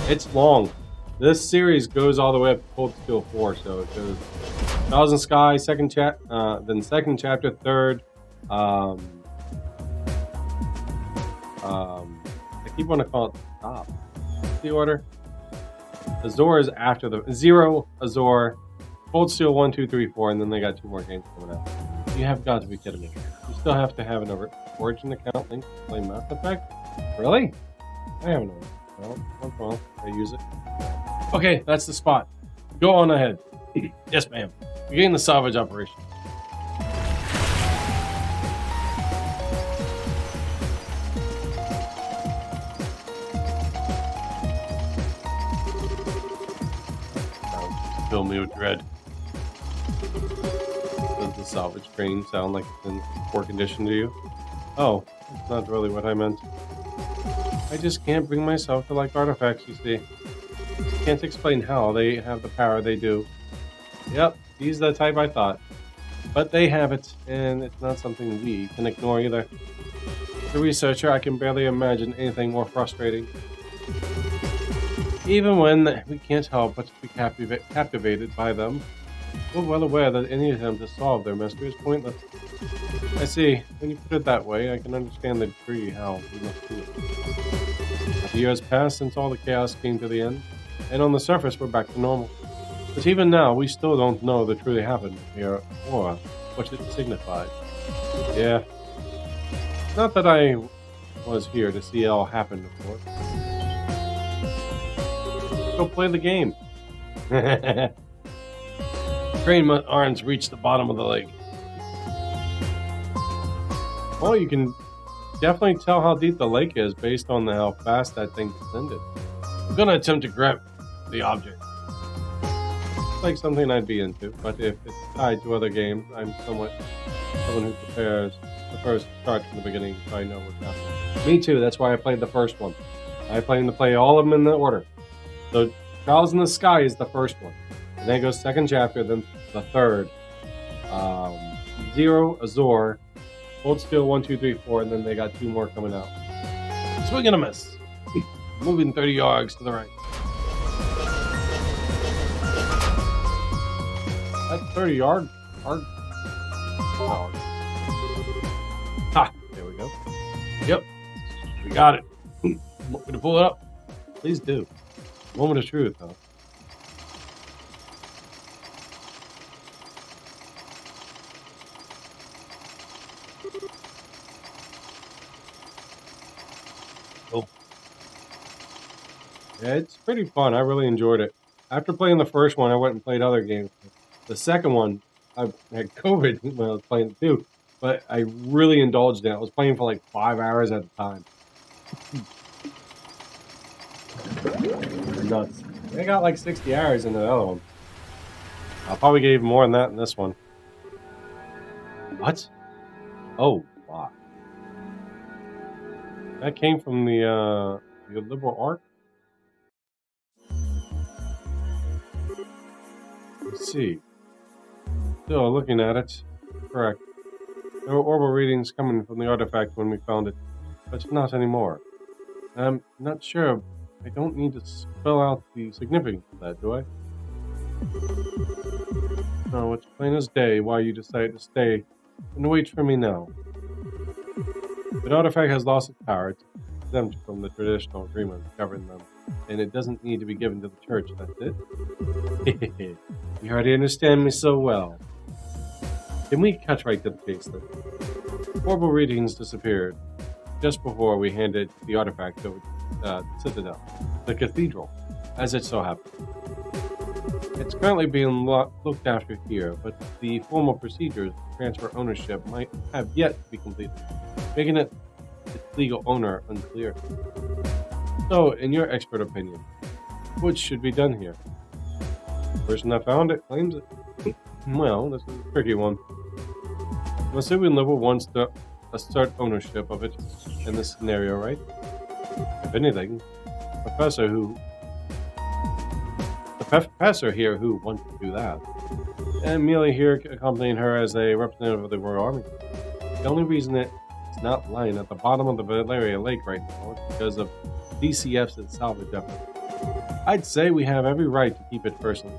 It's long. This series goes all the way up to Cold Steel 4, so it goes Thousand Sky, then second chapter, third. I keep wanting to call it top. What's the order? Azor is after the Zero, Azor, Cold Steel 1, 2, 3, 4, and then they got 2 more games coming out. You have got to be kidding me. You still have to have an Origin account linked to play Mass Effect? Really? I have no. Well, I use it. Okay, that's the spot. Go on ahead. Yes, ma'am. Begin the salvage operation. Fill me with dread. Does the salvage crane sound like it's in poor condition to you? Oh, that's not really what I meant. I just can't bring myself to like artifacts, you see. Can't explain how they have the power they do. Yep, he's the type I thought. But they have it, and it's not something we can ignore either. As a researcher, I can barely imagine anything more frustrating. Even when we can't help but to be captivated by them, we're well aware that any attempt to solve their mystery is pointless. I see. When you put it that way, I can understand the degree how we must do it. The years passed since all the chaos came to the end, and on the surface we're back to normal. But even now, we still don't know that truly happened here, or what it signified. Yeah. Not that I was here to see it all happen, of course. Go play the game. Crane arms reach the bottom of the lake. Well, you can definitely tell how deep the lake is based on how fast that thing descended. I'm gonna attempt to grab the object. It's like something I'd be into, but if it's tied to other games, I'm someone who prefers to start from the beginning so I know what's happening. Me too, that's why I played the first one. I plan to play all of them in the order. So, Trials in the Sky is the first one. And then it goes second chapter, then the third. Zero, Azor, Cold Steel 1, 2, 3, 4, and then they got 2 more coming out. Swing and a miss. Moving 30 yards to the right. That's 30 yards. Ha! There we go. Yep. We got it. Want me to pull it up? Please do. Moment of truth, though. Oh. Yeah, it's pretty fun. I really enjoyed it. After playing the first one, I went and played other games. The second one, I had COVID when I was playing it too, but I really indulged in it. I was playing for like 5 hours at a time. Nuts. I got like 60 hours into the other one. I'll probably get even more than that in this one. What? Oh, wow. That came from the liberal arc? Let's see. Still looking at it. Correct. There were orbital readings coming from the artifact when we found it, but not anymore. I'm not sure. I don't need to spell out the significance of that, do I? No, it's plain as day why you decided to stay and wait for me now. The artifact has lost its power. It's exempt from the traditional agreements governing them, and it doesn't need to be given to the church, that's it. You already understand me so well. Can we cut right to the chase then? Orbital readings disappeared just before we handed the artifact over to the Citadel, the cathedral, as it so happened. It's currently being looked after here, but the formal procedures to transfer ownership might have yet to be completed, making its legal owner unclear. So, in your expert opinion, what should be done here? The person that found it claims it. Well, this is a tricky one. I'm assuming Liberal wants to assert ownership of it in this scenario, right? If anything, the professor here who wants to do that, and merely here accompanying her as a representative of the Royal Army. The only reason it's not lying at the bottom of the Valeria Lake right now is because of DCF's salvage effort. I'd say we have every right to keep it personally.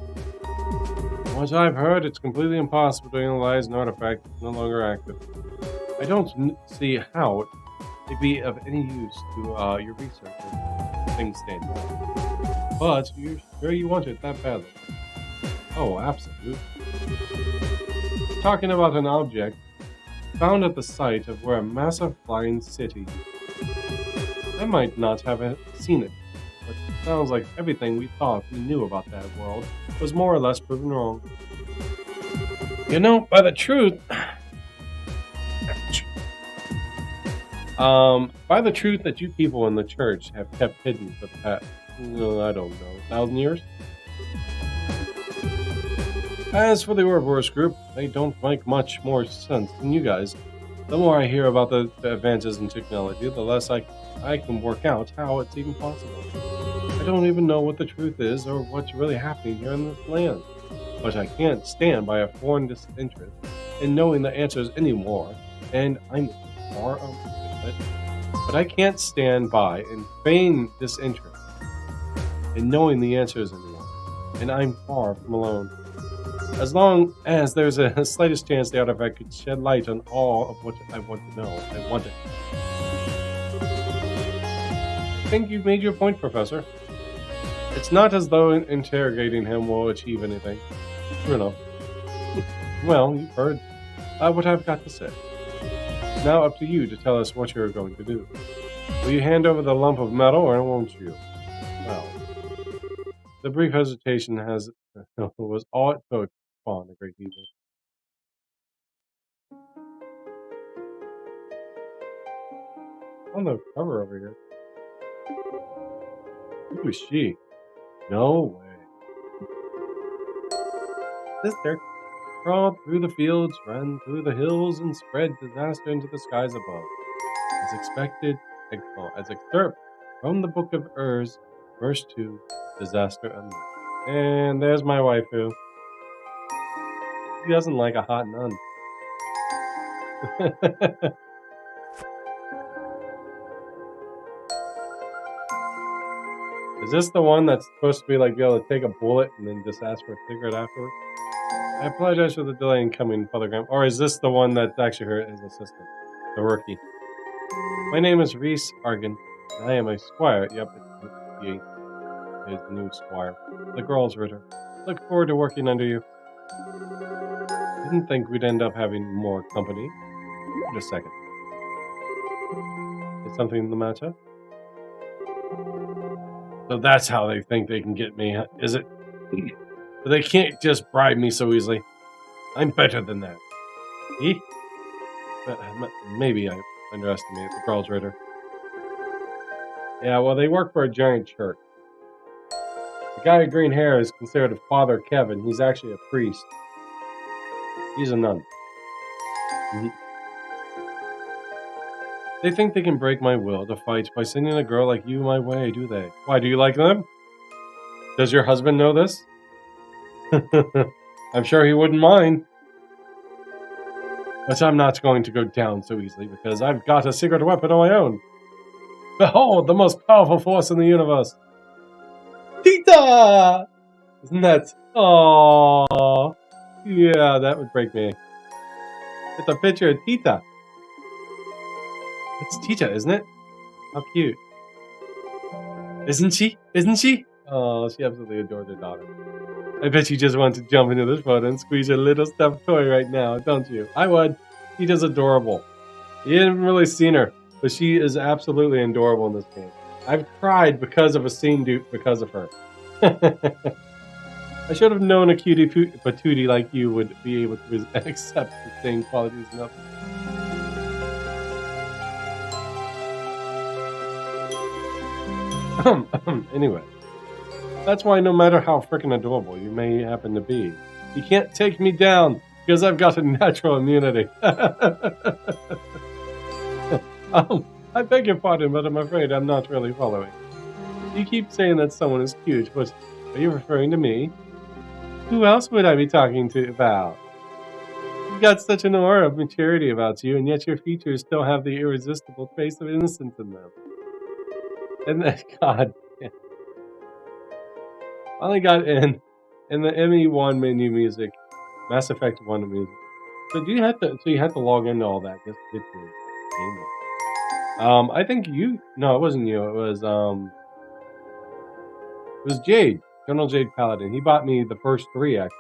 From what I've heard, it's completely impossible to analyze an artifact that's no longer active. I don't see how it'd be of any use to your research as things stand now. But you're sure you want it that badly. Oh, absolutely. Talking about an object found at the site of where a massive flying city. I might not have seen it, but it sounds like everything we thought we knew about that world was more or less proven wrong. You know, by the truth, by the truth that you people in the church have kept hidden for the past, I don't know, 1,000 years. As for the Ouroboros group, they don't make much more sense than you guys. The more I hear about the advances in technology, the less I can work out how it's even possible. I don't even know what the truth is or what's really happening here in this land. But I can't stand by a foreign disinterest in knowing the answers anymore, and I'm far away. But I can't stand by and feign disinterest in knowing the answers anymore, and I'm far from alone. As long as there's a slightest chance the artifact could shed light on all of what I want to know, I want it. I think you've made your point, Professor. It's not as though interrogating him will achieve anything. You know. Well, you've heard what I've got to say. It's now up to you to tell us what you're going to do. Will you hand over the lump of metal, or won't you? Well, the brief hesitation was all it took to spawn a great evil. On the cover over here. Who is she? No way. Sister crawled through the fields, ran through the hills, and spread disaster into the skies above. As expected, as excerpt from the Book of Urs, verse 2, disaster unknown. And there's my waifu. She doesn't like a hot nun. Is this the one that's supposed to be like be able to take a bullet and then just ask for a cigarette afterward? I apologize for the delay in coming, Father Graham. Or is this the one that's actually her his assistant, the rookie? My name is Reese Argan, and I am a squire. Yep, it's his new squire, the girl's ritter. Look forward to working under you. Didn't think we'd end up having more company. Wait a second. Is something the matter? So that's how they think they can get me, is it? But they can't just bribe me so easily. I'm better than that. See? Maybe I underestimated the girl's ritter. Yeah, well, they work for a giant church. The guy with green hair is considered Father Kevin. He's actually a priest. He's a nun. Mm-hmm. They think they can break my will to fight by sending a girl like you my way, do they? Why, do you like them? Does your husband know this? I'm sure he wouldn't mind. But I'm not going to go down so easily because I've got a secret weapon of my own. Behold, the most powerful force in the universe. Tita! Isn't that... Aww. Yeah, that would break me. It's a picture of Tita. It's Tita, isn't it? How cute. Isn't she? Isn't she? Oh, she absolutely adores her daughter. I bet you just want to jump into this photo and squeeze your little stuffed toy right now, don't you? I would. Tita's adorable. You haven't really seen her, but she is absolutely adorable in this game. I've cried because of a scene because of her. I should have known a cutie patootie like you would be able to accept the same qualities enough. Anyway, that's why no matter how frickin' adorable you may happen to be, you can't take me down because I've got a natural immunity. I beg your pardon, but I'm afraid I'm not really following. You keep saying that someone is cute, but are you referring to me? Who else would I be talking to about? You've got such an aura of maturity about you, and yet your features still have the irresistible trace of innocence in them. And that, God, yeah. I only got in the ME1 menu music, Mass Effect 1 music. So you had to log into all that just to get your game. I think no, it wasn't you. It was Jade, General Jade Paladin. He bought me the first 3 actually.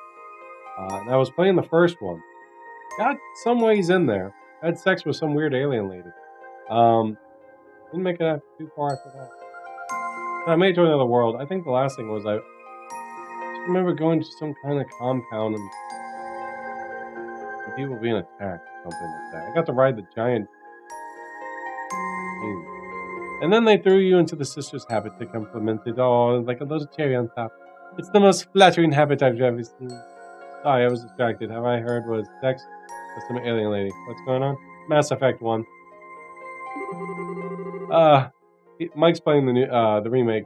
And I was playing the first one. Got some ways in there. Had sex with some weird alien lady. Didn't make it too far after that. I made it to another world. I think the last thing was I just remember going to some kind of compound and people being attacked or something like that. I got to ride the giant thing. And then they threw you into the sister's habit to compliment it. Oh, like a little cherry on top. It's the most flattering habit I've ever seen. Sorry, I was distracted. Have I heard was sex with some alien lady? What's going on? Mass Effect 1. Mike's playing the remake.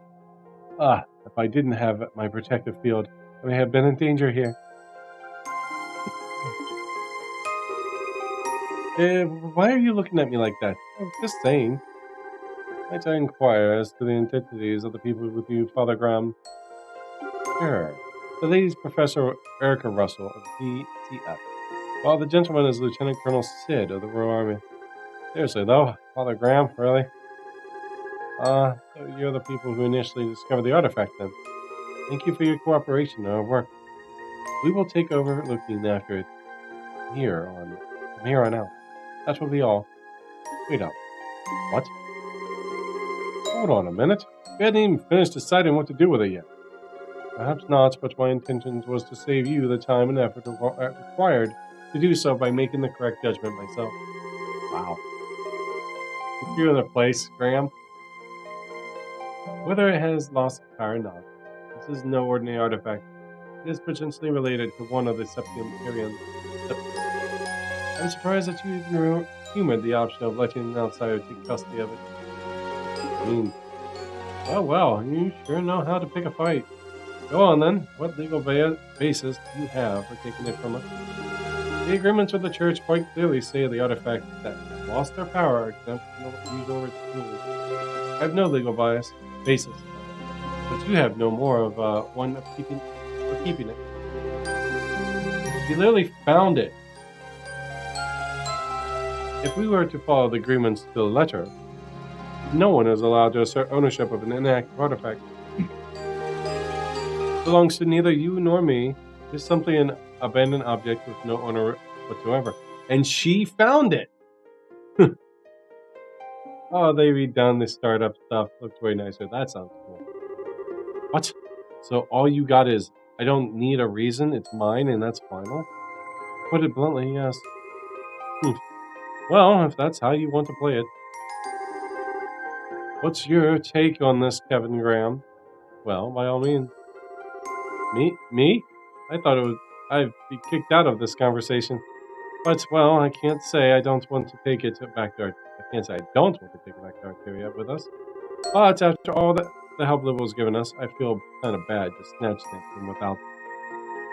If I didn't have my protective field, I may have been in danger here. Why are you looking at me like that? I'm just saying. Might I inquire as to the identities of the people with you, Father Graham? Sure. The lady's Professor Erica Russell of DCF, while the gentleman is Lieutenant Colonel Sid of the Royal Army. Seriously, though, Father Graham, really? So you're the people who initially discovered the artifact, then. Thank you for your cooperation in our work. We will take over looking after it from here on out. That will be all. Wait up. What? Hold on a minute. We hadn't even finished deciding what to do with it yet. Perhaps not, but my intention was to save you the time and effort required to do so by making the correct judgment myself. Wow. You're in the place, Graham. Whether it has lost its power or not, this is no ordinary artifact. It is potentially related to one of the Septimperians. I'm surprised that you even humored the option of letting an outsider take custody of it. I mean, well, you sure know how to pick a fight. Go on then. What legal basis do you have for taking it from us? The agreements with the church quite clearly say the artifacts that have lost their power are exempt from the usual rules. I have no legal basis, but you have no more of one of keeping it. You literally found it. If we were to follow the agreements to the letter, no one is allowed to assert ownership of an inactive artifact. It belongs to neither you nor me. It's simply an abandoned object with no owner whatsoever. And she found it! Oh, they redone the startup stuff. Looks way nicer. That sounds cool. What? So all you got is, I don't need a reason, it's mine, and that's final? Put it bluntly, yes. Well, if that's how you want to play it. What's your take on this, Kevin Graham? Well, by all means. Me? I thought I'd be kicked out of this conversation. But, well, I can't say I don't want to take it back to I can't say I don't want to take it back to Arcadia with us. But after all that the help Liverpool's given us, I feel kind of bad to snatch them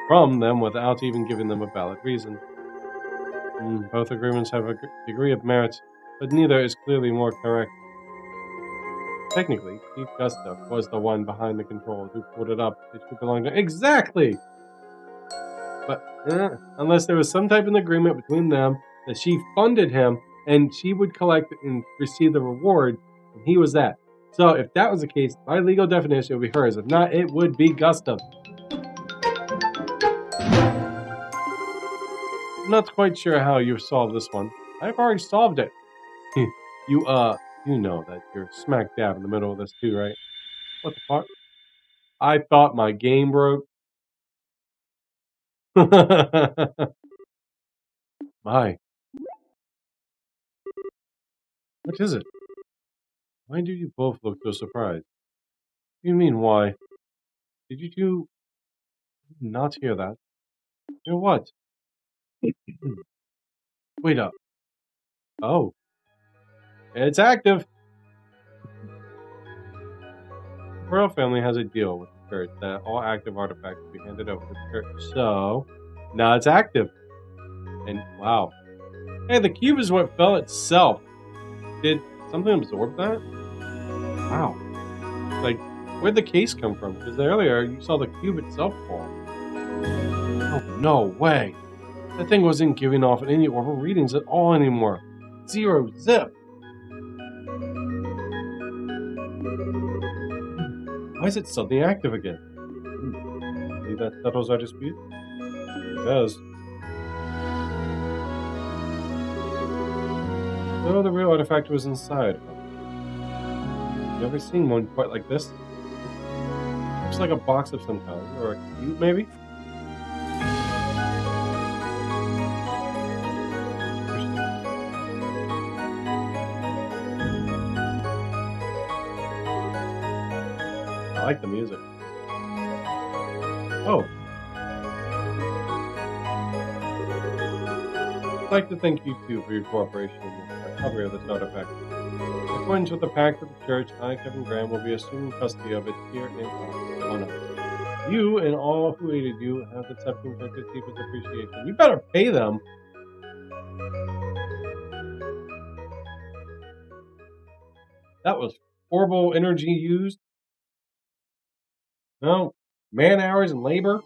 from them without even giving them a valid reason. Both agreements have a degree of merit, but neither is clearly more correct. Technically, Chief Gustav was the one behind the control who pulled it up. It should belong to exactly. But unless there was some type of agreement between them that she funded him and she would collect and receive the reward, and he was that. So if that was the case, by legal definition, it would be hers. If not, it would be Gustav. I'm not quite sure how you solved this one. I've already solved it. You know that you're smack dab in the middle of this too, right? What the fuck? I thought my game broke. My. What is it? Why do you both look so surprised? What do you mean, why? Did you two not hear that? Hear what? Wait up. Oh. It's active! The royal family has a deal with the church that all active artifacts will be handed over to the church. So, now it's active. And, wow. Hey, the cube is what fell itself. Did something absorb that? Wow. Like, where'd the case come from? Because earlier you saw the cube itself fall. Oh, no way. That thing wasn't giving off any orbital readings at all anymore. Zero zip. Why is it suddenly active again? Maybe that settles our dispute? does. No, the real artifact was inside. You ever seen one quite like this? Looks like a box of some kind, or a cube, maybe? I like the music. Oh. I'd like to thank you two for your cooperation in the recovery of this artifact. In accordance with the pact of the church, I, Kevin Graham, will be assuming custody of it here in Toronto. You and all who aided you have accepted their deepest appreciation. You better pay them. That was horrible energy used. No, man hours and labor.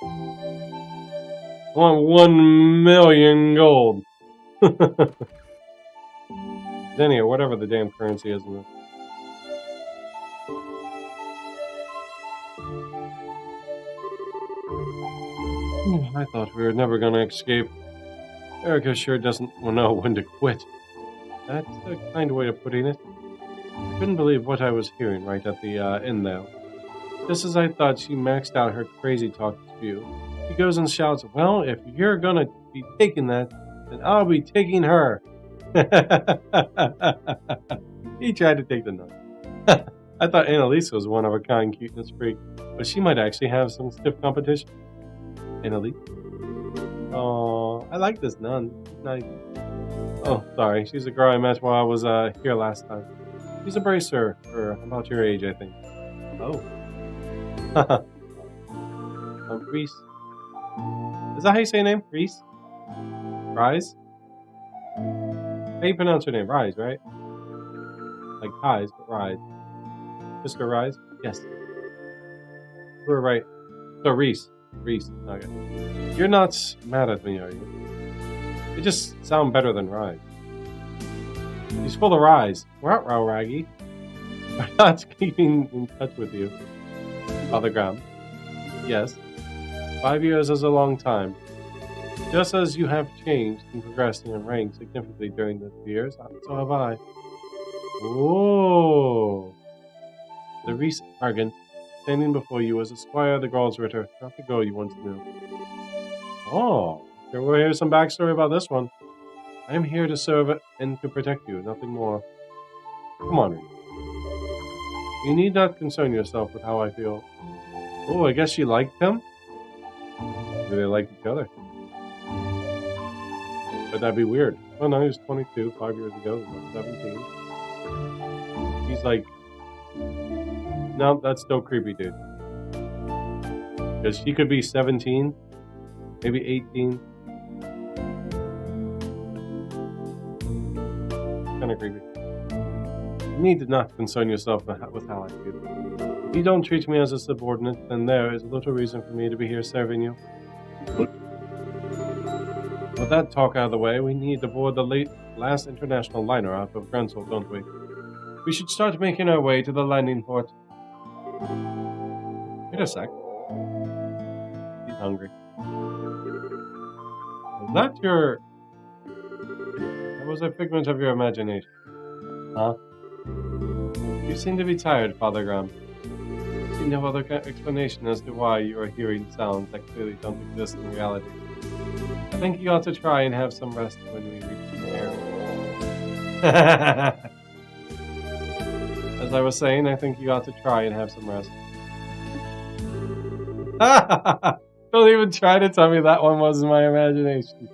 I want 1 million gold. Zenny, or whatever the damn currency is in this. I thought we were never gonna escape. Erica sure doesn't know when to quit. That's a kind way of putting it. I couldn't believe what I was hearing right at the end there. Just as I thought she maxed out her crazy talk spew, she goes and shouts, "Well, if you're gonna be taking that, then I'll be taking her." He tried to take the nut. I thought Annalise was one of a kind cuteness freak, but she might actually have some stiff competition. Annalise? Oh, I like this nun. She's nice. Oh, sorry. She's a girl I met while I was here last time. She's a bracer, or about your age, I think. Oh. Reese. Is that how you say your name? Reese? Rise? How do you pronounce her name? Rise, right? Like Ties, but Rise. Sister Rise? Yes. You were right. So Reese. Reese. Okay. You're not mad at me, are you? You just sound better than Rise. She's full of Rise. Wow, Raggy. We're not keeping in touch with you. Father Graham. Yes. 5 years is a long time. Just as you have changed and progressed in rank significantly during those years, so have I. Whoa! The Reese Argent, standing before you as a squire of the Gauls Ritter, not the girl you once knew. Oh, here we'll hear some backstory about this one. I am here to serve and to protect you, nothing more. Come on, Reese. You need not concern yourself with how I feel. Oh, I guess she liked him? Maybe they liked each other. But that'd be weird. Oh no, he was 22 5 years ago. He was 17. He's like... No, that's still creepy, dude. Because she could be 17. Maybe 18. Kind of creepy. You need to not concern yourself with how I feel. If you don't treat me as a subordinate, then there is little reason for me to be here serving you. With that talk out of the way, we need to board the last international liner out of Grensel, don't we? We should start making our way to the landing port. Wait a sec. He's hungry. Is that your... That was a figment of your imagination. Huh? You seem to be tired, Father Graham. I see no other explanation as to why you are hearing sounds that clearly don't exist in reality. I think you ought to try and have some rest when we reach the air. As I was saying, I think you ought to try and have some rest. Don't even try to tell me that one wasn't my imagination.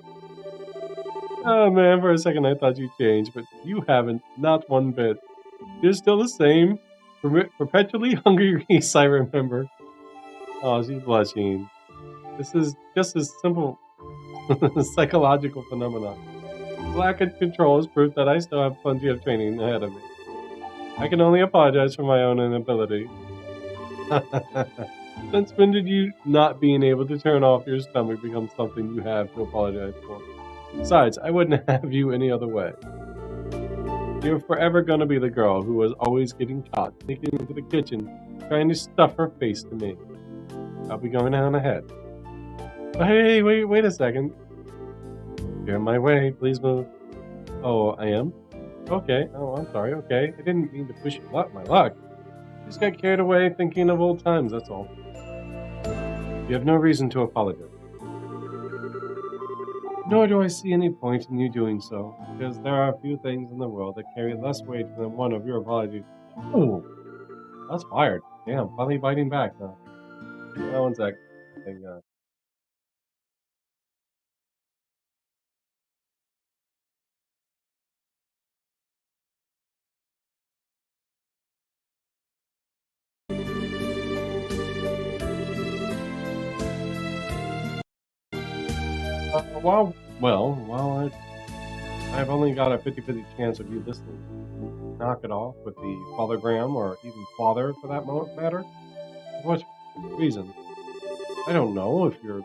Oh man, for a second I thought you changed, but you haven't, not one bit. You're still the same, perpetually hungry Reese, I remember. Oh, she's blushing. This is just a simple psychological phenomenon. Lack of control is proof that I still have plenty of training ahead of me. I can only apologize for my own inability. Since when did you not being able to turn off your stomach become something you have to apologize for? Besides, I wouldn't have you any other way. You're forever gonna be the girl who was always getting caught sneaking into the kitchen, trying to stuff her face to me. I'll be going on ahead. Hey, wait a second. You're in my way. Please move. Oh, I am? Okay. Oh, I'm sorry. Okay. I didn't mean to push my luck. Just got carried away thinking of old times, that's all. You have no reason to apologize. Nor do I see any point in you doing so, because there are a few things in the world that carry less weight than one of your apologies. Oh, that's fired. Damn, finally biting back, huh? One sec. Hang on. Well, I've only got a 50-50 chance of you listening. Knock it off with the fathergram, or even father for that matter. For what reason? I don't know if you're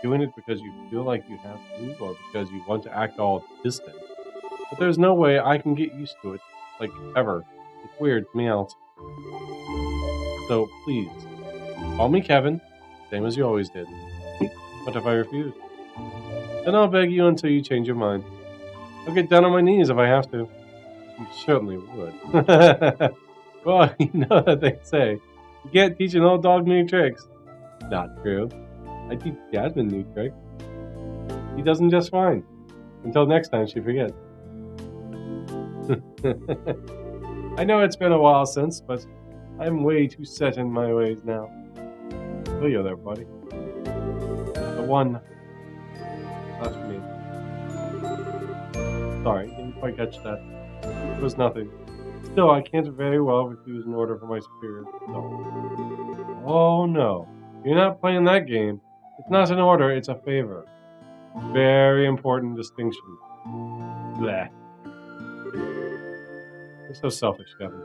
doing it because you feel like you have to, or because you want to act all distant. But there's no way I can get used to it, like ever. It's weird to me else. So please, call me Kevin, same as you always did. What if I refuse? Then I'll beg you until you change your mind. I'll get down on my knees if I have to. You certainly would. Well, you know that they say, you can't teach an old dog new tricks. Not true. I teach Jasmine new tricks. She does them just fine. Until next time she forgets. I know it's been a while since, but I'm way too set in my ways now. Feel you there, buddy. The one. That's me. Sorry, didn't quite catch that. It was nothing. Still, I can't very well refuse an order from my superior. No. Oh no. You're not playing that game. It's not an order, it's a favor. Very important distinction. Bleh. You're so selfish, Kevin.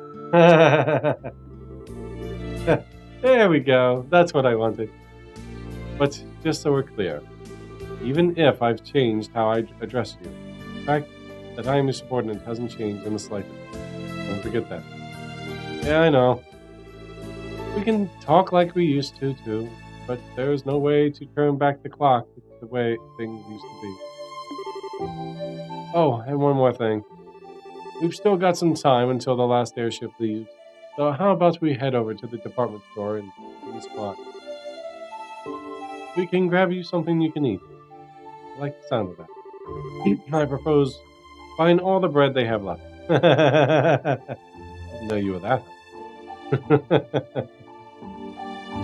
There we go. That's what I wanted. But just so we're clear, even if I've changed how I address you, the fact that I am your subordinate hasn't changed in the slightest. Don't forget that. Yeah, I know. We can talk like we used to, too, but there's no way to turn back the clock the way things used to be. Oh, and one more thing. We've still got some time until the last airship leaves, so how about we head over to the department store and spot? We can grab you something you can eat. I like the sound of that. I propose buying all the bread they have left. Didn't know you were that.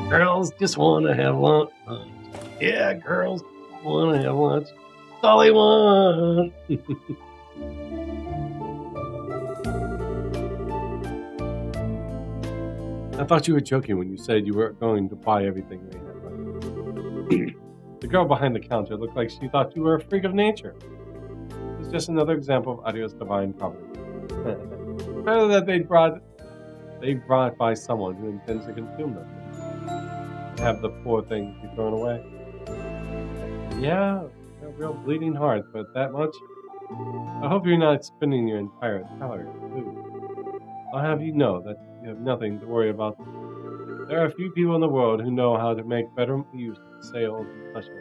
Girls just want to have lunch. Yeah, girls want to have lunch. That's all they want. I thought you were joking when you said you were going to buy everything they had left. The girl behind the counter looked like she thought you were a freak of nature. It's just another example of Adios divine providence. Better that they brought by someone who intends to consume them. Have the poor things be thrown away. Yeah, a real bleeding heart, but that much? I hope you're not spending your entire salary on food. I'll have you know that you have nothing to worry about. There are a few people in the world who know how to make better use of sales and specials.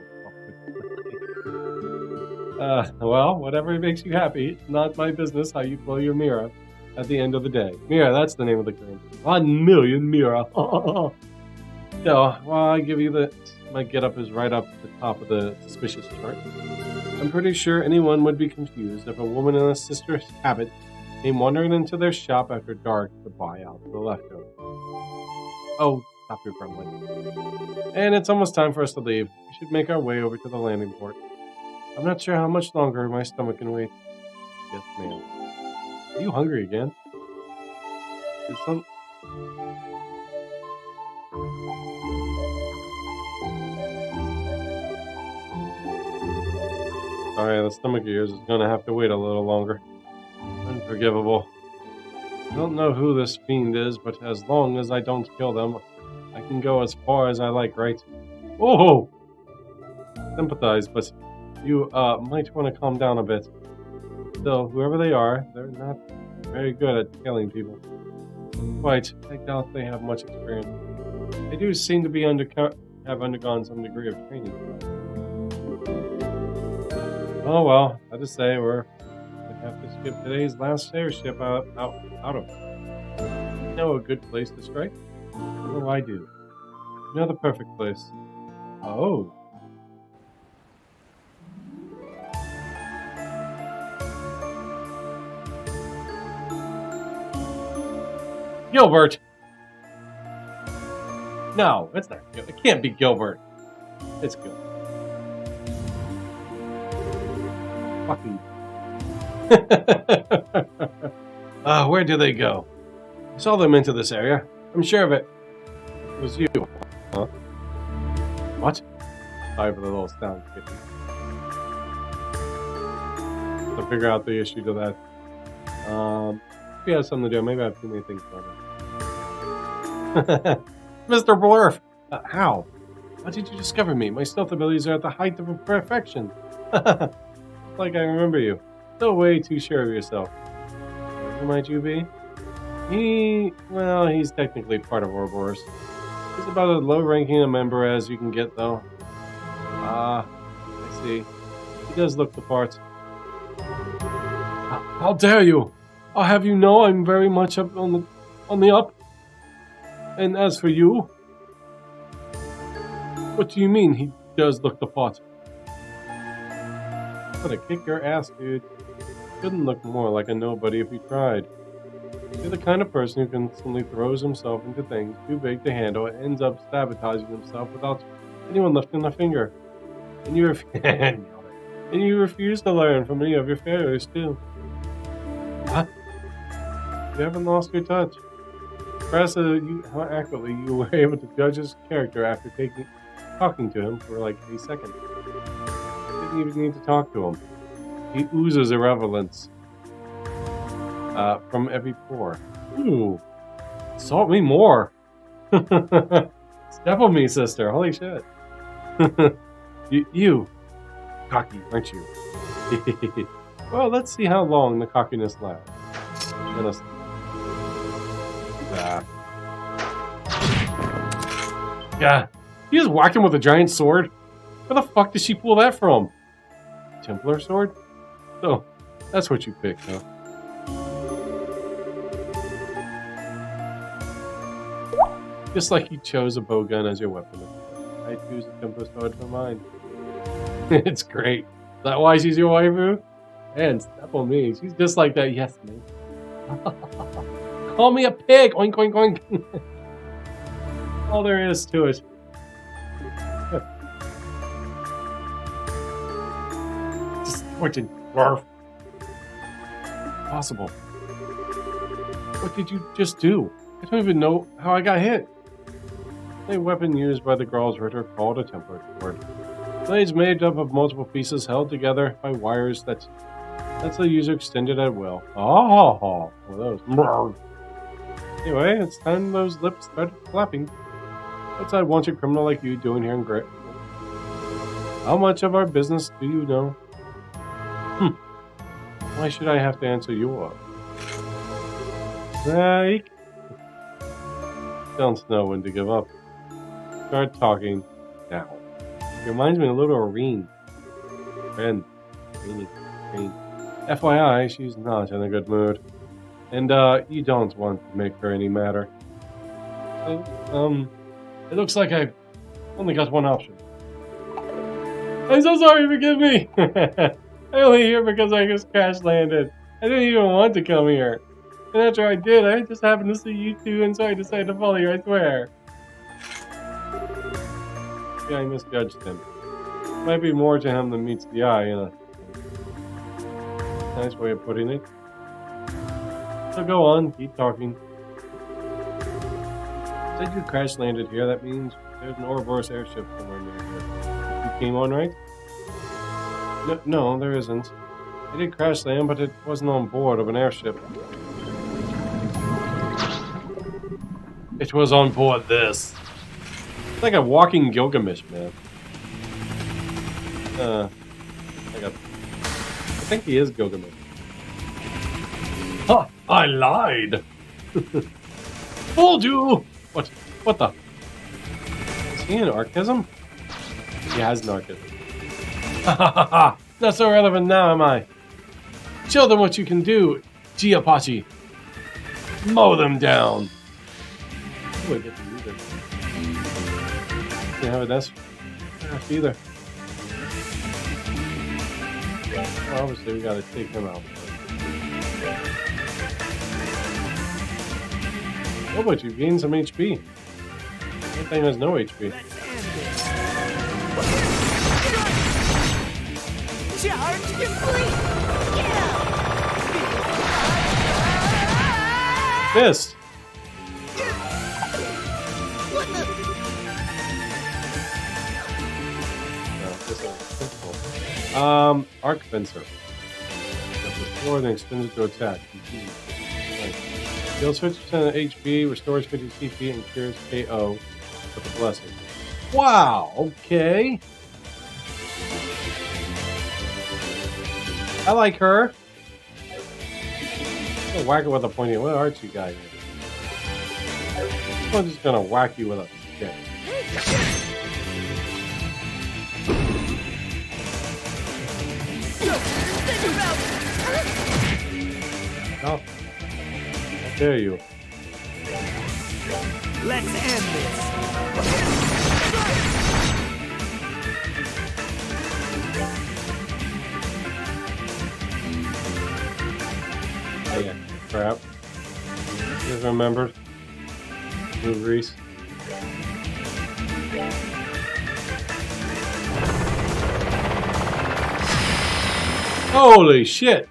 Well, whatever makes you happy. It's not my business how you blow your mirror at the end of the day. Mira, that's the name of the game. 1 million Mira. So, while I give you my getup is right up the top of the suspicious chart. I'm pretty sure anyone would be confused if a woman in a sister's habit came wandering into their shop after dark to buy out the leftovers. Oh, stop your grumbling. And it's almost time for us to leave. We should make our way over to the landing port. I'm not sure how much longer my stomach can wait. Yes, ma'am. Are you hungry again? Is some... Sorry, the stomach of yours is going to have to wait a little longer. Unforgivable. I don't know who this fiend is, but as long as I don't kill them, I can go as far as I like, right? Oh! Sympathize, but you might want to calm down a bit. Still, whoever they are, they're not very good at killing people. Quite. I doubt they have much experience. They do seem to be have undergone some degree of training. Oh well, I just say we're gonna have to skip today's last airship out of. You know a good place to strike? Oh, I do. You know the perfect place. Oh. Gilbert! No, it's not Gilbert. It can't be Gilbert. It's Gilbert. Fucking. Where did they go? I saw them into this area. I'm sure of it. It was you. Huh? What? Sorry for the little sound. To figure out the issue to that. If he has something to do, maybe I have too many things going on. Mr. Blurf! How? How did you discover me? My stealth abilities are at the height of perfection. Like I remember you. Still way too sure of yourself. Who might you be? He's technically part of Ouroboros. He's about as low-ranking a member as you can get, though. I see. He does look the part. How dare you! I'll have you know I'm very much up on the up. And as for you, what do you mean he does look the part? I'm gonna kick your ass, dude. Couldn't look more like a nobody if he tried. You're the kind of person who constantly throws himself into things too big to handle and ends up sabotaging himself without anyone lifting a finger. And you refuse to learn from any of your failures, too. What? You haven't lost your touch. Impressive how accurately you were able to judge his character after talking to him for like a second. You didn't even need to talk to him. He oozes irrelevance from every pore. Ooh, salt me more. Step on me, sister. Holy shit. you cocky, aren't you? Well, let's see how long the cockiness lasts. Yeah, you just whacked him with a giant sword? Where the fuck did she pull that from? Templar sword? Oh, that's what you picked, huh? Just like you chose a bowgun as your weapon. I choose a Templar sword for mine. It's great. Is that why she's your waifu? Man, step on me. She's just like that. Yes, me. Call me a pig! Oink, oink, oink! All there is to it. Distorted dwarf. Possible. What did you just do? I don't even know how I got hit. The weapon used by the Graal's Ritter called a Templar sword. Blades made up of multiple pieces held together by wires that's the user extended at will. Oh, one of those. Anyway, it's time those lips started flapping. What's that wanted criminal like you doing here in Grit? How much of our business do you know? Why should I have to answer you up? Like, don't know when to give up. Start talking now. It reminds me a little of Reen. Reen. FYI, she's not in a good mood. And, you don't want to make her any madder. So, it looks like I've only got one option. I'm so sorry, forgive me! I'm only here because I just crash landed. I didn't even want to come here. And after I did, I just happened to see you two, and so I decided to follow you, I swear. Yeah, I misjudged him. Might be more to him than meets the eye, you know. Nice way of putting it. So go on, keep talking. Said you crash landed here, that means there's an Ouroboros airship somewhere near here. You came on, right? No, there isn't. I did crash land, but it wasn't on board of an airship. It was on board this. It's like a walking Gilgamesh, man. I think he is Gilgamesh. Ha! I lied! Fooled you! What the? he an archism? He has an archism. Ha ha ha ha! Not so relevant now, am I? Show them what you can do, Giapachi. Mow them down. Oh, I get to use it. Can't have an S either. Well, obviously, we gotta take him out. Oh, but you gained some HP. That thing has no HP. Charge complete! Fist! What the? No, this is simple. Arc Fencer. Before then expends to attack. Nice. Deals 50% of HP, restores 50 CP, and cures KO with a blessing. Wow, okay. I like her. I'm gonna whack it with a pointy. What art you got here? I'm just gonna whack you with a stick. Oh, how dare you? Let's end this. Oh yeah, crap. Just remembered. Move Reese. Holy shit!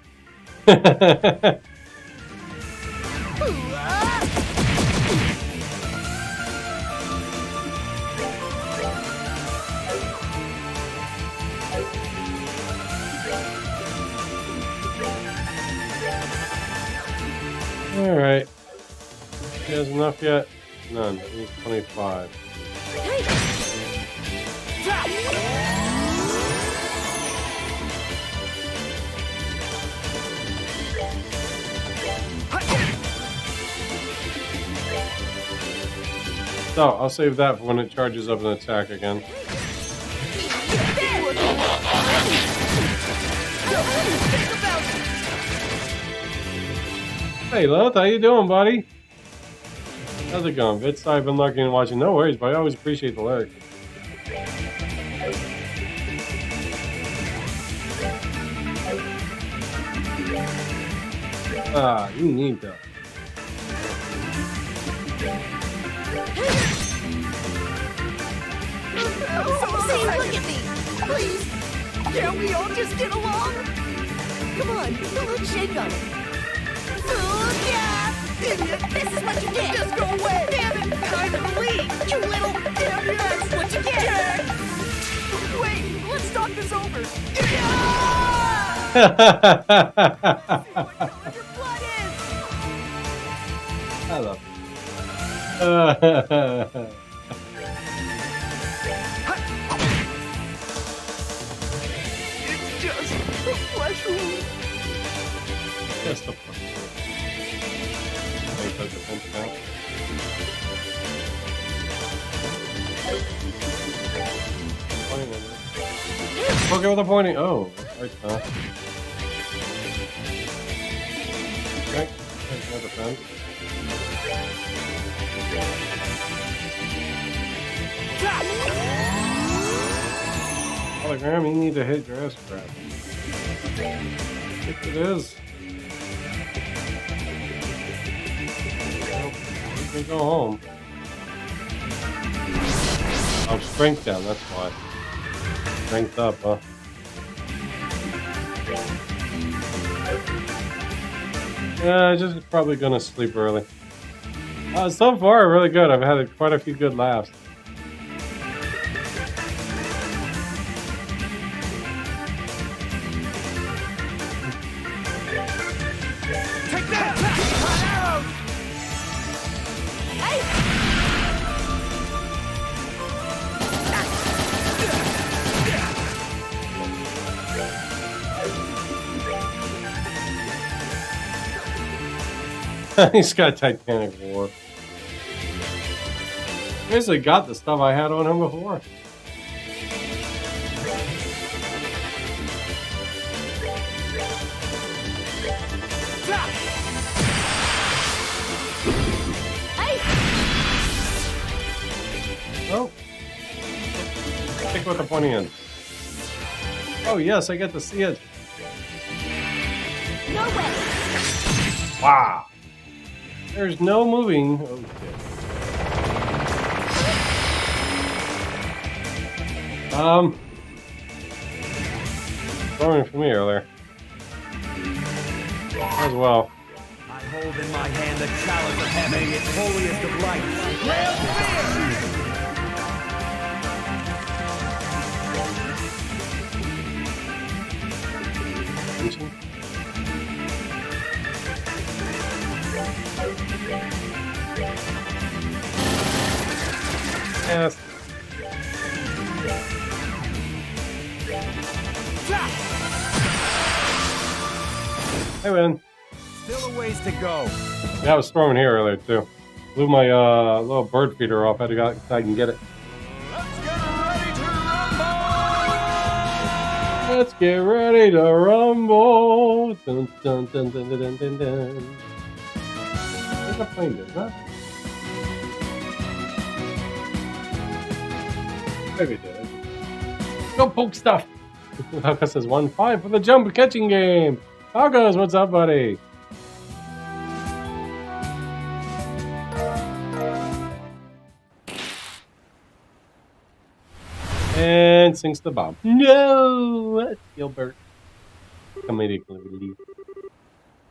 Alright. He has enough yet? None. He needs 25. So, I'll save that for when it charges up an attack again. Hey, Loth, how you doing, buddy? How's it going, Vits? I've been lurking and watching. No worries, but I always appreciate the lurk. Ah, you need that. See, look at me! Please! Can't we all just get along? Come on, let's shake on it. Idiot! This is what you get! Just go away! Damn it! I'm in the lead! You little... Damn it! That's what you get! Wait! Let's talk this over! See what color your blood is! I love it. It's just a flesh wound. Just the fun. Make that defense count. Okay, with the pointing. Oh, right, huh? Okay, there's no defense. Hologram, you need to hit your ass crap. Yes, it is. Well, you can go home. Oh, strength down, that's why. Strength up, huh? Yeah, just probably gonna sleep early. So far, really good. I've had quite a few good laughs. Take that! He's got Titanic War. Basically got the stuff I had on him before. Oh. Stick with the pointy end. Oh yes, I get to see it. No way. Wow. There's no moving. Oh shit. Throwing for me earlier. As well. I hold in my hand the chalice of heaven, its holiest of lights. Grant Yes. I win. Still a ways to go. Yeah, I was throwing here earlier too. Blew my little bird feeder off. I had to go outside and get it. Let's get ready to rumble. Let's get ready to rumble. Dun, dun, dun, dun, dun, dun, dun, dun. Where's the plane, dude, huh? Maybe it did. Go poke stuff. Haka says 1-5 for the jump catching game. August, what's up, buddy? And sinks the bomb. No! Gilbert. Comedically.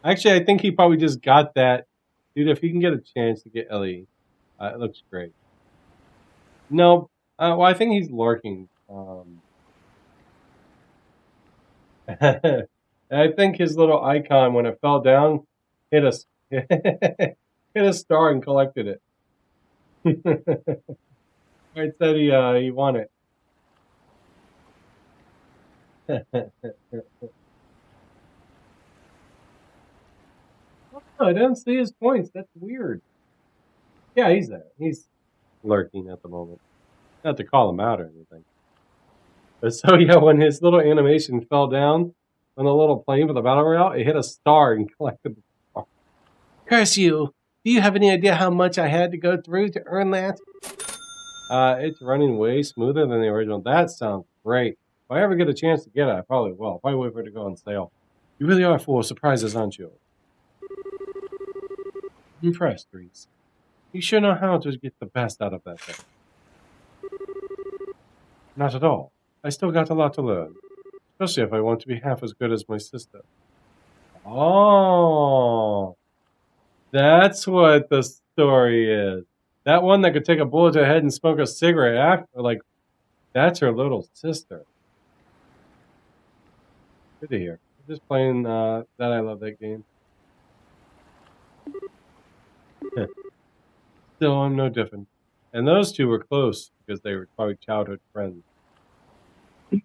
Actually, I think he probably just got that. Dude, if he can get a chance to get Ellie, it looks great. No, well, I think he's lurking. I think his little icon, when it fell down, hit a, hit a star and collected it. I said he won it. Oh, I didn't see his points. That's weird. Yeah, he's there. He's lurking at the moment. Not to call him out or anything. But so yeah, when his little animation fell down on the little plane for the battle royale, it hit a star and collected the star. Curse you! Do you have any idea how much I had to go through to earn that? It's running way smoother than the original. That sounds great. If I ever get a chance to get it, I probably will. I'll probably wait for it to go on sale. You really are full of surprises, aren't you? Impressed, Reese. You sure know how to get the best out of that thing. Not at all. I still got a lot to learn. Especially if I want to be half as good as my sister. Oh. That's what the story is. That one that could take a bullet to the head and smoke a cigarette after, like, that's her little sister. Good to hear. I'm just playing that I love that game. Still, I'm no different. And those two were close because they were probably childhood friends.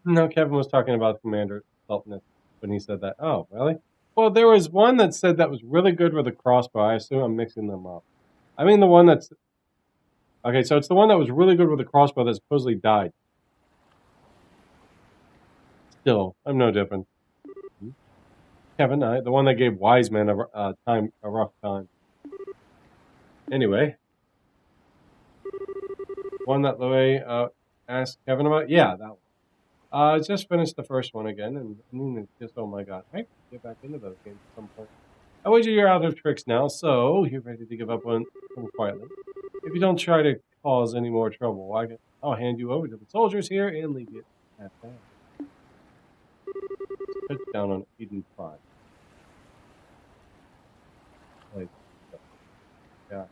No, Kevin was talking about Commander Sultanate when he said that. Oh, really? Well, there was one that said that was really good with a crossbow. I assume I'm mixing them up. I mean the one that's... Okay, so it's the one that was really good with a crossbow that supposedly died. Still, I'm no different. Kevin, the one that gave Wise Man a rough time. Anyway. One that Louie asked Kevin about? Yeah, that one. I just finished the first one again, and I mean, it's just, oh my god, I can get back into those games at some point. I wager you're out of tricks now, so you're ready to give up on them quietly. If you don't try to cause any more trouble, I'll hand you over to the soldiers here and leave you at that. Touchdown on Eden 5. Like, yeah.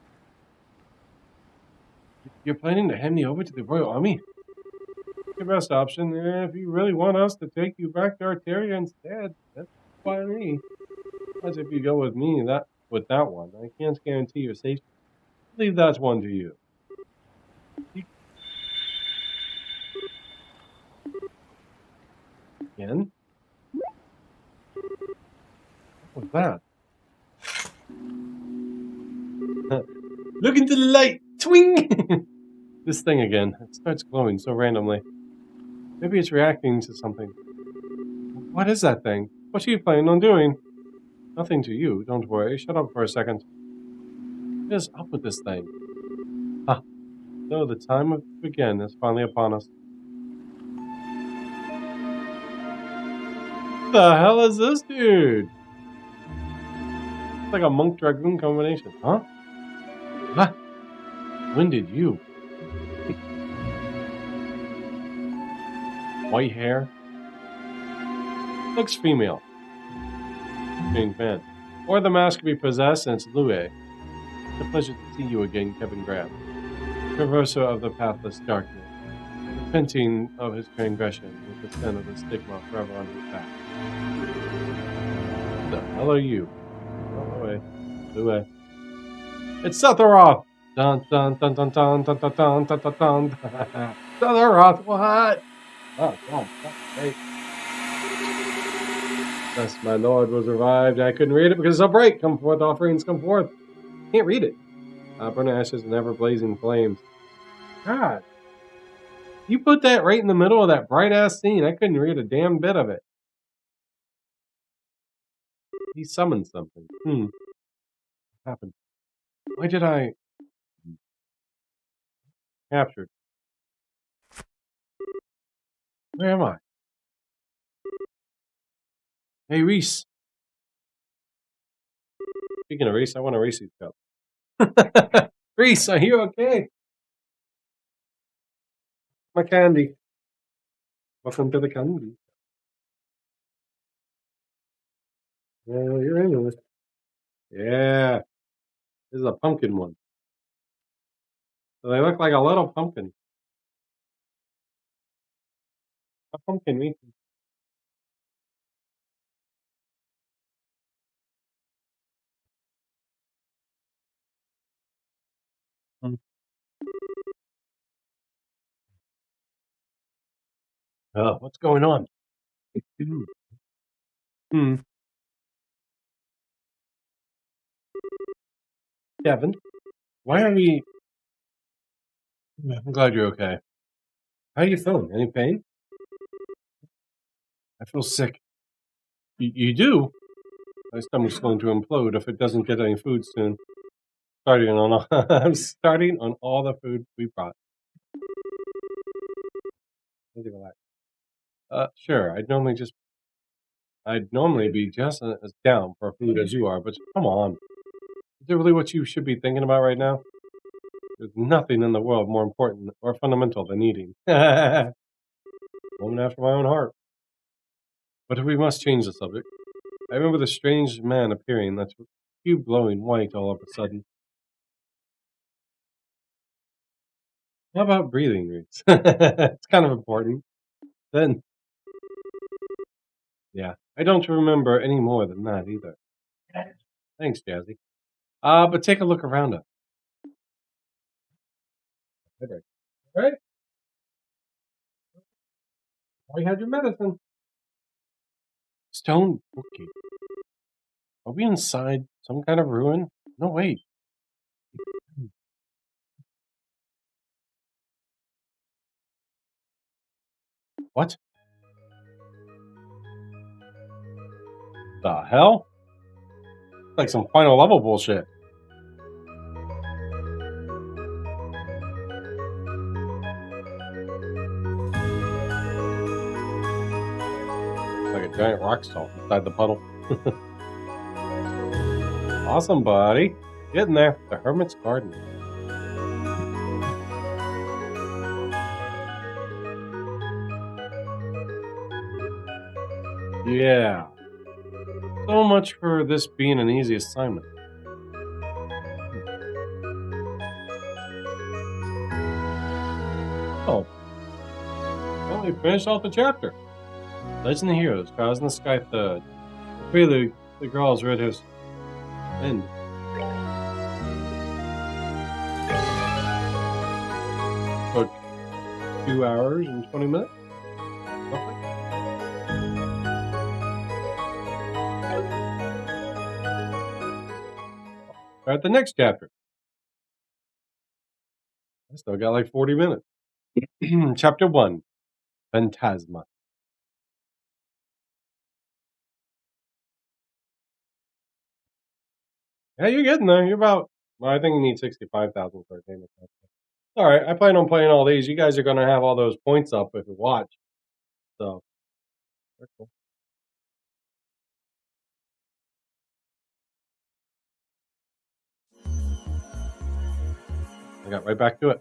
You're planning to hand me over to the Royal Army? Your best option. If you really want us to take you back to Arteria instead, that's by me. As if you go with me with that one, I can't guarantee your safety. Leave that one to you. Again? What was that? Look into the light! Twing! This thing again. It starts glowing so randomly. Maybe it's reacting to something. What is that thing? What are you planning on doing? Nothing to you. Don't worry. Shut up for a second. What is up with this thing? Ah, so the time to begin is finally upon us. What the hell is this dude? It's like a monk dragoon combination, huh? Huh? When did you? White hair? Looks female. Strange man. Or the mask could be possessed and it's Lue. It's a pleasure to see you again, Kevin Graham. Traverser of the pathless darkness. Repenting of his transgression with the sin of the stigma forever on his back. What the hell are you? Oh, away. Lue. It's Setharoth! Dun dun dun dun dun dun dun dun dun dun dun. Setharoth, what? Oh, God. Hey. Thus my lord was revived. I couldn't read it because it's a break. Come forth, offerings, come forth. Can't read it. Burn ashes and ever blazing flames. God. You put that right in the middle of that bright ass scene. I couldn't read a damn bit of it. He summoned something. What happened? Why did I... Captured. Where am I? Hey, Reese. Speaking of Reese, I want a Reese's cup. Reese, are you okay? My candy. Welcome to the candy. Well, you're into it. Yeah. This is a pumpkin one. So they look like a little pumpkin. A pumpkin Reese. Oh, what's going on? Hmm. Kevin, why are we... I'm glad you're okay. How are you feeling? Any pain? I feel sick. You do? My stomach's going to implode if it doesn't get any food soon. I'm starting on all the food we brought. Sure. I'd normally be just as down for food as you are, but come on. Is it really what you should be thinking about right now? There's nothing in the world more important or fundamental than eating. Woman after my own heart. But if we must change the subject, I remember the strange man appearing, that cube glowing white all of a sudden. How about breathing, Reese? It's kind of important. Then, yeah, I don't remember any more than that either. Thanks, Jazzy. But take a look around us. Right? We had your medicine. Stone bookkeep. Are we inside some kind of ruin? No, wait. What? The hell? Like some final level bullshit. Like a giant rock salt inside the puddle. Awesome, buddy. Getting there. The Hermit's Garden. Yeah. So much for this being an easy assignment. Oh. Well, we finished off the chapter. Legend of Heroes, Trials in the Sky Third. The prelude, the girls read his end. Took 2 hours and 20 minutes. Roughly. Start the next chapter. I still got like 40 minutes. Chapter 1, Phantasma. Yeah, you're getting there. You're about, well, I think you need 65,000 for a game account. All right, I plan on playing all these. You guys are going to have all those points up if you watch. So, that's cool. I got right back to it.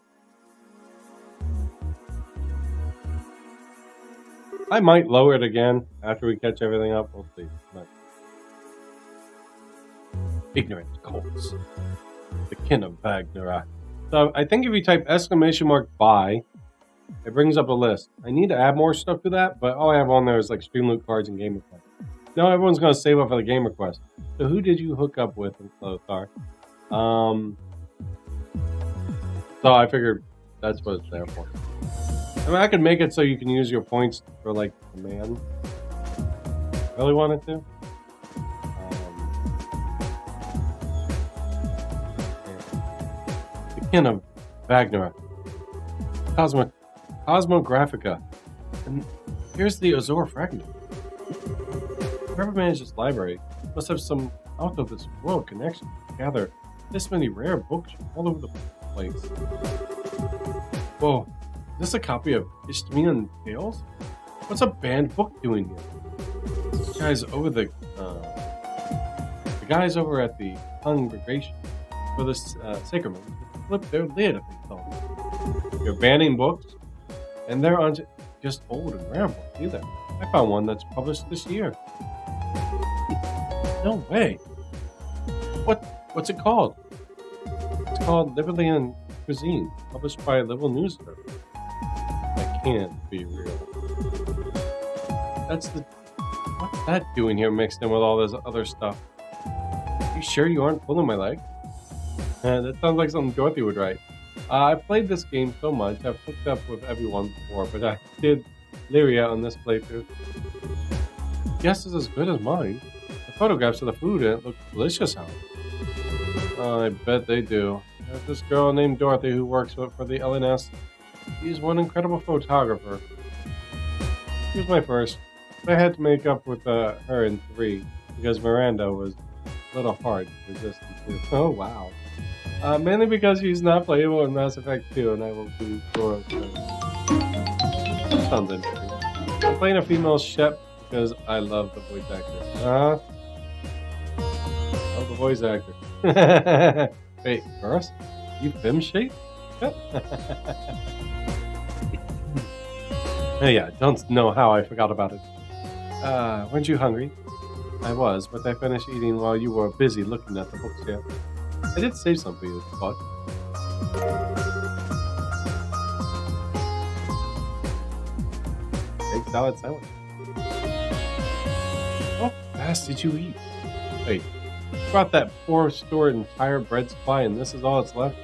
I might lower it again after we catch everything up. We'll see. But ignorant cults. The kin of Ragnarok. So I think if you type !buy, it brings up a list. I need to add more stuff to that, but all I have on there is like stream loot cards and game requests. Now everyone's going to save up for the game request. So who did you hook up with in Lothar? So I figured that's what it's there for. I mean, I could make it so you can use your points for like command. Really wanted to? The kin of Ragnarok. Cosmographica. And here's the Azor fragment. Whoever managed this library must have some out of this world connection to gather this many rare books from all over the place. Whoa, is this a copy of Isthmian Tales? What's a banned book doing here? The guys over at the congregation for this sacrament flip their lid if they thought. You're banning books, and they're on just old and rare books either. I found one that's published this year. No way. What's it called? It's called Liberalian Cuisine, published by Liberal News Service. That can't be real. What's that doing here mixed in with all this other stuff? You sure you aren't pulling my leg? That sounds like something Dorothy would write. I've played this game so much, I've hooked up with everyone before, but I did Lyria on this playthrough. Guess it's as good as mine. The photographs of the food in it look delicious out. Oh, I bet they do. There's this girl named Dorothy who works for the LNS. She's one incredible photographer. She was my first. I had to make up with her in 3 because Miranda was a little hard to resist in 2. Oh, wow. Mainly because she's not playable in Mass Effect 2, and I will be sure. That sounds interesting. I'm playing a female Shep because I love the voice actor. Love the voice actor. Wait, first? You femme shape? Yeah, don't know how I forgot about it. Weren't you hungry? I was, but I finished eating while you were busy looking at the bookshelf. I did save some for you, but... Egg salad sandwich. How fast did you eat? Wait, you brought that poor stored entire bread supply and this is all that's left?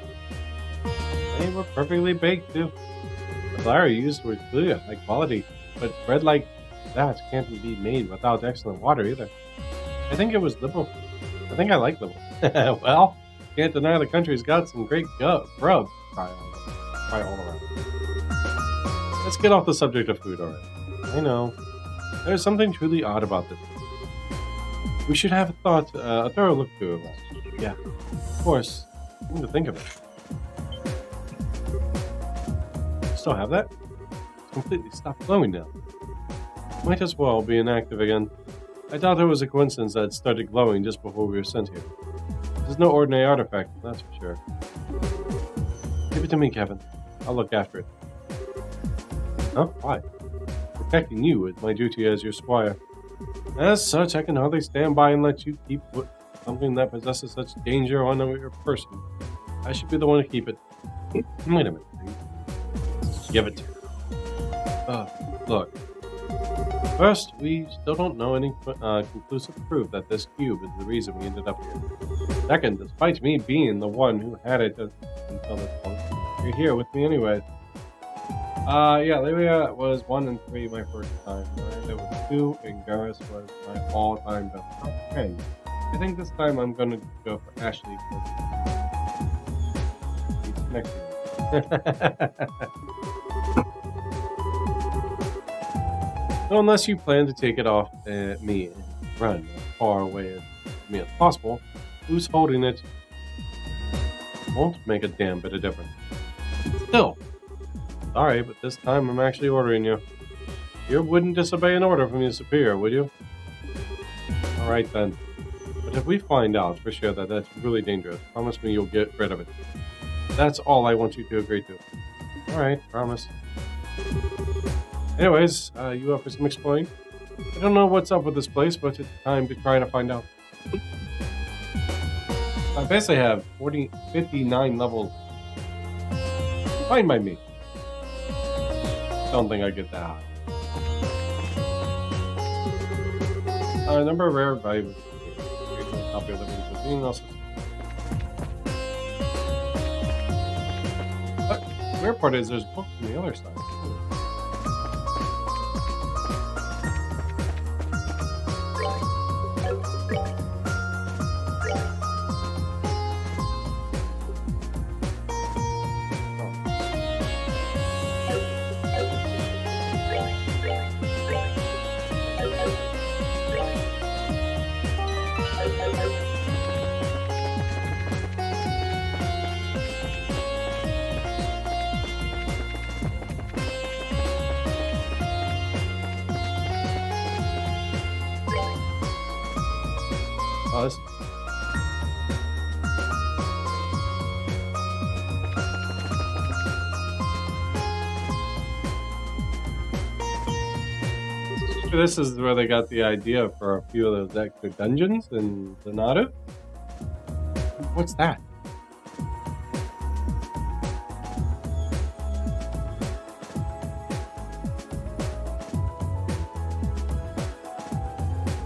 They were perfectly baked, too. The flour you used was clearly high quality, but bread like that can't be made without excellent water either. I think it was liberal. I think I like liberal. Well, can't deny the country's got some great grub. Try all around. Let's get off the subject of food already. I know. There's something truly odd about this. We should have a thorough look through of that. Yeah, of course. I need to think of it. Still have that? It's completely stopped glowing now. Might as well be inactive again. I doubt it was a coincidence that it started glowing just before we were sent here. This is no ordinary artifact, that's for sure. Give it to me, Kevin. I'll look after it. Huh? Why? Protecting you is my duty as your squire. As such, I can hardly stand by and let you keep something that possesses such danger on your person. I should be the one to keep it. Wait a minute, please. Give it to me. Look. First, we still don't know any conclusive proof that this cube is the reason we ended up here. Second, despite me being the one who had it until this point, you're here with me anyway. Yeah, Lyria was 1 and 3 my first time. Miranda was 2, and Garrus was my all-time best friend. I think this time I'm gonna go for Ashley. He's next to So unless you plan to take it off at me and run as far away as me as possible, who's holding it won't make a damn bit of difference. Still, sorry, but this time I'm actually ordering you. You wouldn't disobey an order from your superior, would you? Alright then. But if we find out for sure that that's really dangerous, promise me you'll get rid of it. That's all I want you to agree to. Alright, promise. Anyways, you up for some exploring? I don't know what's up with this place, but it's time to try to find out. I basically have 59 levels. Fine by me. Don't think I get that high. Number of rare valuables. Copy of living cuisine also. But the weird part is there's books on the other side. Us. This is where they got the idea for a few of those extra dungeons in Zanata. What's that?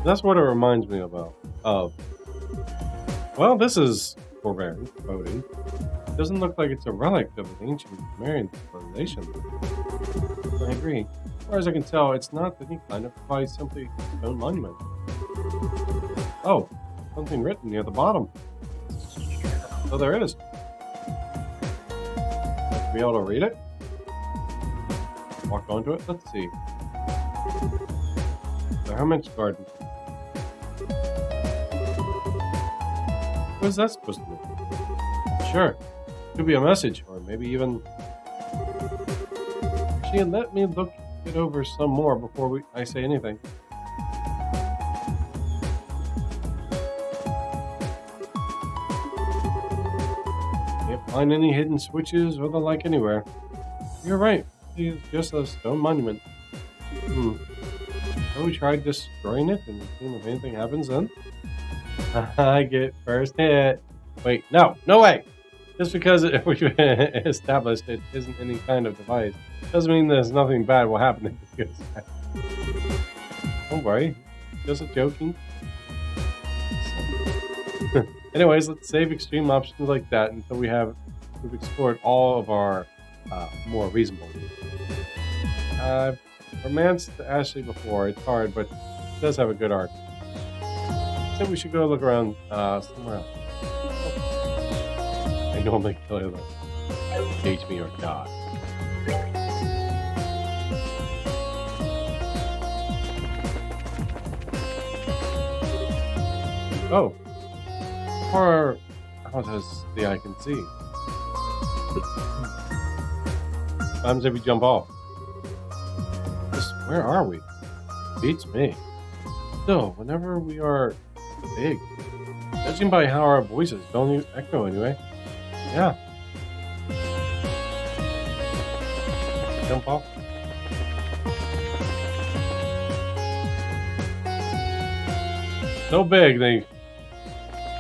That's what it reminds me of. Well, this is forbearing, voting. Doesn't look like it's a relic of an ancient Sumerian civilization. I agree. As far as I can tell, it's not any kind of device, simply a stone monument. Oh, something written near the bottom. So there is. Be able to read it? Walk onto it? Let's see. The Hermit's Garden. What is that supposed to mean? Sure. Could be a message, or maybe even... Actually, let me look it over some more before I say anything. Can't find any hidden switches or the like anywhere. You're right. It's just a stone monument. Have we tried destroying it and seeing if anything happens then? I get first hit. Wait, no way! Just because we've established it isn't any kind of device doesn't mean there's nothing bad will happen. Don't worry, just joking. Anyways, let's save extreme options like that until we've explored all of our more reasonable needs. I've romanced Ashley before. It's hard, but it does have a good arc. I think we should go look around somewhere else. I normally kill you, engage me or die. Oh, or how does the eye can see? What happens if we jump off? Where are we? Beats me. Still, whenever we are big, judging by how our voices don't echo anyway. Yeah. Jump off. So big, they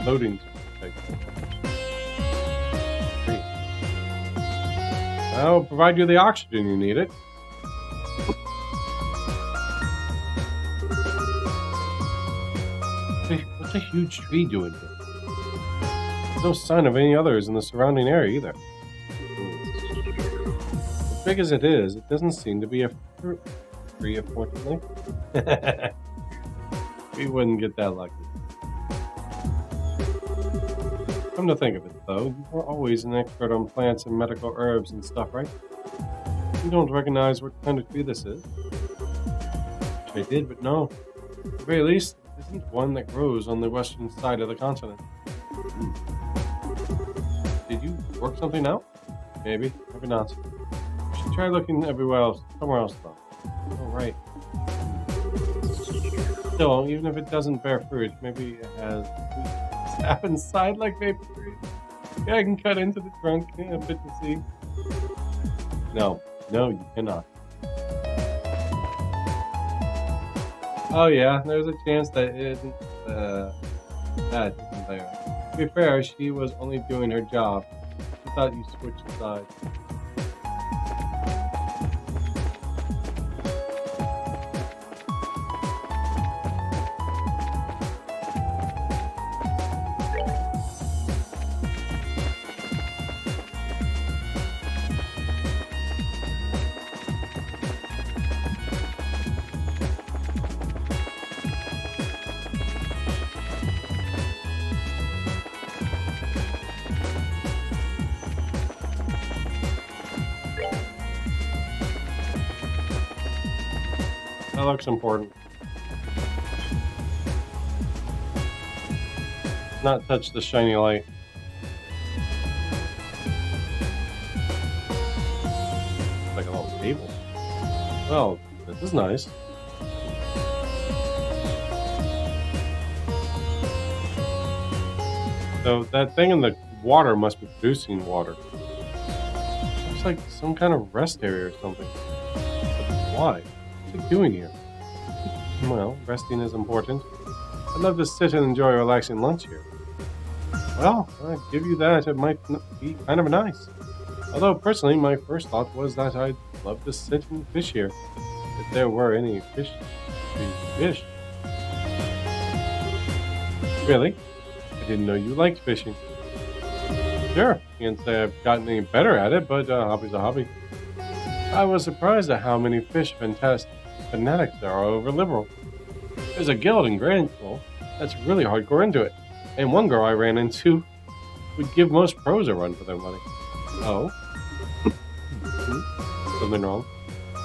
loading. I'll provide you the oxygen you need it. What's a huge tree doing here? There's no sign of any others in the surrounding area either. As big as it is, it doesn't seem to be a fruit tree, unfortunately. We wouldn't get that lucky. Come to think of it, though, you were always an expert on plants and medical herbs and stuff, right? You don't recognize what kind of tree this is? I did, but no. At the very least, it isn't one that grows on the western side of the continent. Did you work something out? Maybe, maybe not. You should try looking everywhere else, somewhere else, though. Oh, right. Still, even if it doesn't bear fruit, maybe it has sap inside like maple trees. Yeah, I can cut into the trunk a bit to see. No, you cannot. Oh yeah, there's a chance that it isn't, that isn't there. To be fair, she was only doing her job. She thought you switched sides. That looks important. Not touch the shiny light. Like a little table. Well, this is nice. So that thing in the water must be producing water. Looks like some kind of rest area or something. But why? What's it doing here? Well, resting is important. I'd love to sit and enjoy a relaxing lunch here. Well, I'll give you that. It might be kind of nice. Although, personally, my first thought was that I'd love to sit and fish here. If there were any fish to fish. Really? I didn't know you liked fishing. Sure, can't say I've gotten any better at it, but hobby's a hobby. I was surprised at how many fish fanatics there are over Liberal. There's a guild in Granville that's really hardcore into it, and one girl I ran into would give most pros a run for their money. Oh? Something wrong?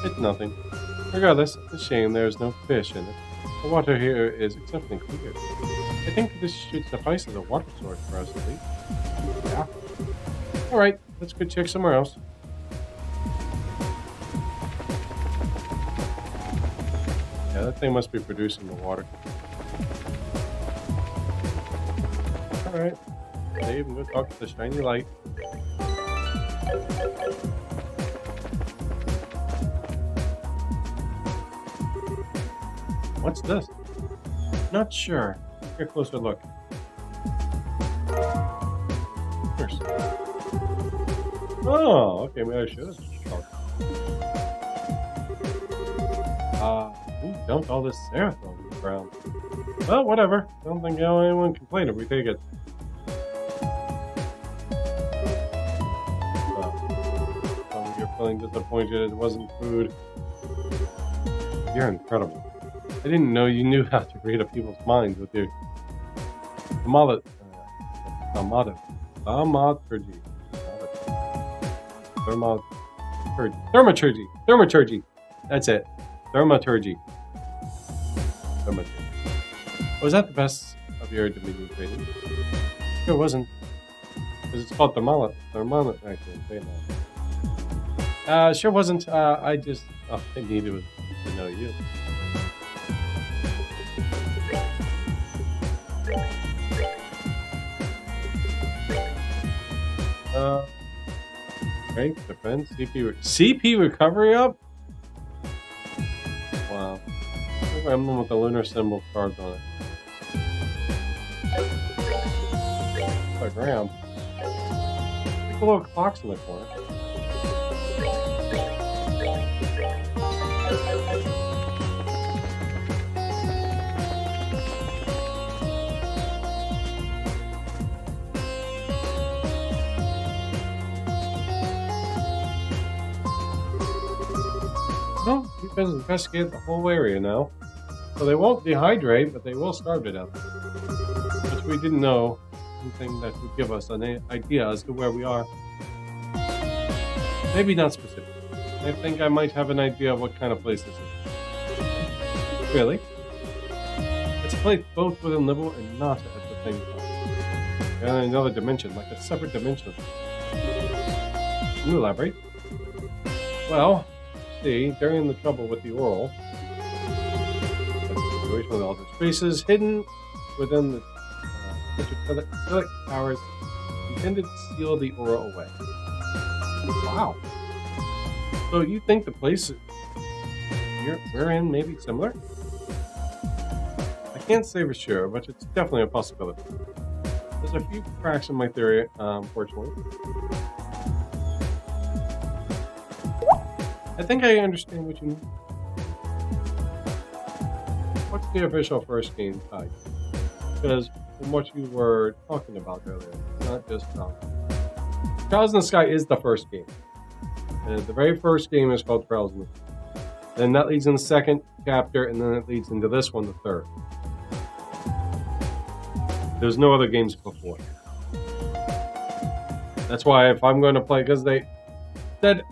It's nothing. Regardless, it's a shame there's no fish in it. The water here is exceptionally clear. I think this should suffice as a water source for us at least. Yeah. Alright, let's go check somewhere else. Yeah, that thing must be producing the water. Alright. Dave, we'll talk to the shiny light. What's this? Not sure. Take a closer look. First. Oh, okay, maybe I should. Who dumped all this Seraphim on the ground? Well, whatever. I don't think anyone can complain if we take it. You're feeling disappointed it wasn't food. You're incredible. I didn't know you knew how to read a people's minds with your thaumaturgy. Thaumaturgy. That's it. Thaumaturgy. Was that the best of your Dominion training? Sure wasn't. Because it's called thermometer. I can't say that. Sure wasn't. I just I needed to know you. Strength, defense, CP recovery up? Wow. Look at emblem with the lunar symbol carved on it. Oh, Graham. Look at the little clocks in the corner. Well, you can investigate the whole area now. So they won't dehydrate, but they will starve to death. Which we didn't know something that would give us an idea as to where we are. Maybe not specific. I think I might have an idea of what kind of place this is. Really? It's a place both within Liberal and not at the same time. And another dimension, like a separate dimension. Can you elaborate? Well, see, during the trouble with the Oral, the situation with altered spaces hidden within the Silic powers intended to seal the aura away. Wow. So you think the place we're in may be similar? I can't say for sure, but it's definitely a possibility. There's a few cracks in my theory, unfortunately. I think I understand what you mean. What's the official first game type? Because from what you were talking about earlier, it's not just Trials in the Sky is the first game. And the very first game is called Trials in the Sky. Then that leads in the second chapter, and then it leads into this one, the third. There's no other games before. That's why if I'm going to play, because they said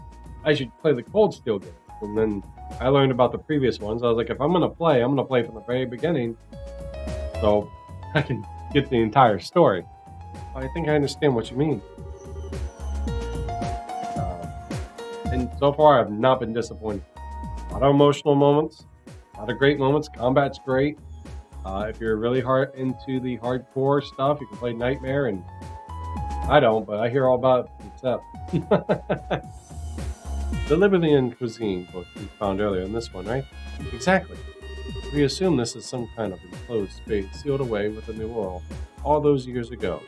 I should play the Cold Steel game. And then I learned about the previous ones. I was like, if I'm going to play, I'm going to play from the very beginning. So I can get the entire story. I think I understand what you mean. And so far, I've not been disappointed. A lot of emotional moments, a lot of great moments. Combat's great. If you're really hard into the hardcore stuff, you can play Nightmare, and I don't, but I hear all about it. Except the Liberian cuisine book we found earlier in this one, right? Exactly. We assume this is some kind of enclosed space sealed away with a new world all those years ago.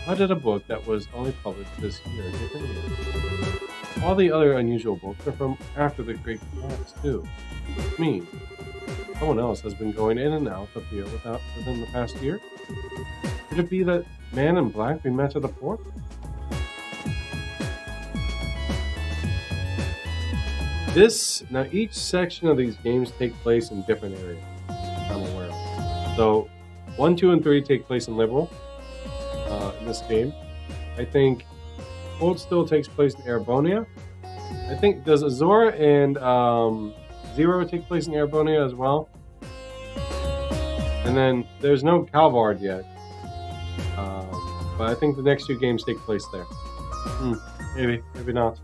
How did a book that was only published this year get in here? All the other unusual books are from after the Great Collapse, too. Which means someone else has been going in and out of here within the past year? Could it be that man in black we met at the port? Now each section of these games take place in different areas, I'm aware of. So, 1, 2, and 3 take place in Liberal, in this game. I think Cold Steel takes place in Erebonia. I think, does Azora and Zero take place in Erebonia as well? And then there's no Calvard yet. But I think the next 2 games take place there. Maybe not.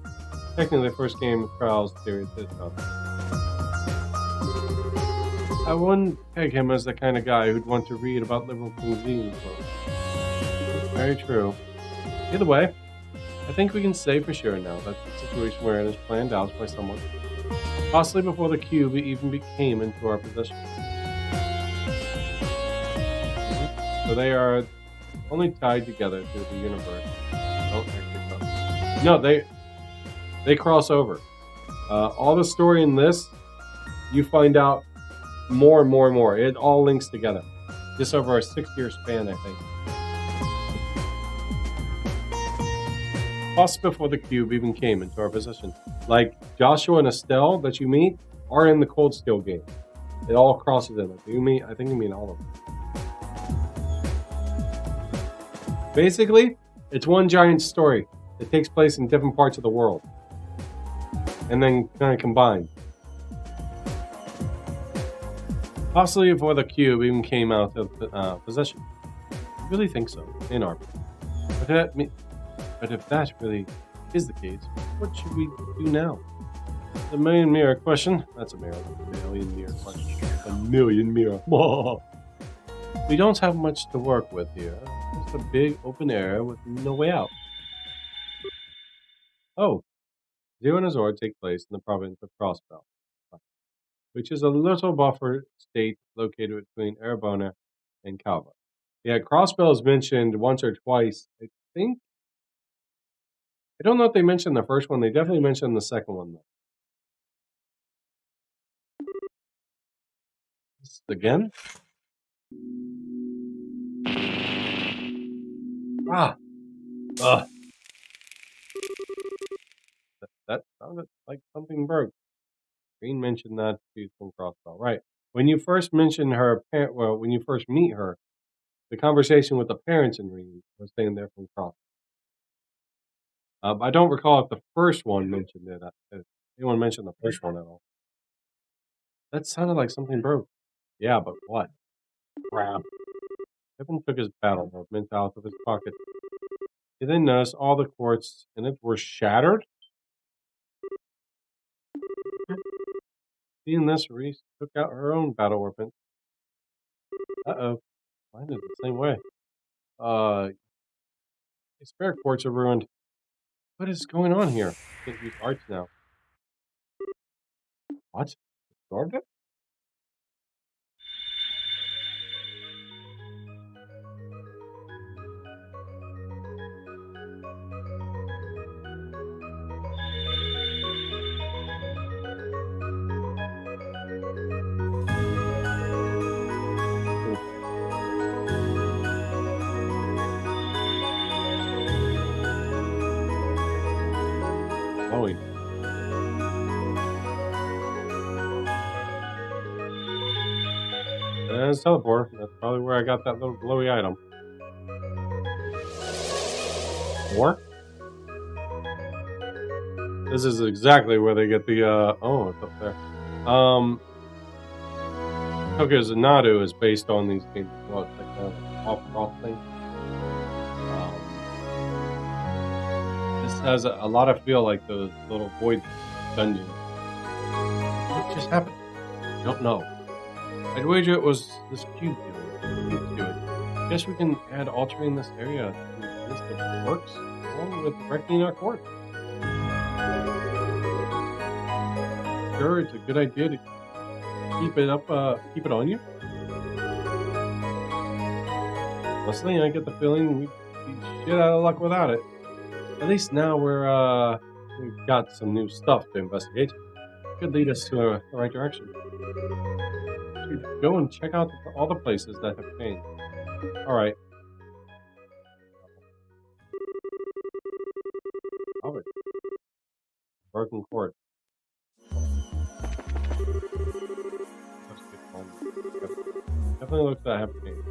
Technically, the first game of Trials series is not. I wouldn't peg him as the kind of guy who'd want to read about liberal cuisine. Very true. Either way, I think we can say for sure now that the situation we're in is planned out by someone, possibly before the cube even came into our possession. So they are only tied together through the universe. Don't actually cross. No, they cross over. All the story in this, you find out more and more and more. It all links together. Just over a 6-year span, I think. Possibly before the cube even came into our possession. Like Joshua and Estelle that you meet are in the Cold Steel game. It all crosses in it. I think you mean all of them. Basically, it's one giant story that takes place in different parts of the world. And then kind of combined. Possibly before the cube even came out of possession. I really think so, in our. But if that really is the case, what should we do now? The million mirror question. That's a million mirror question. A million mirror. We don't have much to work with here. Just a big open area with no way out. Oh. Zero and Azor take place in the province of Crossbell, which is a little buffer state located between Erebona and Calva. Yeah, Crossbell is mentioned once or twice, I think. I don't know if they mentioned the first one. They definitely mentioned the second one, though. Again? That sounded like something broke. Green mentioned that too from Crossbell. Right. When you first mention her, when you first meet her, the conversation with the parents in Ring was staying there from Cross. I don't recall if the first one mentioned it. If anyone mentioned the first one at all. That sounded like something broke. Yeah, but what? Crap. Kevin took his battle movement out of his pocket. He then noticed all the quartz in it were shattered. Seeing this, Reese took out her own battle weapon. Uh-oh. Mine is the same way. His spare quartz are ruined. What is going on here? Can't use arts now. What? Absorbed it? Glowing. And it's teleport. That's probably where I got that little glowy item. More? This is exactly where they get the, oh, it's up there. Tokyo's Nadu is based on these games as well. It's like an off-rock thing. This has a lot of feel like those little void dungeons. What just happened? I don't know. I'd wager it was this cube deal. Guess we can add altering this area to the list of works along with wrecking our court. Sure, it's a good idea to keep it up, keep it on you. Honestly, I get the feeling we'd be shit out of luck without it. At least now we've got some new stuff to investigate. Could lead us to the right direction. Should go and check out all the places that have changed. All right. Love it. Broken court. Definitely looks like I have changed.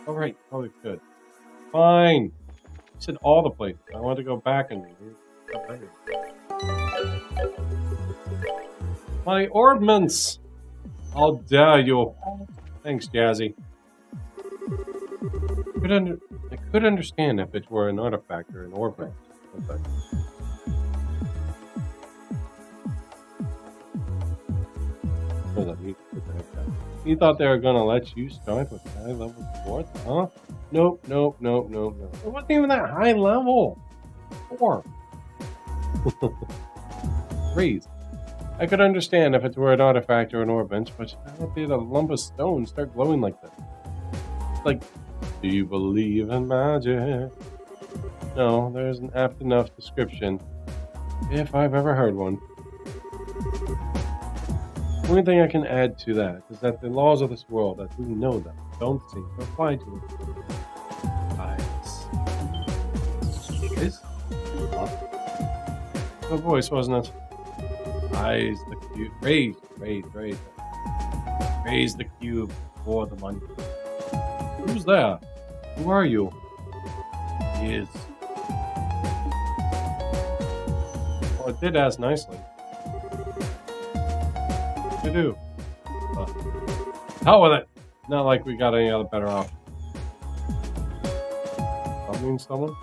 All right, probably could. Fine. You said all the places. I want to go back and read. My ordnance! How dare you! Thanks, Jazzy. I could understand if it were an artifact or an ordnance. Okay. Hold on, what the heck that? You thought they were gonna let you start with high level sports, huh? Nope. It wasn't even that high level. 4. Raised. I could understand if it were an artifact or an ordnance, but how did a lump of stone start glowing like that? Like, do you believe in magic? No, there isn't apt enough description, if I've ever heard one. The only thing I can add to that is that the laws of this world, as we know them, don't seem to apply to it. Eyes. This? Huh? The voice, wasn't it? Eyes the cube. Raise. Raise the cube for the money. Who's there? Who are you? He is. Well, it did ask nicely. What to do? Hell with it. Not like we got any other better option. That means someone?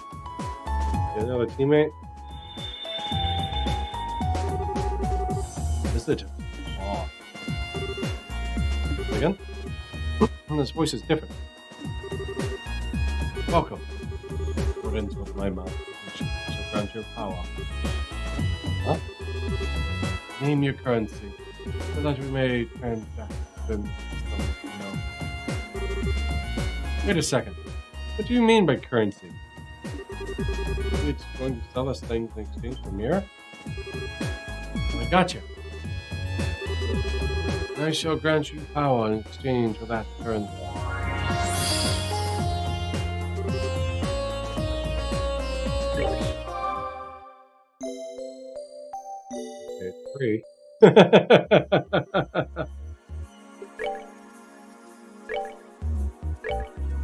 Get another teammate? Is oh. Again? And this voice is different. Welcome. Put into my mouth, which shall grant your power. Huh? Name your currency, so that we may transact them. Wait a second. What do you mean by currency? It's going to sell us things in exchange for mirror? I got you. I shall grant you power in exchange for that currency. Okay, 3.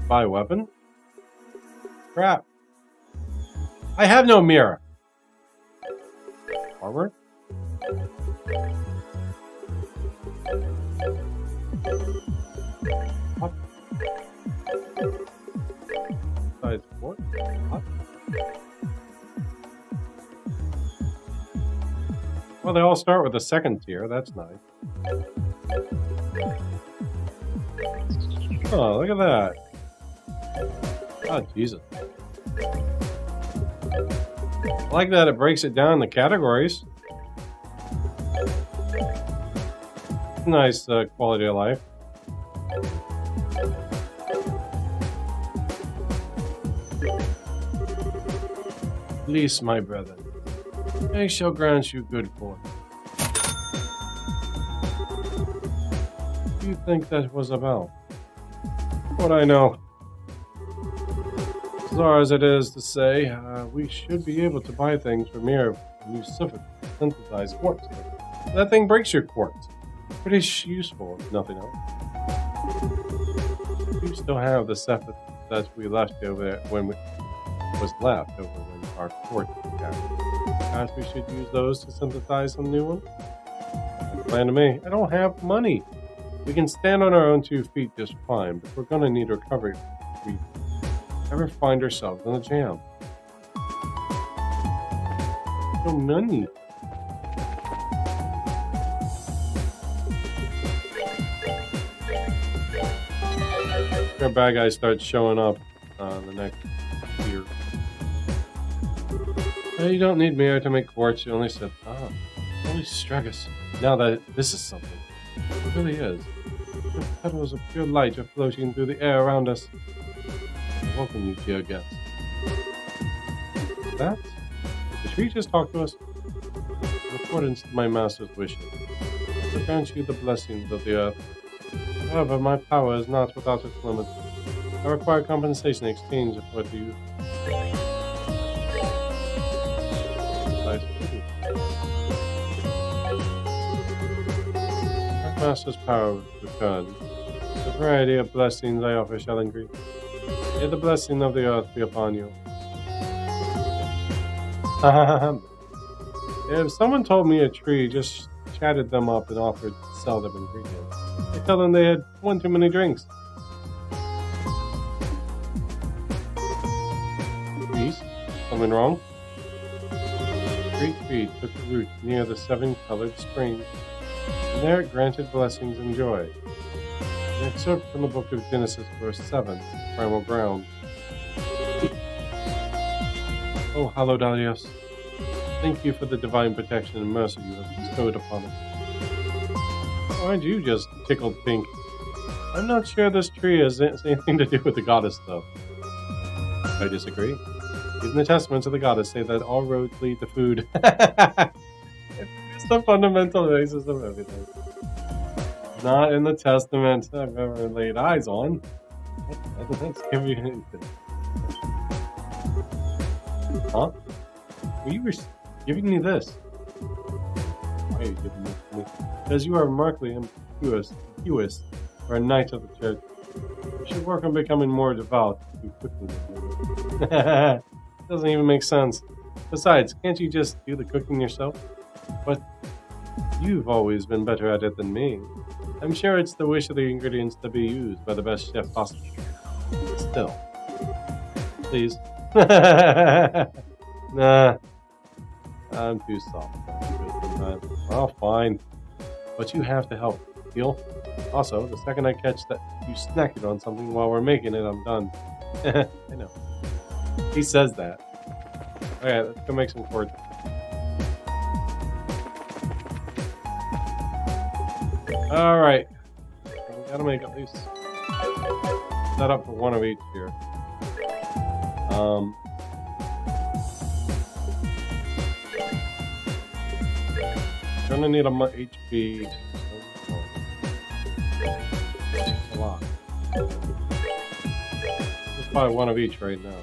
buy a weapon? Crap. I have no mirror. Armor? Up. Size 4? Up. Well, they all start with a second tier. That's nice. Oh, look at that. Oh, Jesus. I like that it breaks it down in the categories. Nice quality of life. Please, my brother, I shall grant you good fortune. What do you think that was about? What I know. As far as it is to say, we should be able to buy things from here when you synthesize quartz. That thing breaks your quartz. Pretty useful, if nothing else. You still have the stuff that we left over there when our quartz was gathered. Perhaps we should use those to synthesize some new ones? Plan to me. I don't have money. We can stand on our own 2 feet just fine, but we're gonna need recovery if we ever find ourselves in a jam. No money. Our bad guy starts showing up the next year. Hey, you don't need mirror to make quartz. You only said, holy Stragus. Now that this is something. It really is. The petals of pure light are floating through the air around us. I welcome you, dear guest. That? Did the tree just talk to us? In accordance to my master's wishes, I grant you the blessings of the earth. However, my power is not without its limits. I require compensation in exchange for it to use. My master's power returned. The variety of blessings I offer shall increase. May the blessing of the earth be upon you. If someone told me a tree just chatted them up and offered to sell them ingredients, I tell them they had one too many drinks. Please, something wrong? The great tree took root near the 7-colored spring, and there it granted blessings and joy. An excerpt from the book of Genesis, verse 7, Primal Ground. Oh, hallowed Dalios, thank you for the divine protection and mercy you have bestowed upon us. Aren't you just tickled pink? I'm not sure this tree has anything to do with the goddess, though. I disagree. Even the testaments of the goddess say that all roads lead to food. It's the fundamental basis of everything. Not in the testament I've ever laid eyes on. That's giving you anything. Huh? Well, you were giving me this. Why are you giving this to me? Because you are remarkably impious for a knight of the church. You should work on becoming more devout. You quickly. Doesn't even make sense. Besides, can't you just do the cooking yourself? But you've always been better at it than me. I'm sure it's the wish of the ingredients to be used by the best chef possible. Still. Please. Nah. I'm too soft. Well, fine. But you have to help. Deal? Also, the second I catch that you snacked on something while we're making it, I'm done. I know. He says that. Okay, let's go make some quartz. Alright. We gotta make at least set up for one of each here. Gonna need a HP. A lot. Just buy one of each right now.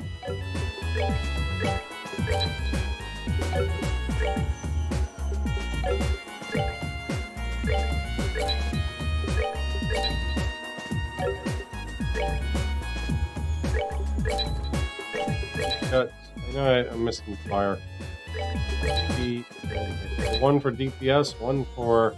Cuts. I know I'm missing fire. One for DPS, one for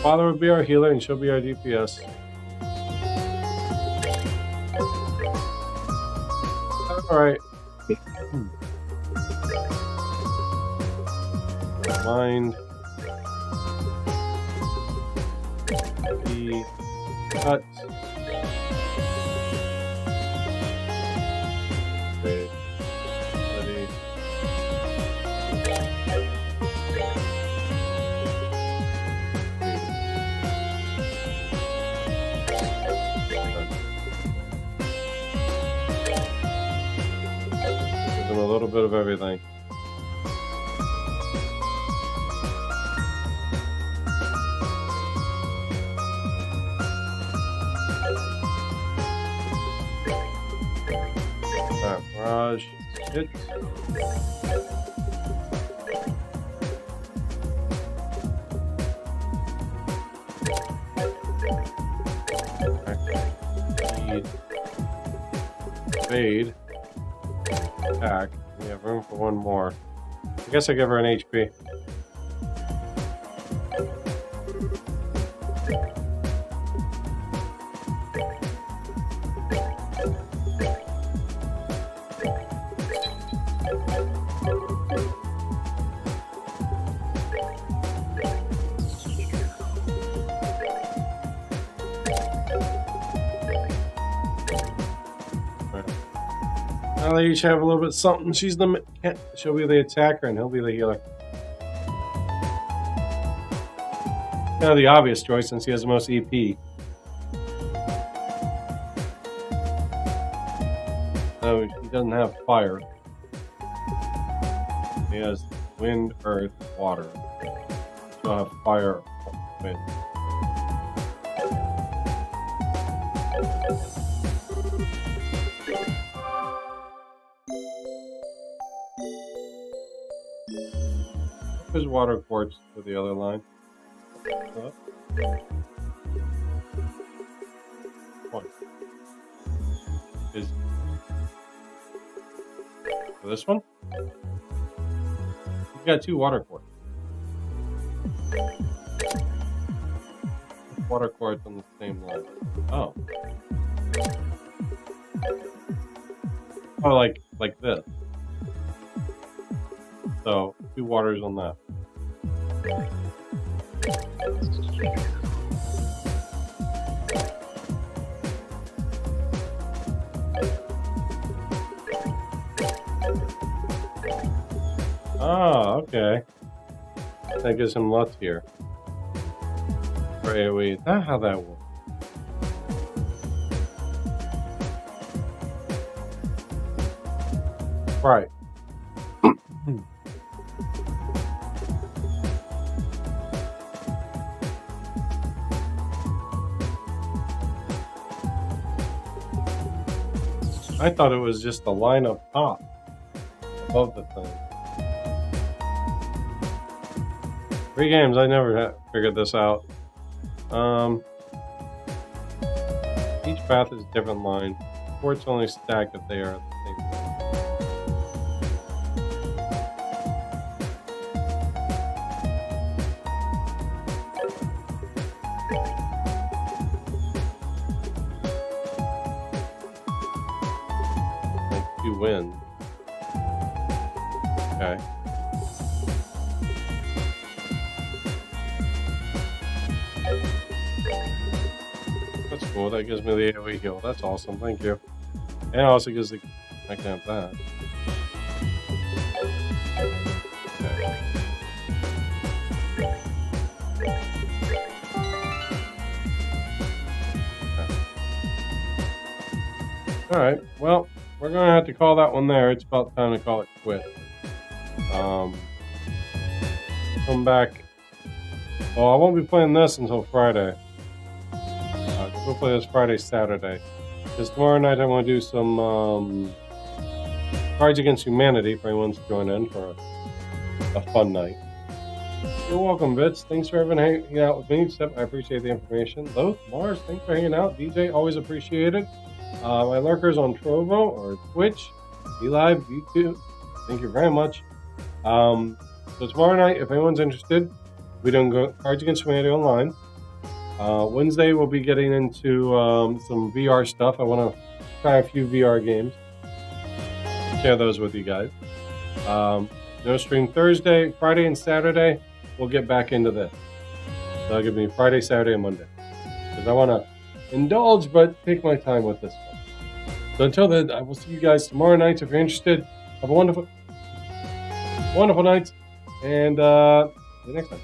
Father would be our healer and she'll be our DPS. Alright. Mind. The cut. Ready. Give them a little bit of everything. Barrage, hit. Evade. Attack. We have room for one more. I guess I give her an HP. Now they each have a little bit of something. She'll be the attacker and he'll be the healer. Kind of the obvious choice since he has the most EP. So he doesn't have fire. He has wind, earth, water. She'll have fire, wind. There's water quartz to the other line. One. Is for this one? You got 2 water quartz. Water quartz on the same line. Oh. Oh, like this. So 2 waters on that. Ah, okay. That gives him luck here. For AoE. That's how that works. Right. I thought it was just the line up top above the thing. 3 games, I never figured this out. Each path is a different line. Quartz only stack if they are at the same time. You win. Okay. That's cool. That gives me the AoE heal. That's awesome. Thank you. And it also gives the... I can have that. Okay. Alright, well, we're going to have to call that one there. It's about time to call it quit. Come back. Well, I won't be playing this until Friday. We'll play this Friday, Saturday. Because tomorrow night I want to do some Cards Against Humanity for anyone's joining in for a fun night. You're welcome, Vits. Thanks for hanging out with me. Sep, I appreciate the information. Loth, Mars, thanks for hanging out. DJ, always appreciate it. My lurkers on Trovo or Twitch, Live, YouTube, thank you very much. So tomorrow night, if anyone's interested, we're doing Cards Against Humanity online. Wednesday, we'll be getting into some VR stuff. I want to try a few VR games. Share those with you guys. No stream Thursday, Friday, and Saturday. We'll get back into this. So that'll give me Friday, Saturday, and Monday. Because I want to indulge, but take my time with this one. So until then, I will see you guys tomorrow night. If you're interested, have a wonderful night. And see you next time.